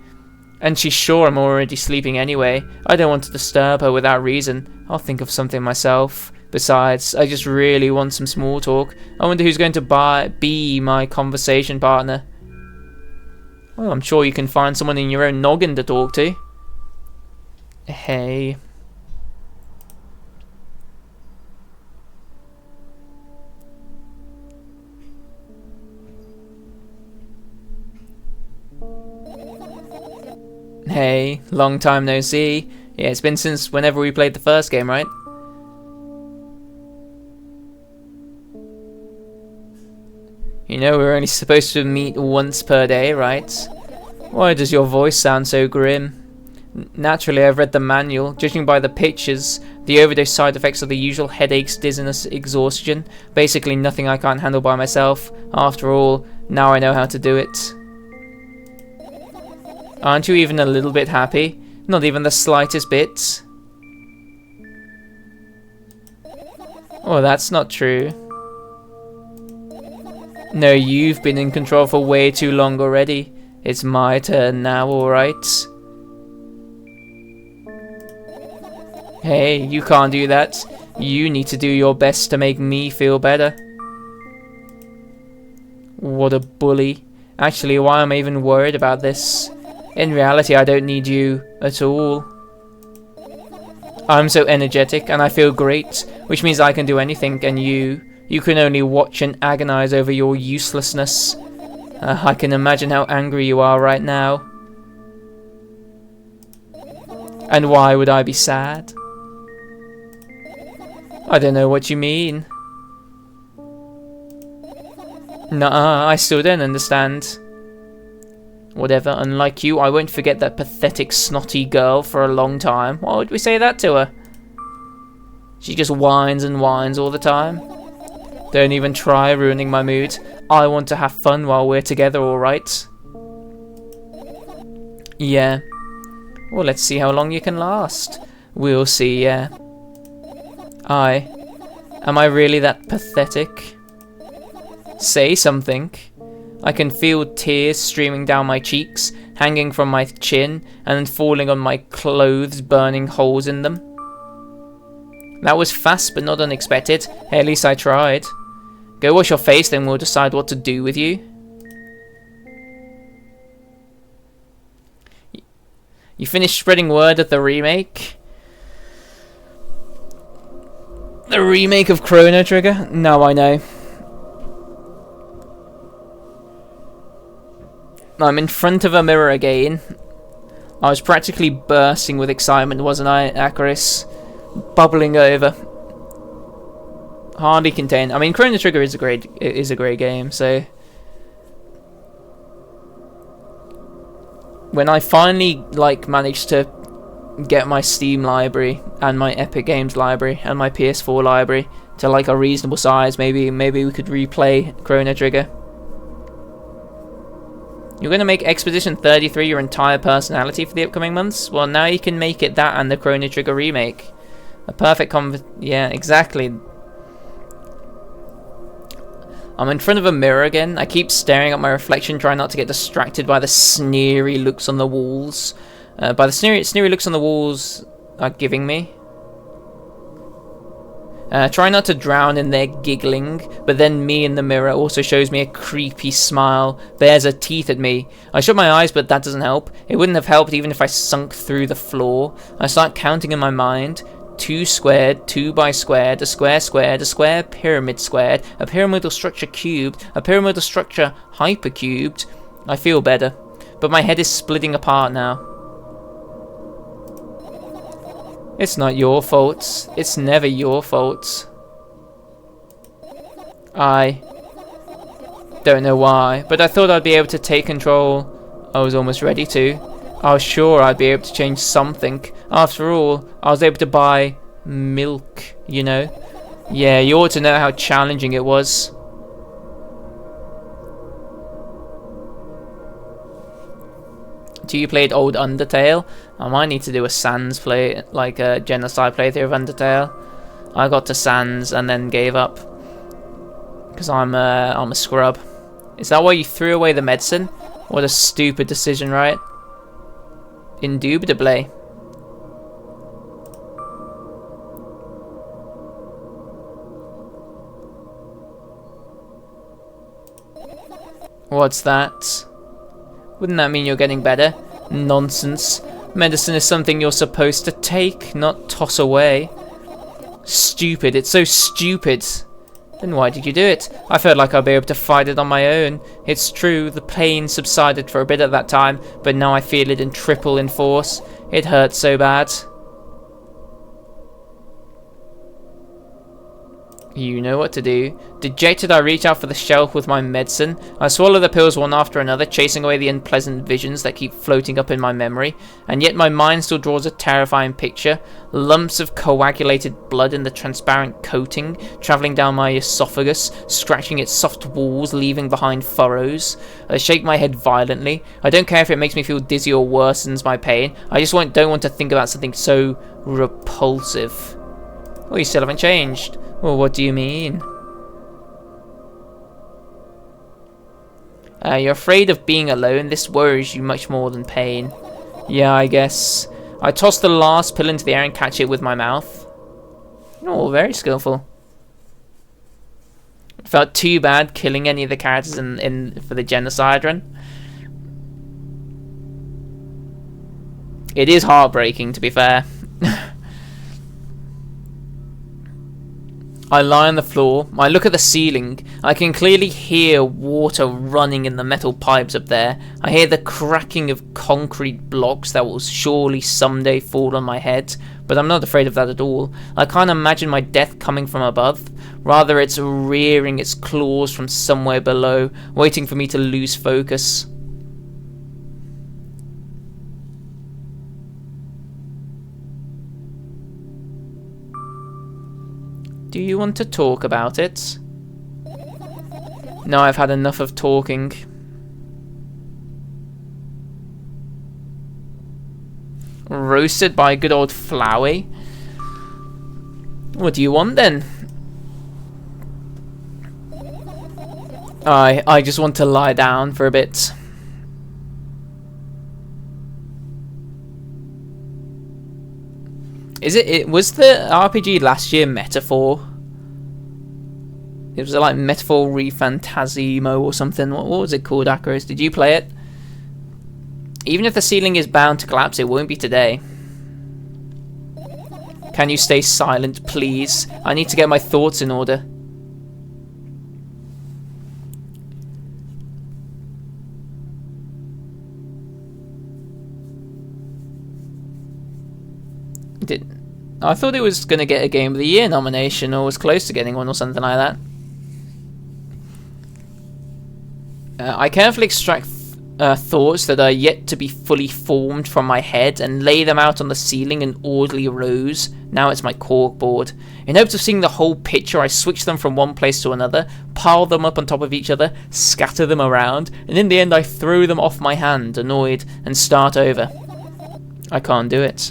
And she's sure I'm already sleeping anyway. I don't want to disturb her without reason. I'll think of something myself. Besides, I just really want some small talk. I wonder who's going to be my conversation partner. Well, I'm sure you can find someone in your own noggin to talk to. Hey. Hey, long time no see. Yeah, it's been since whenever we played the first game, right? You know, we're only supposed to meet once per day, right? Why does your voice sound so grim? Naturally, I've read the manual. Judging by the pictures, the overdose side effects are the usual headaches, dizziness, exhaustion. Basically nothing I can't handle by myself. After all, now I know how to do it. Aren't you even a little bit happy? Not even the slightest bit? Oh, that's not true. No, you've been in control for way too long already. It's my turn now, alright? Hey, you can't do that. You need to do your best to make me feel better. What a bully. Actually, why am I even worried about this? In reality, I don't need you at all. I'm so energetic and I feel great, which means I can do anything, and you can only watch and agonize over your uselessness. I can imagine how angry you are right now. And why would I be sad? I don't know what you mean. Nuh-uh, I still don't understand. Whatever, unlike you, I won't forget that pathetic, snotty girl for a long time. Why would we say that to her? She just whines and whines all the time. Don't even try ruining my mood. I want to have fun while we're together, alright? Yeah. Well, let's see how long you can last. We'll see, yeah. Am I really that pathetic? Say something. I can feel tears streaming down my cheeks, hanging from my chin, and then falling on my clothes, burning holes in them. That was fast but not unexpected. Hey, at least I tried. Go wash your face, then we'll decide what to do with you. You finished spreading word of the remake? The remake of Chrono Trigger? No, I know. I'm in front of a mirror again. I was practically bursting with excitement, wasn't I, Acaris? Bubbling over. Hardly contained. I mean, Chrono Trigger is a great game, so when I finally managed to get my Steam library and my Epic Games library and my PS4 library to a reasonable size, maybe we could replay Chrono Trigger. You're going to make Expedition 33 your entire personality for the upcoming months? Well, now you can make it that and the Chrono Trigger remake. A perfect yeah, exactly. I'm in front of a mirror again. I keep staring at my reflection, trying not to get distracted by the sneery looks on the walls. By the sneery looks on the walls are giving me. Try not to drown in their giggling, but then me in the mirror also shows me a creepy smile, bares her teeth at me. I shut my eyes, but that doesn't help. It wouldn't have helped even if I sunk through the floor. I start counting in my mind. 2 squared, 2 by squared, a square pyramid squared, a pyramidal structure cubed, a pyramidal structure hypercubed. I feel better, but my head is splitting apart now. It's not your fault. It's never your fault. I don't know why, but I thought I'd be able to take control. I was almost ready to. I was sure I'd be able to change something. After all, I was able to buy milk, you know. Yeah, you ought to know how challenging it was. Do you played old Undertale? I might need to do a Sans play, a genocide playthrough of Undertale. I got to Sans and then gave up because I'm a scrub. Is that why you threw away the medicine? What a stupid decision, right? Indubitably. What's that? Wouldn't that mean you're getting better? Nonsense. Medicine is something you're supposed to take, not toss away. Stupid. It's so stupid. Then why did you do it? I felt like I'd be able to fight it on my own. It's true, the pain subsided for a bit at that time, but now I feel it in triple force. It hurts so bad. You know what to do. Dejected, I reach out for the shelf with my medicine. I swallow the pills one after another, chasing away the unpleasant visions that keep floating up in my memory. And yet my mind still draws a terrifying picture. Lumps of coagulated blood in the transparent coating, travelling down my esophagus, scratching its soft walls, leaving behind furrows. I shake my head violently. I don't care if it makes me feel dizzy or worsens my pain. I just don't want to think about something so repulsive. Well, you still haven't changed. Well, what do you mean? You're afraid of being alone. This worries you much more than pain. Yeah, I guess. I toss the last pill into the air and catch it with my mouth. Oh, very skillful. Felt too bad killing any of the characters in for the genocide run. It is heartbreaking, to be fair. I lie on the floor. I look at the ceiling. I can clearly hear water running in the metal pipes up there. I hear the cracking of concrete blocks that will surely someday fall on my head, but I'm not afraid of that at all. I can't imagine my death coming from above. Rather, it's rearing its claws from somewhere below, waiting for me to lose focus. Do you want to talk about it? No, I've had enough of talking. Roasted by good old Flowey? What do you want then? I just want to lie down for a bit. Was the RPG last year Metaphor? It was like Metaphor Refantasimo or something. What was it called, Akros? Did you play it? Even if the ceiling is bound to collapse, it won't be today. Can you stay silent, please? I need to get my thoughts in order. I thought it was going to get a Game of the Year nomination, or was close to getting one, or something like that. I carefully extract thoughts that are yet to be fully formed from my head and lay them out on the ceiling in orderly rows. Now it's my corkboard. In hopes of seeing the whole picture, I switch them from one place to another, pile them up on top of each other, scatter them around, and in the end I throw them off my hand, annoyed, and start over. I can't do it.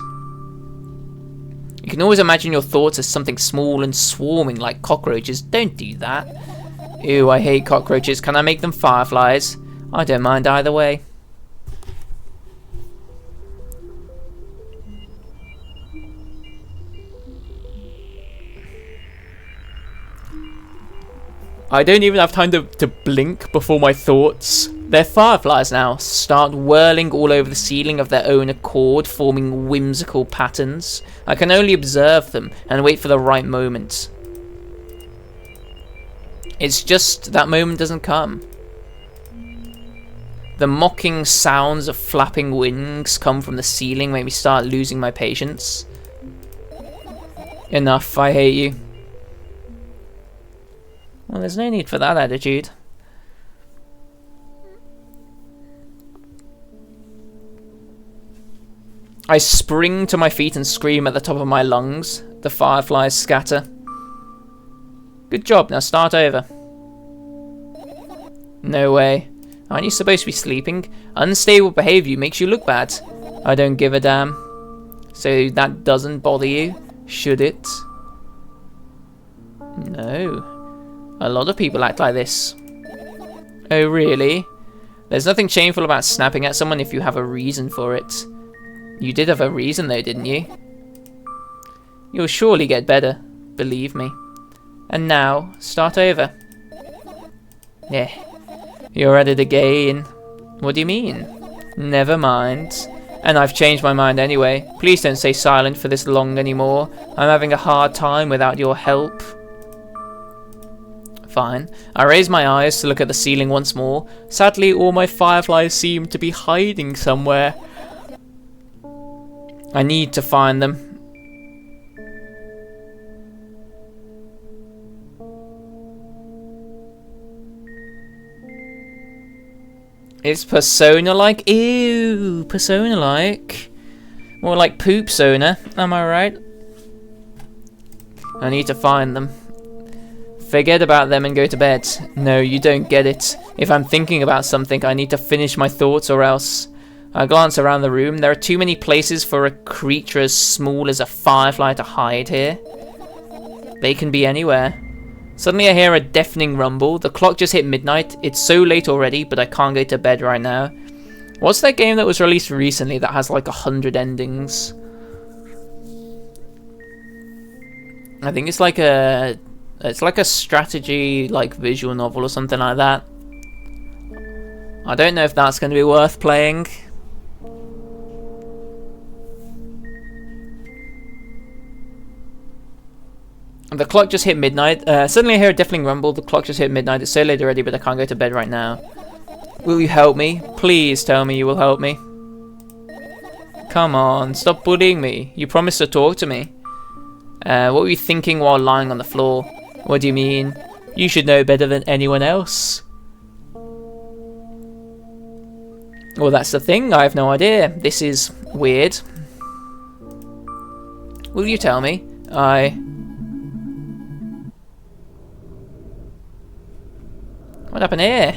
You can always imagine your thoughts as something small and swarming like cockroaches. Don't do that. Ew, I hate cockroaches. Can I make them fireflies? I don't mind either way. I don't even have time to blink before my thoughts. They're fireflies now. Start whirling all over the ceiling of their own accord, forming whimsical patterns. I can only observe them and wait for the right moment. It's just that moment doesn't come. The mocking sounds of flapping wings come from the ceiling, make me start losing my patience. Enough, I hate you. Well, there's no need for that attitude. I spring to my feet and scream at the top of my lungs. The fireflies scatter. Good job, now start over. No way. Aren't you supposed to be sleeping? Unstable behavior makes you look bad. I don't give a damn. So that doesn't bother you, should it? No. A lot of people act like this. Oh, really? There's nothing shameful about snapping at someone if you have a reason for it. You did have a reason though, didn't you? You'll surely get better, believe me. And now, start over. Yeah, you're at it again. What do you mean? Never mind. And I've changed my mind anyway. Please don't stay silent for this long anymore. I'm having a hard time without your help. Fine. I raise my eyes to look at the ceiling once more. Sadly, all my fireflies seem to be hiding somewhere. I need to find them. It's Persona-like? Ew, Persona-like. More like Poop-sona, am I right? I need to find them. Forget about them and go to bed. No, you don't get it. If I'm thinking about something, I need to finish my thoughts or else. I glance around the room. There are too many places for a creature as small as a firefly to hide here. They can be anywhere. Suddenly I hear a deafening rumble. The clock just hit midnight. It's so late already, but I can't go to bed right now. What's that game that was released recently that has like 100 endings? I think it's like a strategy like visual novel or something like that. I don't know if that's going to be worth playing. The clock just hit midnight. Suddenly I hear a deafening rumble. The clock just hit midnight. It's so late already, but I can't go to bed right now. Will you help me? Please tell me you will help me. Come on, stop bullying me. You promised to talk to me. What were you thinking while lying on the floor? What do you mean? You should know better than anyone else. Well, that's the thing. I have no idea. This is weird. Will you tell me? What happened here?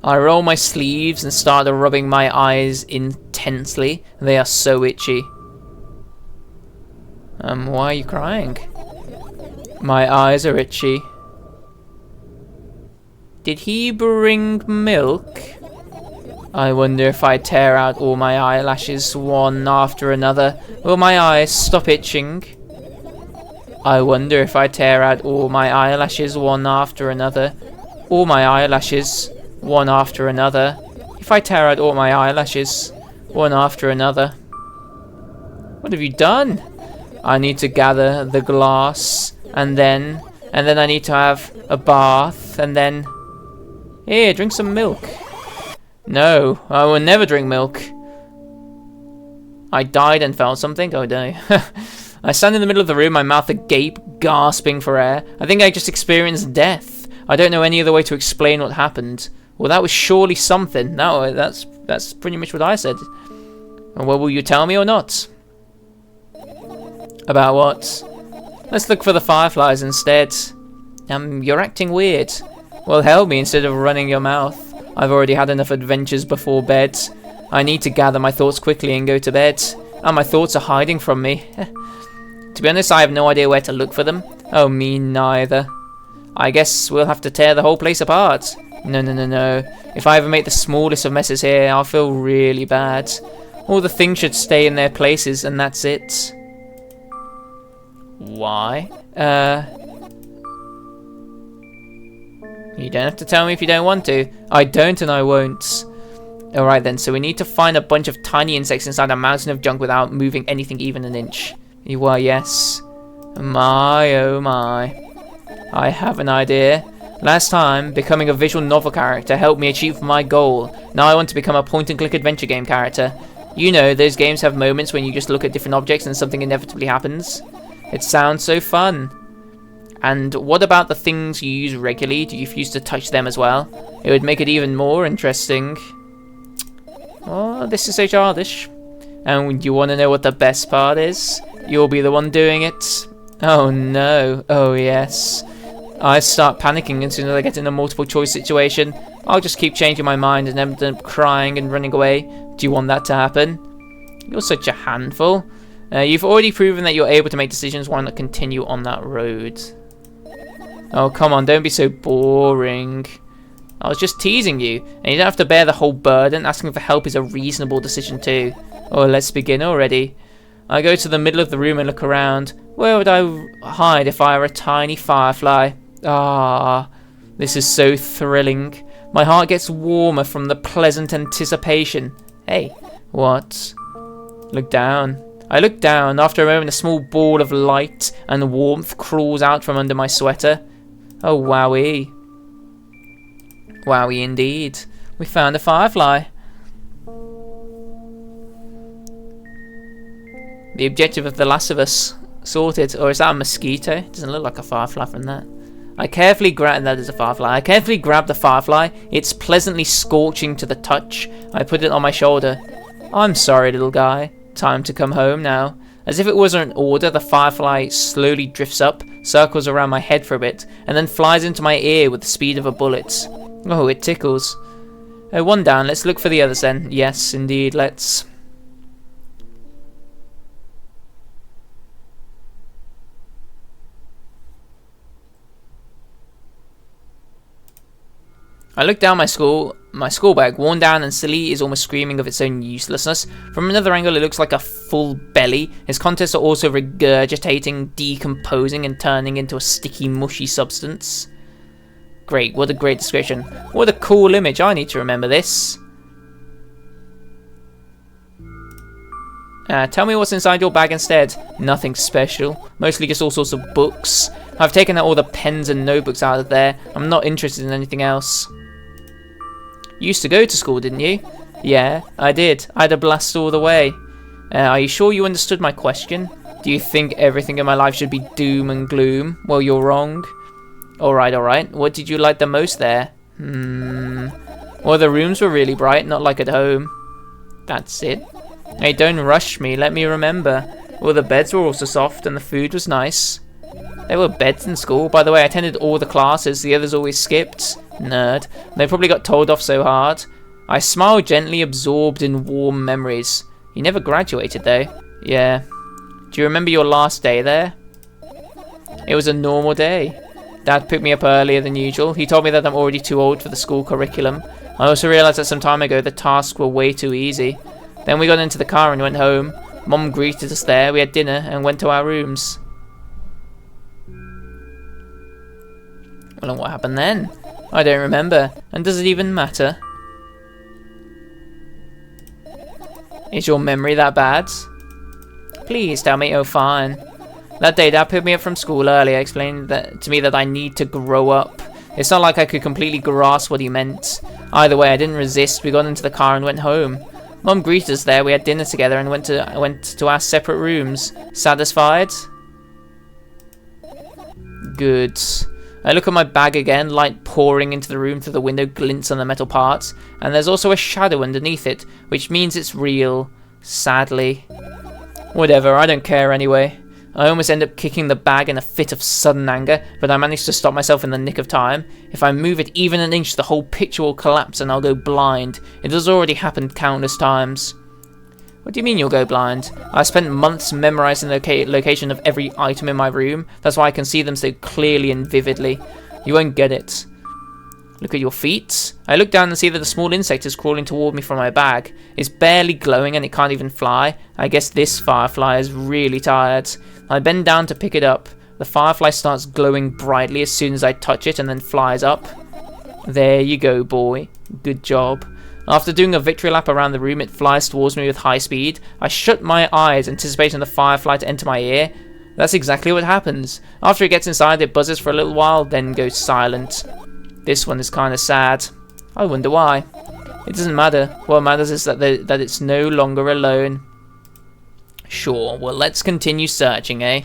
I roll my sleeves and start rubbing my eyes intensely. They are so itchy. Why are you crying? My eyes are itchy. Did he bring milk? I wonder if I tear out all my eyelashes one after another, will my eyes stop itching? I wonder if I tear out all my eyelashes one after another. All my eyelashes, one after another. If I tear out all my eyelashes, one after another. What have you done? I need to gather the glass, and then I need to have a bath, and then... Here, drink some milk. No, I will never drink milk. I died and felt something? Oh no. I stand in the middle of the room, my mouth agape, gasping for air. I think I just experienced death. I don't know any other way to explain what happened. Well, that was surely something. No, that's pretty much what I said. Well, will you tell me or not? About what? Let's look for the fireflies instead. You're acting weird. Well, help me instead of running your mouth. I've already had enough adventures before bed. I need to gather my thoughts quickly and go to bed. And my thoughts are hiding from me. To be honest, I have no idea where to look for them. Oh, me neither. I guess we'll have to tear the whole place apart. No. If I ever make the smallest of messes here, I'll feel really bad. All the things should stay in their places, and that's it. Why? You don't have to tell me if you don't want to. I don't and I won't. Alright then, so we need to find a bunch of tiny insects inside a mountain of junk without moving anything even an inch. Well, yes. My, oh my. I have an idea. Last time, becoming a visual novel character helped me achieve my goal. Now I want to become a point-and-click adventure game character. You know, those games have moments when you just look at different objects and something inevitably happens. It sounds so fun. And what about the things you use regularly? Do you refuse to touch them as well? It would make it even more interesting. Oh, this is so childish. And you want to know what the best part is? You'll be the one doing it. Oh no. Oh yes. I start panicking as soon as I get in a multiple choice situation. I'll just keep changing my mind and end up crying and running away. Do you want that to happen? You're such a handful. You've already proven that you're able to make decisions. Why not continue on that road? Oh, come on, don't be so boring. I was just teasing you, and you don't have to bear the whole burden. Asking for help is a reasonable decision too. Oh, let's begin already. I go to the middle of the room and look around. Where would I hide if I were a tiny firefly? Ah, this is so thrilling. My heart gets warmer from the pleasant anticipation. Hey, what? Look down. I look down. After a moment, a small ball of light and warmth crawls out from under my sweater. Oh, wowie. Wowie indeed. We found a firefly. The objective of The Last of Us sorted. Or is that a mosquito? It doesn't look like a firefly from that. I carefully grab... That is a firefly. I carefully grab the firefly. It's pleasantly scorching to the touch. I put it on my shoulder. I'm sorry, little guy. Time to come home now. As if it wasn't an order, the firefly slowly drifts up, circles around my head for a bit, and then flies into my ear with the speed of a bullet. Oh, it tickles. Oh, one down. Let's look for the others then. Yes, indeed, let's... I look down my school bag, worn down and silly, is almost screaming of its own uselessness. From another angle, it looks like a full belly. Its contents are also regurgitating, decomposing, and turning into a sticky, mushy substance. Great, what a great description. What a cool image, I need to remember this. Tell me what's inside your bag instead. Nothing special. Mostly just all sorts of books. I've taken out all the pens and notebooks out of there. I'm not interested in anything else. You used to go to school, didn't you? Yeah, I did. I had a blast all the way. Are you sure you understood my question? Do you think everything in my life should be doom and gloom? Well, you're wrong. Alright, alright. What did you like the most there? Well, the rooms were really bright, not like at home. That's it. Hey, don't rush me, let me remember. Well, the beds were also soft and the food was nice. There were beds in school. By the way, I attended all the classes, the others always skipped. Nerd. They probably got told off so hard. I smiled gently, absorbed in warm memories. You never graduated though. Yeah. Do you remember your last day there? It was a normal day. Dad picked me up earlier than usual. He told me that I'm already too old for the school curriculum. I also realised that some time ago the tasks were way too easy. Then we got into the car and went home. Mom greeted us there, we had dinner and went to our rooms. Well, and what happened then? I don't remember. And does it even matter? Is your memory that bad? Please tell me. Oh, fine. That day, Dad picked me up from school early, explained to me that I need to grow up. It's not like I could completely grasp what he meant. Either way, I didn't resist. We got into the car and went home. Mom greeted us there, we had dinner together and went to our separate rooms. Satisfied? Good. I look at my bag again, light pouring into the room through the window glints on the metal parts, and there's also a shadow underneath it, which means it's real, sadly. Whatever, I don't care anyway. I almost end up kicking the bag in a fit of sudden anger, but I manage to stop myself in the nick of time. If I move it even an inch, the whole picture will collapse and I'll go blind. It has already happened countless times. What do you mean you'll go blind? I spent months memorizing the location of every item in my room. That's why I can see them so clearly and vividly. You won't get it. Look at your feet. I look down and see that a small insect is crawling toward me from my bag. It's barely glowing and it can't even fly. I guess this firefly is really tired. I bend down to pick it up. The firefly starts glowing brightly as soon as I touch it and then flies up. There you go, boy. Good job. After doing a victory lap around the room, it flies towards me with high speed. I shut my eyes, anticipating the firefly to enter my ear. That's exactly what happens. After it gets inside, it buzzes for a little while, then goes silent. This one is kind of sad. I wonder why. It doesn't matter. What matters is that it's no longer alone. Sure, well, let's continue searching, eh?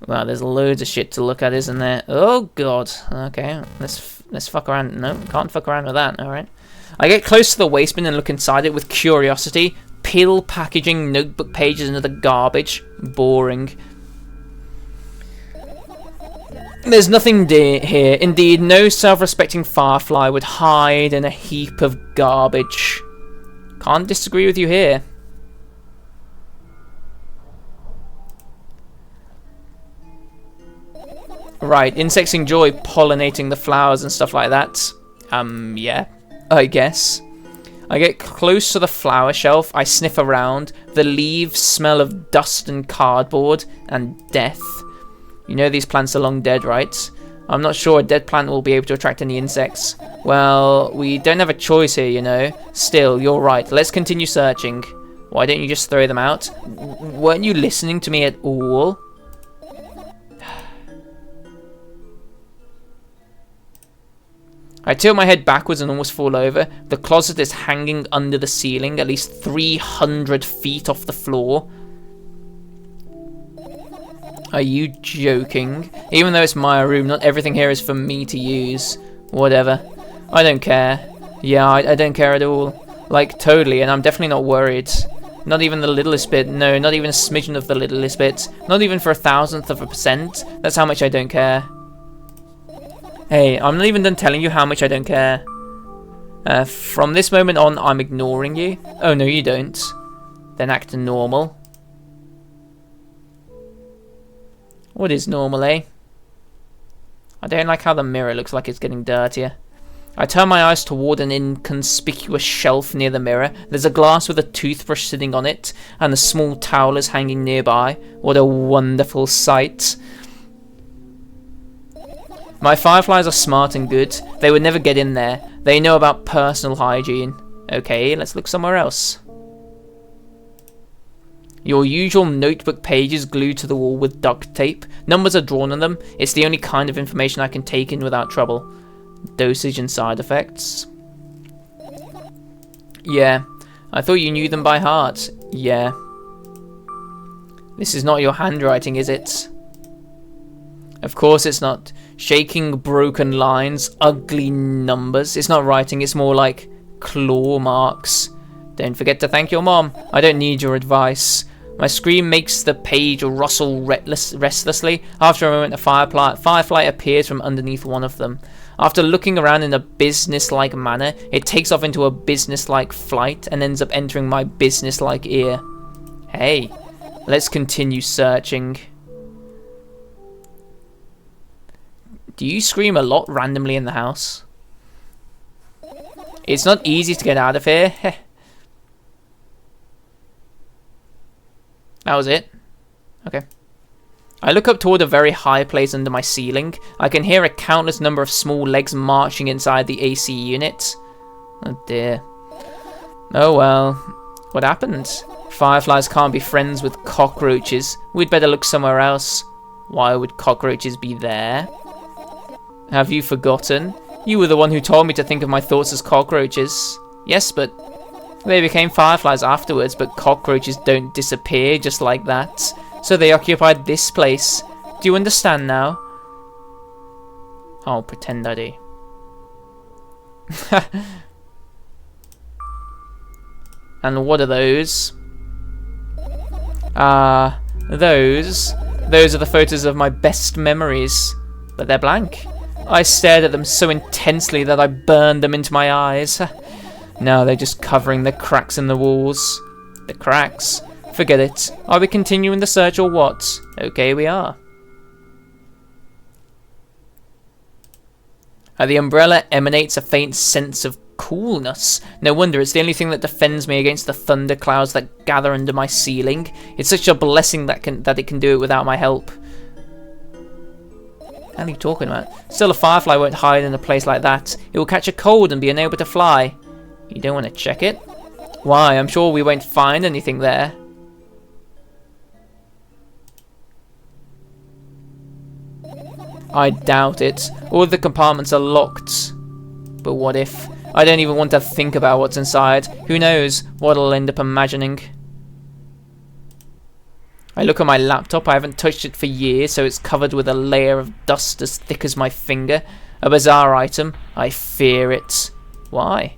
Well, there's loads of shit to look at, isn't there? Oh, God. Okay, let's fuck around. No, can't fuck around with that, alright. I get close to the waste bin and look inside it with curiosity. Pill packaging, notebook pages into the garbage. Boring. There's nothing here. Indeed, no self-respecting firefly would hide in a heap of garbage. Can't disagree with you here. Right, insects enjoy pollinating the flowers and stuff like that. Yeah, I guess. I get close to the flower shelf, I sniff around. The leaves smell of dust and cardboard and death. You know these plants are long dead, right? I'm not sure a dead plant will be able to attract any insects. Well, we don't have a choice here, you know. Still, you're right. Let's continue searching. Why don't you just throw them out? Weren't you listening to me at all? I tilt my head backwards and almost fall over. The closet is hanging under the ceiling, at least 300 feet off the floor. Are you joking? Even though it's my room, not everything here is for me to use. Whatever. I don't care. Yeah, I don't care at all. Like, totally, and I'm definitely not worried. Not even the littlest bit. No, not even a smidgen of the littlest bit. Not even for 1,000,000%. That's how much I don't care. Hey, I'm not even done telling you how much I don't care. From this moment on, I'm ignoring you. Oh, no, you don't. Then act normal. What is normal, eh? I don't like how the mirror looks like it's getting dirtier. I turn my eyes toward an inconspicuous shelf near the mirror. There's a glass with a toothbrush sitting on it, and a small towel is hanging nearby. What a wonderful sight. My fireflies are smart and good. They would never get in there. They know about personal hygiene. Okay, let's look somewhere else. Your usual notebook pages glued to the wall with duct tape. Numbers are drawn on them. It's the only kind of information I can take in without trouble. Dosage and side effects. Yeah, I thought you knew them by heart. Yeah. This is not your handwriting, is it? Of course it's not. Shaking broken lines, ugly numbers. It's not writing, it's more like claw marks. Don't forget to thank your mom. I don't need your advice. My scream makes the page rustle restlessly. After a moment, a firefly appears from underneath one of them. After looking around in a business-like manner, it takes off into a business-like flight and ends up entering my business-like ear. Hey, let's continue searching. Do you scream a lot randomly in the house? It's not easy to get out of here. That was it. Okay. I look up toward a very high place under my ceiling. I can hear a countless number of small legs marching inside the AC unit. Oh dear. Oh well. What happened? Fireflies can't be friends with cockroaches. We'd better look somewhere else. Why would cockroaches be there? Have you forgotten? You were the one who told me to think of my thoughts as cockroaches. Yes, but they became fireflies afterwards, but cockroaches don't disappear just like that. So they occupied this place. Do you understand now? I'll pretend I do. And what are those? Those are the photos of my best memories. But they're blank. I stared at them so intensely that I burned them into my eyes. Now they're just covering the cracks in the walls. The cracks? Forget it. Are we continuing the search or what? Okay, we are. The umbrella emanates a faint sense of coolness. No wonder, it's the only thing that defends me against the thunderclouds that gather under my ceiling. It's such a blessing that it can do it without my help. What are you talking about? Still, a firefly won't hide in a place like that. It will catch a cold and be unable to fly. You don't want to check it? Why? I'm sure we won't find anything there. I doubt it. All the compartments are locked. But what if? I don't even want to think about what's inside. Who knows what I'll end up imagining. I look at my laptop. I haven't touched it for years, so it's covered with a layer of dust as thick as my finger. A bizarre item. I fear it. Why?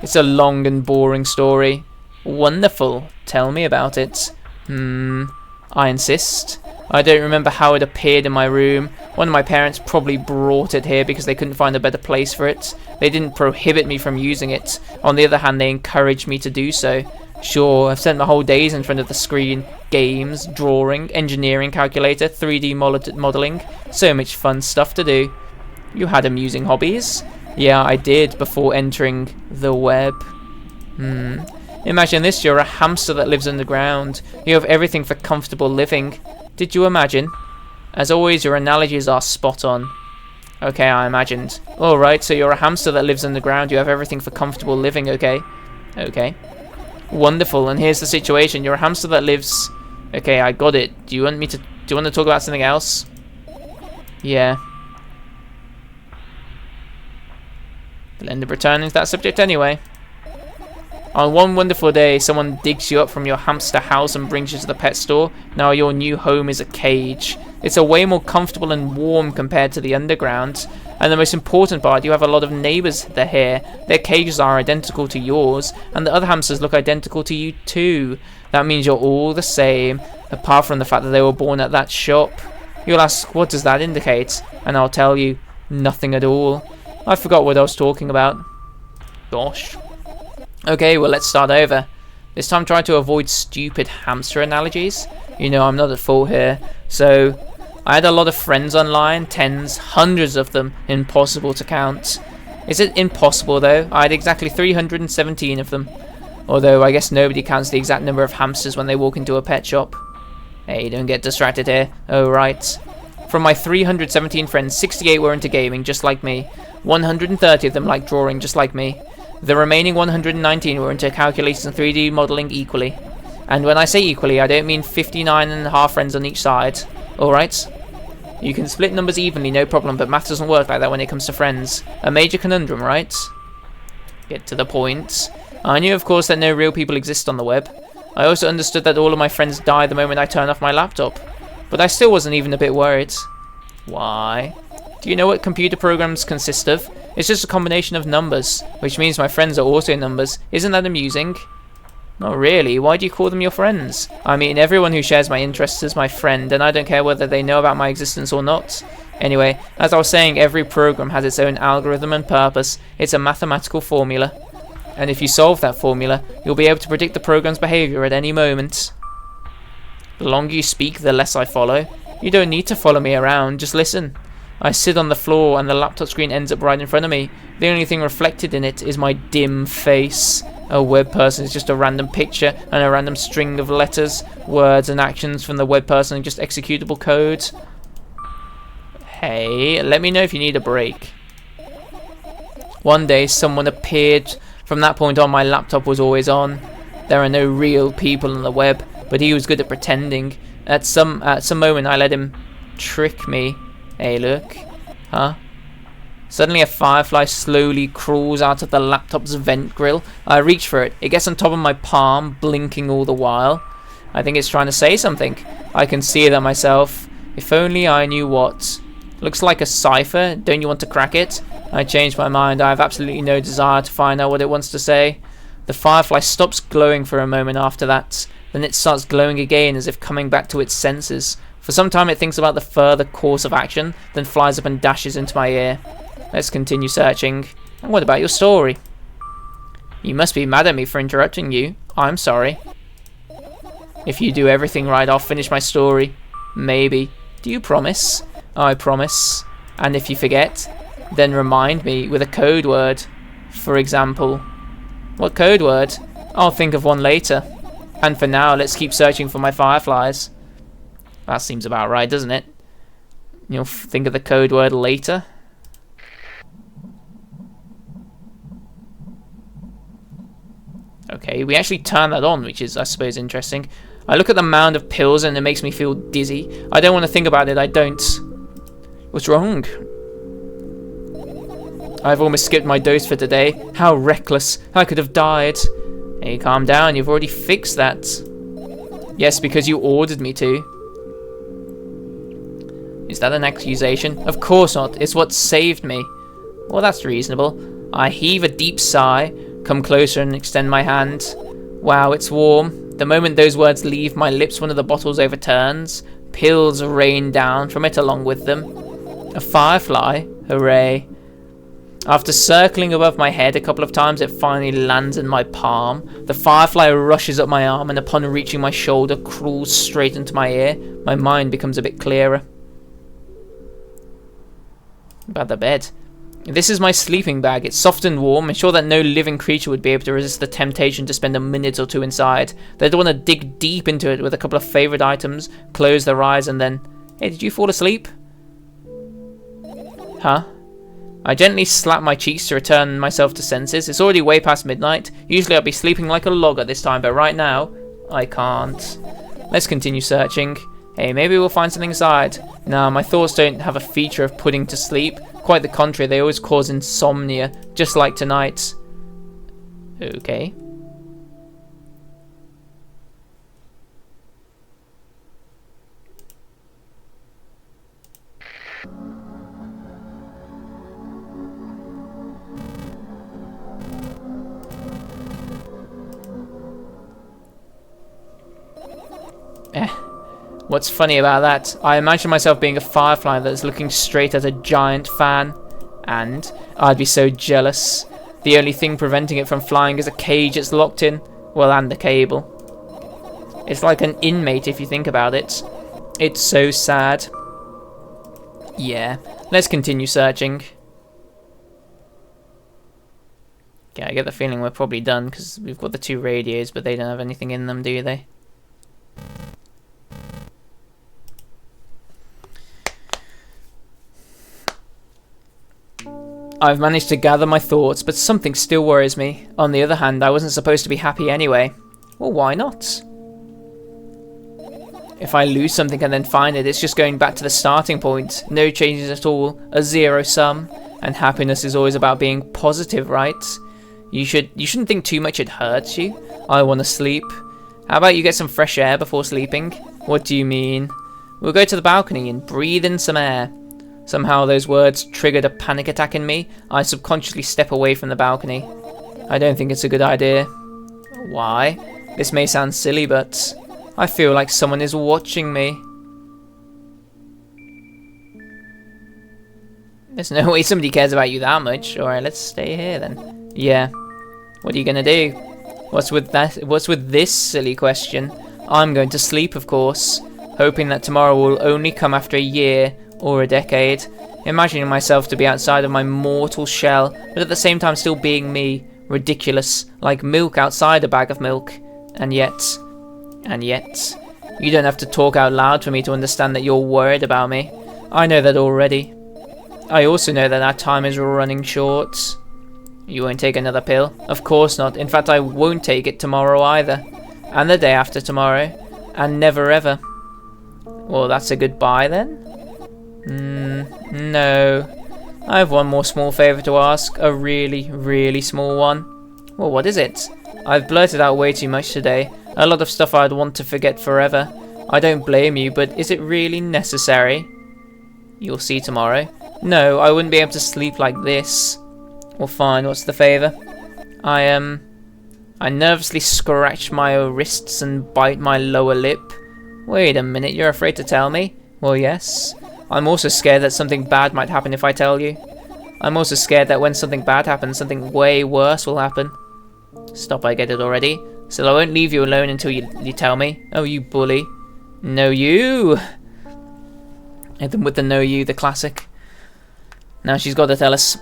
It's a long and boring story. Wonderful. Tell me about it. I insist. I don't remember how it appeared in my room. One of my parents probably brought it here because they couldn't find a better place for it. They didn't prohibit me from using it. On the other hand, they encouraged me to do so. Sure, I've spent my whole days in front of the screen. Games, drawing, engineering calculator, 3D modelling. So much fun stuff to do. You had amusing hobbies? Yeah, I did before entering the web. Imagine this, you're a hamster that lives underground. You have everything for comfortable living. Did you imagine? As always, your analogies are spot on. Okay, I imagined. Alright, so you're a hamster that lives underground. You have everything for comfortable living, okay? Okay. Wonderful, and here's the situation. You're a hamster that lives... Okay, I got it. Do you want to talk about something else? Yeah. We'll end up returning to that subject anyway. On one wonderful day, someone digs you up from your hamster house and brings you to the pet store. Now your new home is a cage. It's a way more comfortable and warm compared to the underground. And the most important part, you have a lot of neighbours that are here. Their cages are identical to yours, and the other hamsters look identical to you too. That means you're all the same, apart from the fact that they were born at that shop. You'll ask, what does that indicate? And I'll tell you, nothing at all. I forgot what I was talking about. Gosh. Okay, well, let's start over. This time try to avoid stupid hamster analogies. You know, I'm not at fault here. So, I had a lot of friends online, tens, hundreds of them, impossible to count. Is it impossible though? I had exactly 317 of them. Although I guess nobody counts the exact number of hamsters when they walk into a pet shop. Hey, don't get distracted here. Oh right. From my 317 friends, 68 were into gaming, just like me. 130 of them liked drawing, just like me. The remaining 119 were into calculations and 3D modelling equally. And when I say equally, I don't mean 59.5 friends on each side. Alright? You can split numbers evenly, no problem, but math doesn't work like that when it comes to friends. A major conundrum, right? Get to the point. I knew, of course, that no real people exist on the web. I also understood that all of my friends die the moment I turn off my laptop. But I still wasn't even a bit worried. Why? Do you know what computer programs consist of? It's just a combination of numbers, which means my friends are also numbers. Isn't that amusing? Not really. Why do you call them your friends? I mean, everyone who shares my interests is my friend, and I don't care whether they know about my existence or not. Anyway, as I was saying, every program has its own algorithm and purpose. It's a mathematical formula. And if you solve that formula, you'll be able to predict the program's behavior at any moment. The longer you speak, the less I follow. You don't need to follow me around, just listen. I sit on the floor and the laptop screen ends up right in front of me. The only thing reflected in it is my dim face. A web person is just a random picture and a random string of letters, words and actions from the web person and just executable code. Hey, let me know if you need a break. One day someone appeared. From that point on, my laptop was always on. There are no real people on the web, but he was good at pretending. At some moment I let him trick me. Hey, look. Huh? Suddenly a firefly slowly crawls out of the laptop's vent grill. I reach for it. It gets on top of my palm, blinking all the while. I think it's trying to say something. I can see that myself. If only I knew what. Looks like a cipher. Don't you want to crack it? I changed my mind. I have absolutely no desire to find out what it wants to say. The firefly stops glowing for a moment after that. Then it starts glowing again as if coming back to its senses. For some time it thinks about the further course of action, then flies up and dashes into my ear. Let's continue searching. And what about your story? You must be mad at me for interrupting you. I'm sorry. If you do everything right, I'll finish my story. Maybe. Do you promise? I promise. And if you forget, then remind me with a code word. For example. What code word? I'll think of one later. And for now, let's keep searching for my fireflies. That seems about right, doesn't it? You'll think of the code word later. Okay, we actually turn that on, which is, I suppose, interesting. I look at the mound of pills and it makes me feel dizzy. I don't want to think about it, I don't. What's wrong? I've almost skipped my dose for today. How reckless. I could have died. Hey, calm down, you've already fixed that. Yes, because you ordered me to. Is that an accusation? Of course not. It's what saved me. Well, that's reasonable. I heave a deep sigh, come closer and extend my hand. Wow, it's warm. The moment those words leave my lips, one of the bottles overturns. Pills rain down from it along with them. A firefly. Hooray. After circling above my head a couple of times, it finally lands in my palm. The firefly rushes up my arm and upon reaching my shoulder, crawls straight into my ear. My mind becomes a bit clearer. About the bed. This is my sleeping bag. It's soft and warm. I'm sure that no living creature would be able to resist the temptation to spend a minute or two inside. They'd want to dig deep into it with a couple of favourite items, close their eyes and then... Hey, did you fall asleep? Huh? I gently slap my cheeks to return myself to senses. It's already way past midnight. Usually I'd be sleeping like a log at this time, but right now, I can't. Let's continue searching. Hey, maybe we'll find something inside. Nah, my thoughts don't have a feature of putting to sleep. Quite the contrary, they always cause insomnia, just like tonight. Okay. What's funny about that? I imagine myself being a firefly that's looking straight at a giant fan. And I'd be so jealous. The only thing preventing it from flying is a cage it's locked in. Well, and the cable. It's like an inmate if you think about it. It's so sad. Yeah, let's continue searching. Yeah, I get the feeling we're probably done because we've got the 2 radios, but they don't have anything in them, do they? I've managed to gather my thoughts, but something still worries me. On the other hand, I wasn't supposed to be happy anyway. Well, why not? If I lose something and then find it, it's just going back to the starting point. No changes at all, a zero sum. And happiness is always about being positive, right? You shouldn't think too much it hurts you. I want to sleep. How about you get some fresh air before sleeping? What do you mean? We'll go to the balcony and breathe in some air. Somehow those words triggered a panic attack in me. I subconsciously step away from the balcony. I don't think it's a good idea. Why? This may sound silly, but I feel like someone is watching me. There's no way somebody cares about you that much. Alright, let's stay here then. Yeah. What are you gonna do? What's with this silly question? I'm going to sleep, of course, hoping that tomorrow will only come after a year or a decade. Imagining myself to be outside of my mortal shell, but at the same time still being me. Ridiculous, like milk outside a bag of milk. And yet, you don't have to talk out loud for me to understand that you're worried about me. I know that already. I also know that our time is running short. You won't take another pill? Of course not. In fact, I won't take it tomorrow either. And the day after tomorrow. And never ever. Well, that's a goodbye then? No. I have one more small favour to ask. A really, really small one. Well, what is it? I've blurted out way too much today. A lot of stuff I'd want to forget forever. I don't blame you, but is it really necessary? You'll see tomorrow. No, I wouldn't be able to sleep like this. Well, fine, what's the favour? I nervously scratch my wrists and bite my lower lip. Wait a minute, you're afraid to tell me? Well, yes. I'm also scared that something bad might happen if I tell you. I'm also scared that when something bad happens, something way worse will happen. Stop, I get it already. Still, I won't leave you alone until you tell me. Oh, you bully. No, you! Hit them with the no you, the classic. Now she's got to tell us.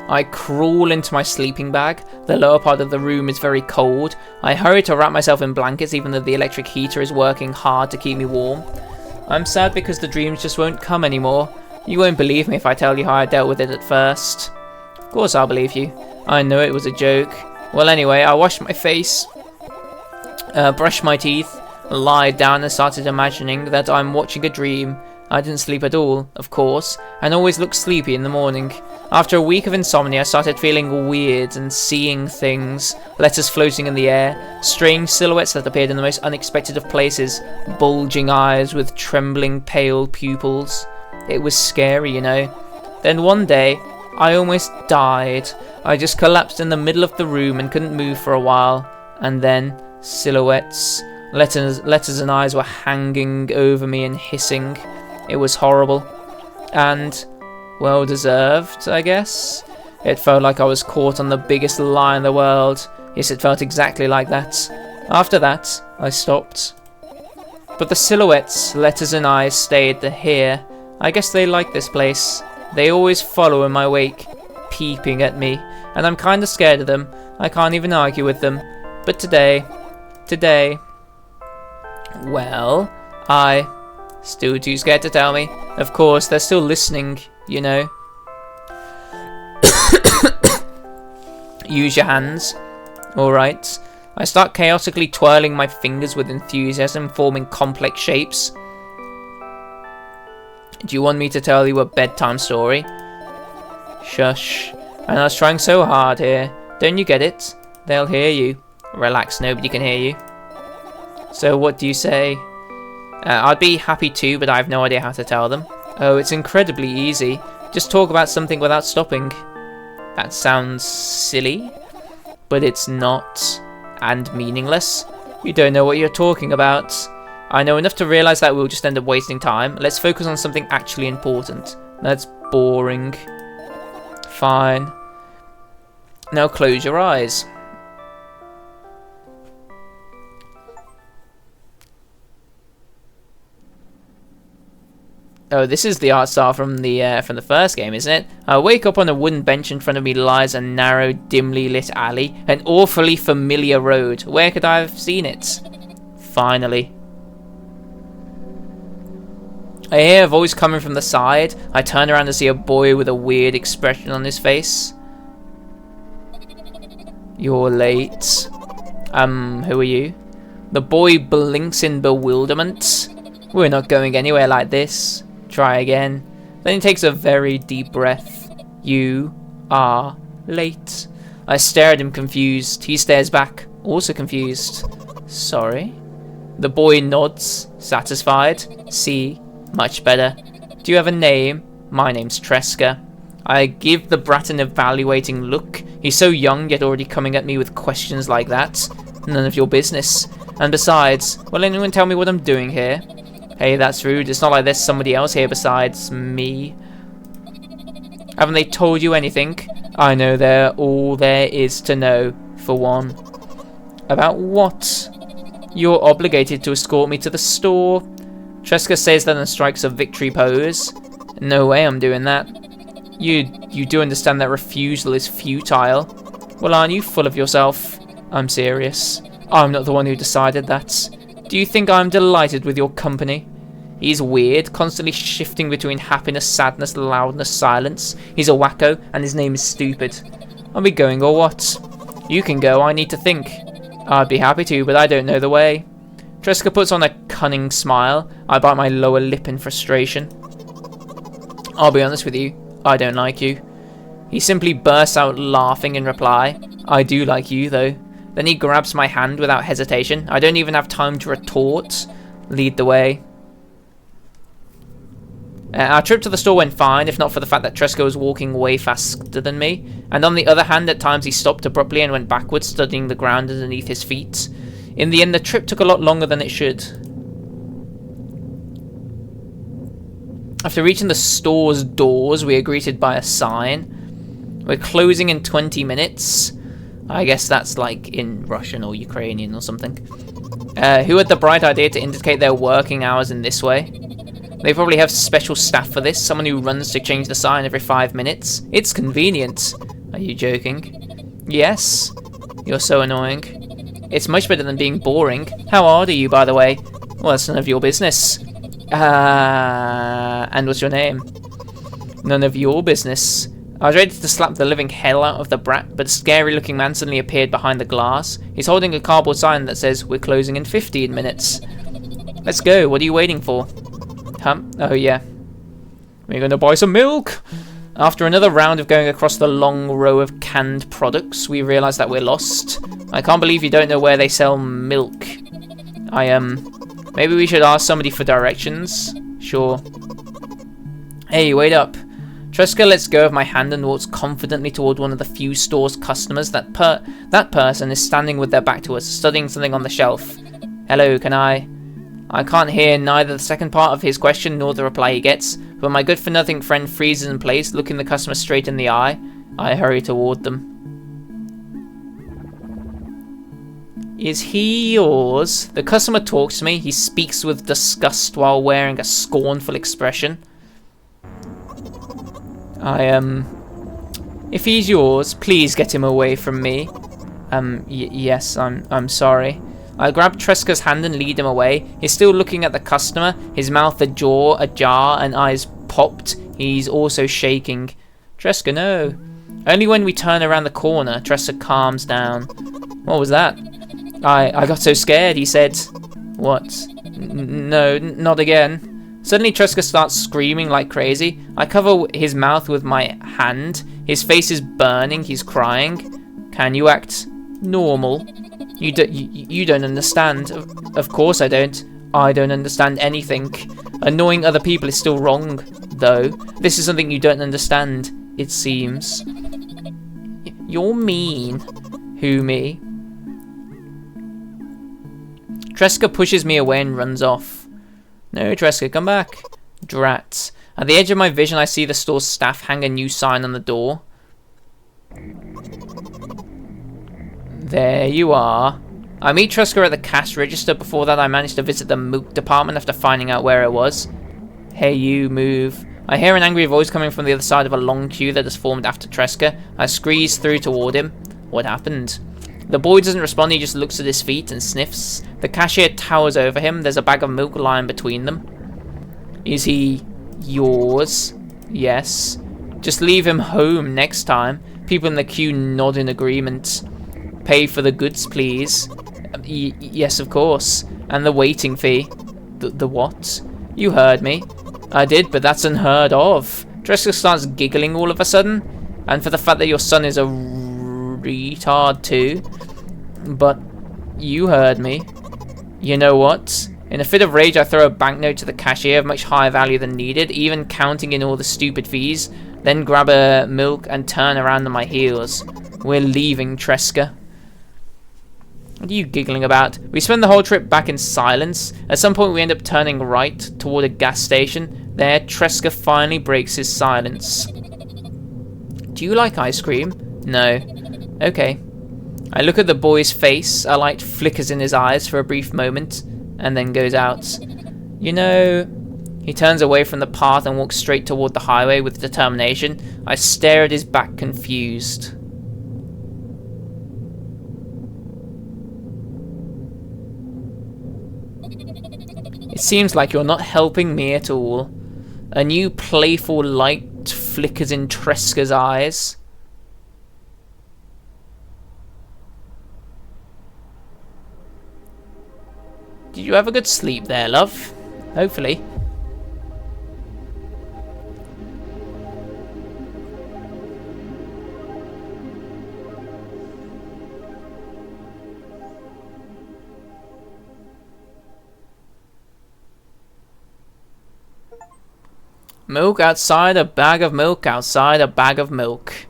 I crawl into my sleeping bag. The lower part of the room is very cold. I hurry to wrap myself in blankets even though the electric heater is working hard to keep me warm. I'm sad because the dreams just won't come anymore. You won't believe me if I tell you how I dealt with it at first. Of course I'll believe you. I know it was a joke. Well, anyway, I washed my face, brushed my teeth, lied down and started imagining that I'm watching a dream. I didn't sleep at all, of course, and always looked sleepy in the morning. After a week of insomnia, I started feeling weird and seeing things. Letters floating in the air, strange silhouettes that appeared in the most unexpected of places, bulging eyes with trembling pale pupils. It was scary, you know. Then one day, I almost died. I just collapsed in the middle of the room and couldn't move for a while. And then, silhouettes, letters and eyes were hanging over me and hissing. It was horrible. And well deserved, I guess. It felt like I was caught on the biggest lie in the world. Yes, it felt exactly like that. After that, I stopped. But the silhouettes, letters and eyes stayed here. I guess they like this place. They always follow in my wake, peeping at me. And I'm kinda scared of them. I can't even argue with them. But today, well, still too scared to tell me. Of course, they're still listening, you know. Use your hands. Alright. I start chaotically twirling my fingers with enthusiasm, forming complex shapes. Do you want me to tell you a bedtime story? Shush. And I was trying so hard here. Don't you get it? They'll hear you. Relax, nobody can hear you. So what do you say? I'd be happy to, but I have no idea how to tell them. Oh, it's incredibly easy. Just talk about something without stopping. That sounds silly, but it's not. And meaningless. You don't know what you're talking about. I know enough to realise that we'll just end up wasting time. Let's focus on something actually important. That's boring. Fine. Now close your eyes. Oh, this is the art style from the first game, isn't it? I wake up on a wooden bench. In front of me lies a narrow, dimly lit alley. An awfully familiar road. Where could I have seen it? Finally. I hear a voice coming from the side. I turn around to see a boy with a weird expression on his face. You're late. Who are you? The boy blinks in bewilderment. We're not going anywhere like this. Try again. Then he takes a very deep breath. You are late. I stare at him confused. He stares back, also confused. Sorry? The boy nods, satisfied. See? Much better. Do you have a name? My name's Tresca. I give the brat an evaluating look. He's so young, yet already coming at me with questions like that. None of your business. And besides, will anyone tell me what I'm doing here? Hey, that's rude. It's not like there's somebody else here besides me. Haven't they told you anything? I know they're all there is to know, for one. About what? You're obligated to escort me to the store. Tresca says that and strikes a victory pose. No way I'm doing that. You do understand that refusal is futile. Well, aren't you full of yourself? I'm serious. I'm not the one who decided that. Do you think I'm delighted with your company? He's weird, constantly shifting between happiness, sadness, loudness, silence. He's a wacko, and his name is stupid. Are we going or what? You can go, I need to think. I'd be happy to, but I don't know the way. Tresca puts on a cunning smile. I bite my lower lip in frustration. I'll be honest with you, I don't like you. He simply bursts out laughing in reply. I do like you, though. Then he grabs my hand without hesitation. I don't even have time to retort. Lead the way. Our trip to the store went fine, if not for the fact that Tresca was walking way faster than me. And on the other hand, at times he stopped abruptly and went backwards, studying the ground underneath his feet. In the end, the trip took a lot longer than it should. After reaching the store's doors, we are greeted by a sign. We're closing in 20 minutes. I guess that's like in Russian or Ukrainian or something. Who had the bright idea to indicate their working hours in this way? They probably have special staff for this, someone who runs to change the sign every 5 minutes. It's convenient. Are you joking? Yes. You're so annoying. It's much better than being boring. How old are you, by the way? Well, that's none of your business. And what's your name? None of your business. I was ready to slap the living hell out of the brat, but a scary-looking man suddenly appeared behind the glass. He's holding a cardboard sign that says, "We're closing in 15 minutes." Let's go. What are you waiting for? Oh, yeah. We're going to buy some milk. After another round of going across the long row of canned products, we realise that we're lost. I can't believe you don't know where they sell milk. Maybe we should ask somebody for directions? Sure. Hey, wait up. Tresca lets go of my hand and walks confidently toward one of the few store's customers. That person is standing with their back to us, studying something on the shelf. Hello, can I can't hear neither the second part of his question nor the reply he gets, but my good-for-nothing friend freezes in place, looking the customer straight in the eye. I hurry toward them. Is he yours? The customer talks to me. He speaks with disgust while wearing a scornful expression. If he's yours, please get him away from me. Yes, I'm sorry. I grab Tresca's hand and lead him away. He's still looking at the customer, his mouth ajar and eyes popped. He's also shaking. Tresca, no. Only when we turn around the corner, Tresca calms down. What was that? I got so scared, he said. What? No, not again. Suddenly Tresca starts screaming like crazy. I cover his mouth with my hand. His face is burning, he's crying. Can you act normal? You don't understand. Of course I don't. I don't understand anything. Annoying other people is still wrong, though. This is something you don't understand, it seems. You're mean. Who, me? Tresca pushes me away and runs off. No, Tresca, come back. Drat. At the edge of my vision, I see the store's staff hang a new sign on the door. There you are. I meet Tresca at the cash register. Before that, I managed to visit the milk department after finding out where it was. Hey you, move. I hear an angry voice coming from the other side of a long queue that has formed after Tresca. I squeeze through toward him. What happened? The boy doesn't respond, he just looks at his feet and sniffs. The cashier towers over him. There's a bag of milk lying between them. Is he yours? Yes. Just leave him home next time. People in the queue nod in agreement. Pay for the goods, please. Yes, of course. And the waiting fee. The what? You heard me. I did, but that's unheard of. Dresser starts giggling all of a sudden. And for the fact that your son is a retard too. But you heard me. You know what? In a fit of rage, I throw a banknote to the cashier of much higher value than needed, even counting in all the stupid fees, then grab a milk and turn around on my heels. We're leaving Tresca. What are you giggling about? We spend the whole trip back in silence. At some point we end up turning right toward a gas station. There, Tresca finally breaks his silence. Do you like ice cream? No. Okay. I look at the boy's face. A light flickers in his eyes for a brief moment, and then goes out. You know... He turns away from the path and walks straight toward the highway with determination. I stare at his back, confused. It seems like you're not helping me at all. A new playful light flickers in Tresca's eyes. Did you have a good sleep there, love? Hopefully. Milk outside a bag of milk outside a bag of milk.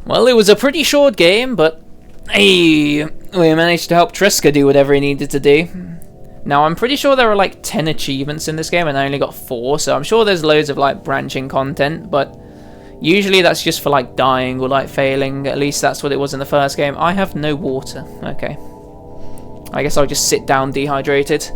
Well, it was a pretty short game, but hey, we managed to help Tresca do whatever he needed to do. Now, I'm pretty sure there are like 10 achievements in this game and I only got 4, so I'm sure there's loads of like branching content, but usually that's just for like dying or like failing. At least that's what it was in the first game. I have no water. Okay. I guess I'll just sit down dehydrated.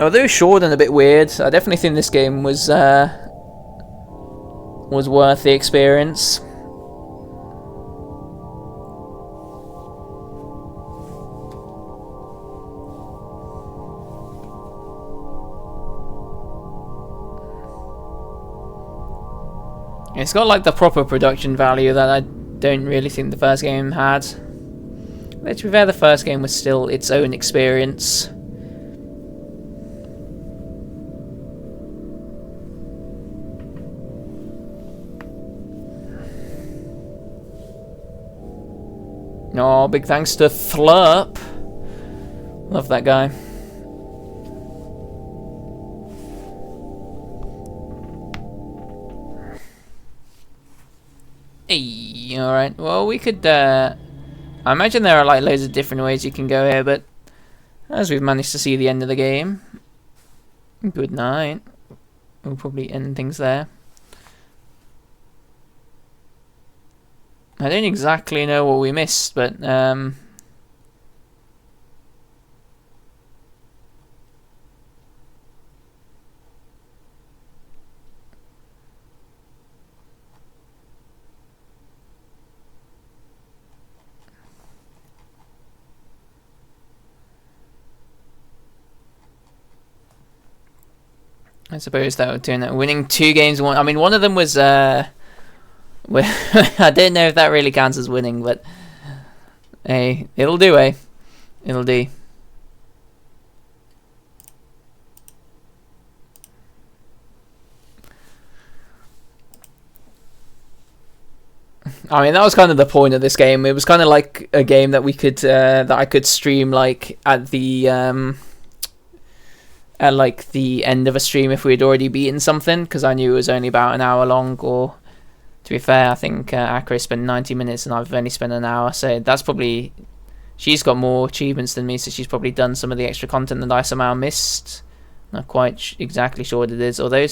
Although short and a bit weird, I definitely think this game was worth the experience. It's got like the proper production value that I don't really think the first game had. But to be fair, the first game was still its own experience. Oh, big thanks to Flurp. Love that guy. Hey, alright. Well, we could, I imagine there are like loads of different ways you can go here, but as we've managed to see the end of the game, good night. We'll probably end things there. I don't exactly know what we missed, but I suppose that would turn out winning 2 games. I mean, one of them was I don't know if that really counts as winning, but hey, it'll do, eh? It'll do. I mean, that was kind of the point of this game. It was kind of like a game that we could that I could stream like at the end of a stream if we had already beaten something, because I knew it was only about an hour long. Or to be fair, I think Akira spent 90 minutes and I've only spent an hour, so that's probably she's got more achievements than me, so she's probably done some of the extra content that I somehow missed. Not quite exactly sure what it is. Although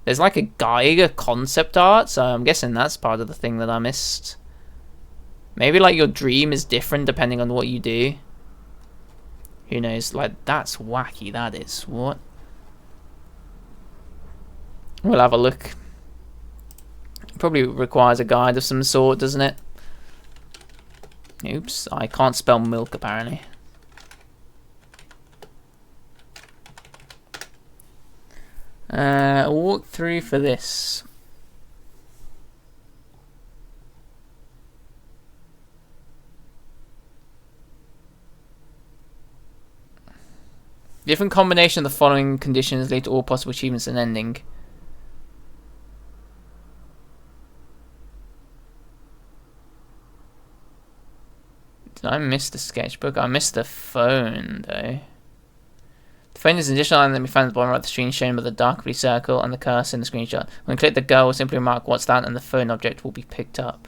there's like a Geiger concept art, so I'm guessing that's part of the thing that I missed. Maybe like your dream is different depending on what you do. Who knows? Like, that's wacky, that is. What? We'll have a look. Probably requires a guide of some sort, doesn't it? Oops, I can't spell milk apparently. Walk through for this. Different combination of the following conditions lead to all possible achievements and ending. Did I miss the sketchbook? I missed the phone though. The phone is an additional item that we find at the bottom right of the screen shown by the dark blue circle and the cursor in the screenshot. When you click the girl, we'll simply remark what's that and the phone object will be picked up.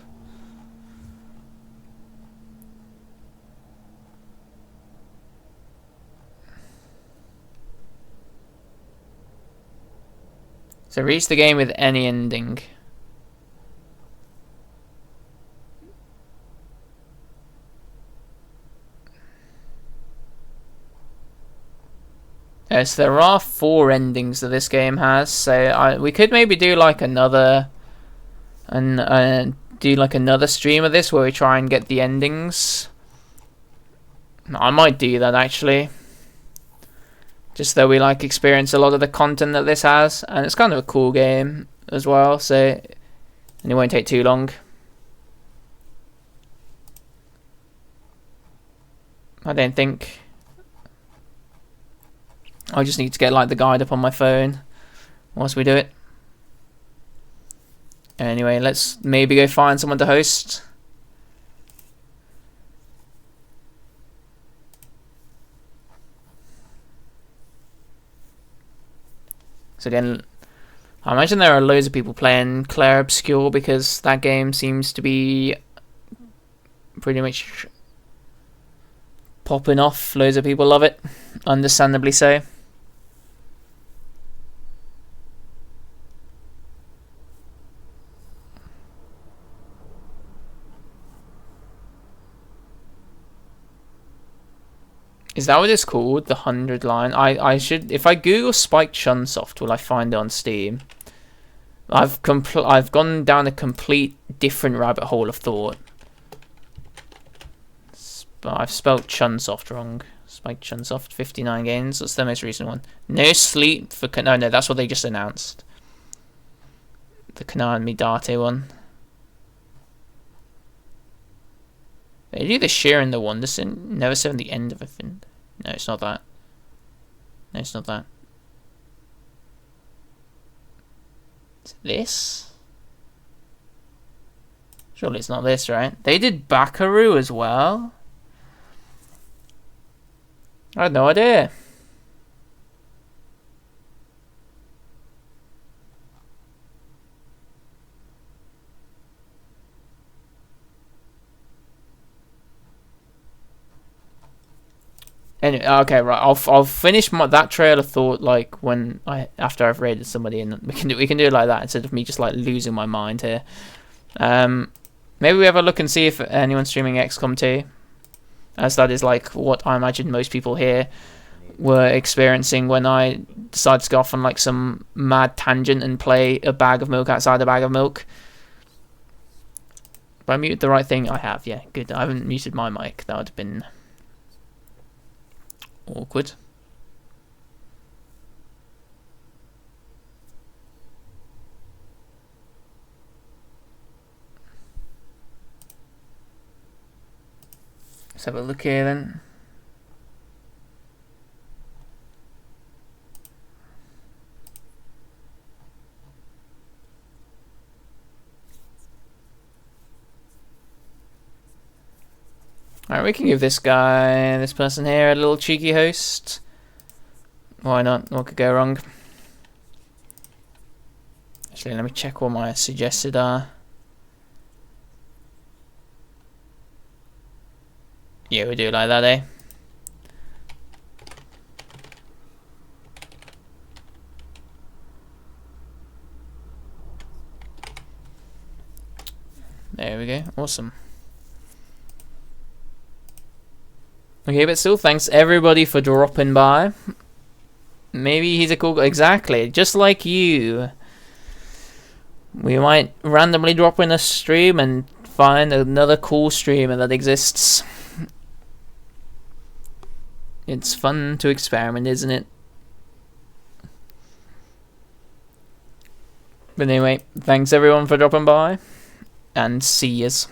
So reach the game with any ending. So there are 4 endings that this game has. So we could maybe do like another, another stream of this where we try and get the endings. I might do that actually. Just so we like experience a lot of the content that this has, and it's kind of a cool game as well. So, and it won't take too long. I don't think. I just need to get like the guide up on my phone whilst we do it. Anyway, let's maybe go find someone to host. So again, I imagine there are loads of people playing Claire Obscure because that game seems to be pretty much popping off. Loads of people love it, understandably so. Is that what it's called? The 100 line? I should, if I Google Spike Chunsoft, will I find it on Steam? I've gone down a complete different rabbit hole of thought. I've spelled Chunsoft wrong. Spike Chunsoft, 59 games. What's the most recent one? No Sleep for no, that's what they just announced. The Kanami Date one. They do the Sheer and the Wonderson. Never said the end of a thing. No, it's not that. No, it's not that. Is it this? Surely it's not this, right? They did Bakaru as well? I had no idea. Anyway, okay, right. I'll finish that trail of thought like after I've raided somebody, and we can do it like that instead of me just like losing my mind here. Maybe we have a look and see if anyone's streaming XCOM 2, as that is like what I imagine most people here were experiencing when I decided to go off on like some mad tangent and play a bag of milk outside a bag of milk. If I muted the right thing, I have. Yeah, good. I haven't muted my mic. That would have been awkward. Let's have a look here then. Alright, we can give this person here, a little cheeky host. Why not? What could go wrong? Actually, let me check what my suggested are. Yeah, we do like that, eh? There we go. Awesome. Okay, but still, thanks everybody for dropping by. Maybe he's a cool guy. Exactly, just like you. We might randomly drop in a stream and find another cool streamer that exists. It's fun to experiment, isn't it? But anyway, thanks everyone for dropping by, and see yous.